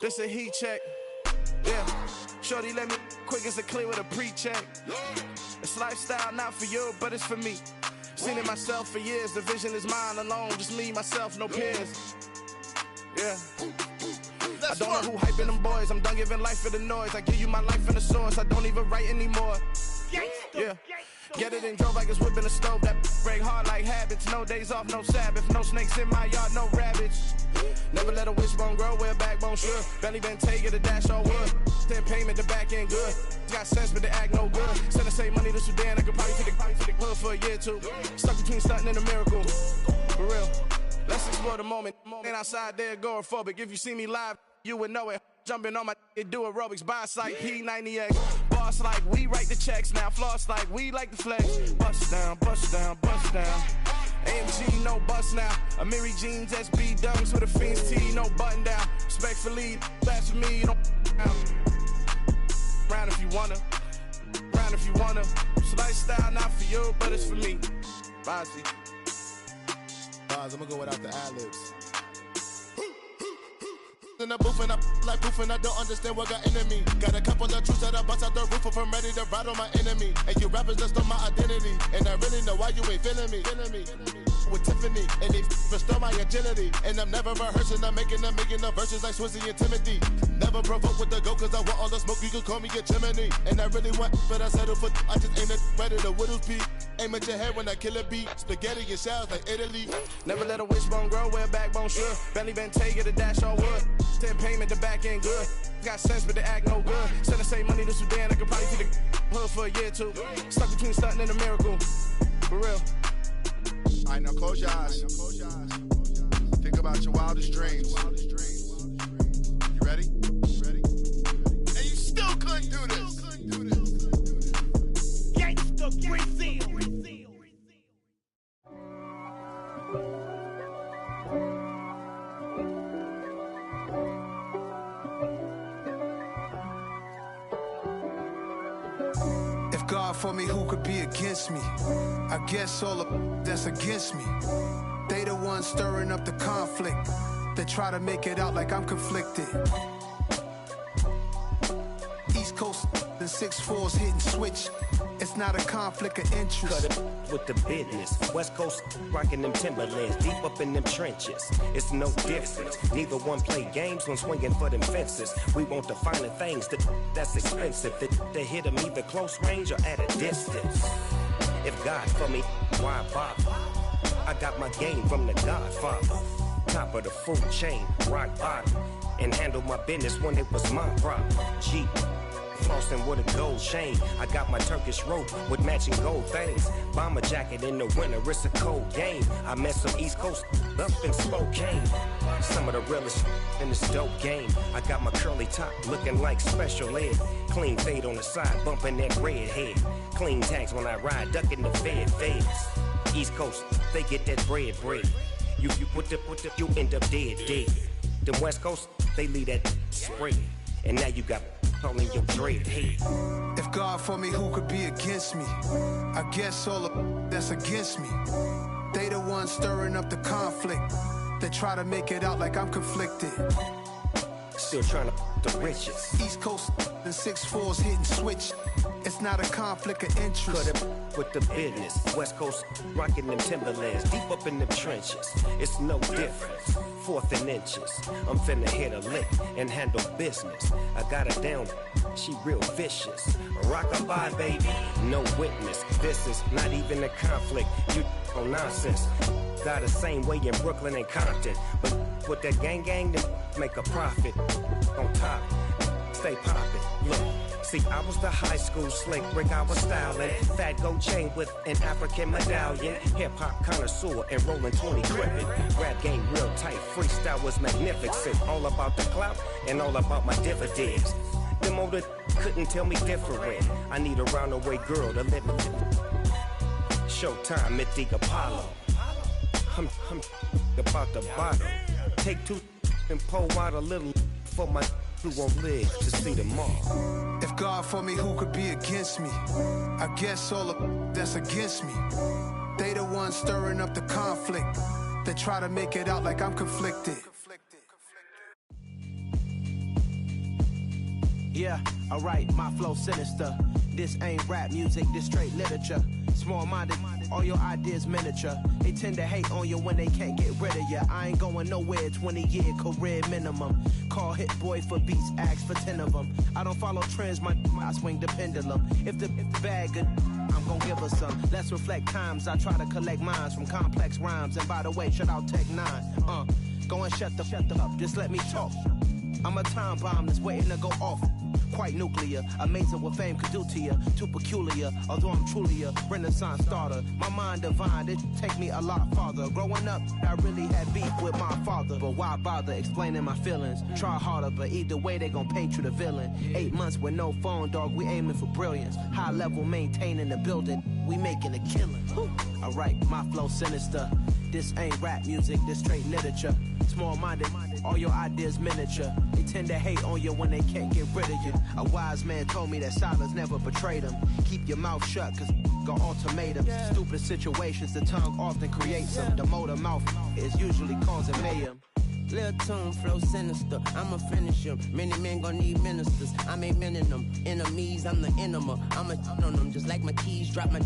This a heat check. Yeah. Shorty let me quick as a clear with a pre-check. It's lifestyle, not for you, but it's for me. Seen it myself for years. The vision is mine alone. Just me, myself, no peers. Yeah. I don't know who hyping them boys. I'm done giving life for the noise. I give you my life in the source. I don't even write anymore. Yeah. Get it and drove like it's whipping a stove. That break hard like habits. No days off, no Sabbath. No snakes in my yard, no rabbits. Never let a wishbone grow where a backbone should. Belly been take the dash all wood. Then payment, the back end good. Got sense, but the act no good. Send the same money to Sudan. I could probably take the hood for a year or two. Stuck between stunting and a miracle. For real. Let's explore the moment. Ain't outside there agoraphobic. If you see me live, you would know it. Jumping on my do aerobics, boss like P90X. Boss like we write the checks now. Floss like we like the flex. Bust down, bust down, bust down. AMG, no bust now. Amiri jeans, SB dunks with a Fiends T, no button down. Respectfully, that's for me, you don't round if you wanna. Round if you wanna. It's lifestyle, not for you, but it's for me. Bozzy. I'm gonna go without the ad-libs. In the booth and I like proof and I don't understand what got into me. Got a couple of truths that I bust out the roof if I'm ready to ride on my enemy. And you rappers just stole my identity. And I really know why you ain't feeling me. With Tiffany, and they restore my agility. And I'm never rehearsing, I'm making a million of verses like Swizzy and Timothy. Never provoke with the go, cause I want all the smoke, you can call me a chimney. And I really want, but I settle for, I just ain't ready to whittle pea. Aim at your head when I kill a beat. Spaghetti and shells like Italy. Never let a wishbone grow where a backbone should. Belly been take the dash all wood. Then payment, the back end good. Got sense, but the act no good. Send the same money to Sudan, I could probably take the hood for a year or two. Stuck between stunting and a miracle. For real. Alright, now close your eyes. Think about your wildest dreams. You ready? And you still couldn't do this. Gangsta Brazil. God for me, who could be against me? I guess all of that's against me. They the ones stirring up the conflict. They try to make it out like I'm conflicted. East Coast and 6'4s hitting switch. It's not a conflict of interest. Cut it with the business. West Coast rocking them Timberlands, deep up in them trenches. It's no difference. Neither one play games when swinging for them fences. We want the finer things that's expensive. They hit them either close range or at a distance. If God for me, why bother? I got my game from the Godfather. Top of the food chain, rock bottom. And handle my business when it was my problem. Jeep. Flossing with a gold chain. I got my Turkish rope with matching gold things. Bomber jacket in the winter, it's a cold game. I met some East Coast up in Spokane. Some of the realest in this dope game. I got my curly top looking like special ed. Clean fade on the side, bumping that red head. Clean tags when I ride, ducking the feds. East Coast, they get that bread. You put the, you end up dead. Them West Coast, they leave that spread. And now you got calling your dread head. If God for me, who could be against me? I guess all of that's against me. They the ones stirring up the conflict. They try to make it out like I'm conflicted. Still trying to the riches. East Coast and 6'4s hitting switch. It's not a conflict of interest. Cut it with the business. West Coast rocking them Timberlands, deep up in them trenches. It's no difference. 4th and inches. I'm finna hit a lick and handle business. I got her down, she real vicious. Rockabye, baby, no witness. This is not even a conflict. You on nonsense. Got the same way in Brooklyn and Compton. But with that gang, then make a profit. On top, stay poppin'. Look. See, I was the high school slick brick, I was styling. Fat gold chain with an African medallion. Hip-hop connoisseur and rolling 20 crippin'. Rap game real tight, freestyle was magnificent. All about the clout and all about my dividends. Them older couldn't tell me different. I need a roundaway girl to let me. Showtime, Mythic Apollo. I'm about the bottle. Take 2 and pour out a little for my flew on legs to see them all. If God for me, who could be against me? I guess all of that's against me. They the ones stirring up the conflict. They try to make it out like I'm conflicted. Yeah, alright, my flow sinister. This ain't rap music, this straight literature. Small-minded, all your ideas miniature. They tend to hate on you when they can't get rid of you. I ain't going nowhere, 20-year career minimum. Call Hit Boy for beats, ask for 10 of them. I don't follow trends, I swing the pendulum. If the bag good, I'm gon' give her some. Let's reflect times, I try to collect minds from complex rhymes. And by the way, shout out Tech 9. Go and shut the up, just let me talk. I'm a time bomb that's waiting to go off. Quite nuclear, amazing what fame could do to you. Too peculiar, although I'm truly a renaissance starter. My mind divine, it take me a lot farther. Growing up, I really had beef with my father. But why bother explaining my feelings? Try harder, but either way they gon' paint you the villain. 8 months with no phone, dog, we aiming for brilliance. High level maintaining the building, we making a killing. Alright, my flow sinister. This ain't rap music, this straight literature. Small-minded, all your ideas miniature. They tend to hate on you when they can't get rid of you. A wise man told me that silence never betrayed him. Keep your mouth shut, cause got ultimatums. Stupid situations, the tongue often creates them. The motor mouth is usually causing mayhem. Lil' tune, flow sinister, I'ma finish him. Many men gon' need ministers, I'm aiming them. Enemies, I'm the enema. I'ma on them, just like my keys, drop my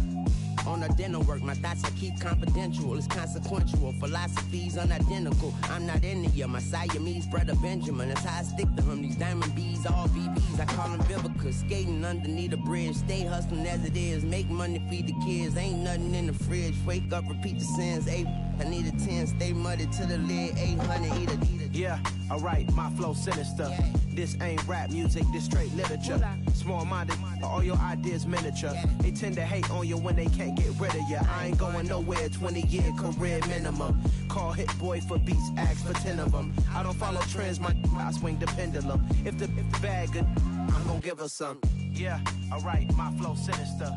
on the dental work. My thoughts I keep confidential, it's consequential. Philosophies unidentical, I'm not into you. My Siamese brother Benjamin, that's how I stick to him. These diamond bees, all BBs, I call them Vivica. Skating underneath a bridge, stay hustling as it is. Make money, feed the kids, ain't nothing in the fridge. Wake up, repeat the sins, I need a 10, stay muddy to the lid, 800, eat it. Yeah, alright, my flow sinister. This ain't rap music, this straight literature. Small-minded, all your ideas miniature. They tend to hate on you when they can't get rid of you. I ain't going nowhere, 20-year career minimum. Call Hit Boy for beats, ask for 10 of them. I don't follow trends, I swing the pendulum. If the bag good, I'm gon' give her some. Yeah, alright, my flow sinister.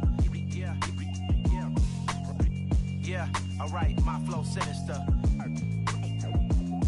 Yeah, alright, my flow sinister.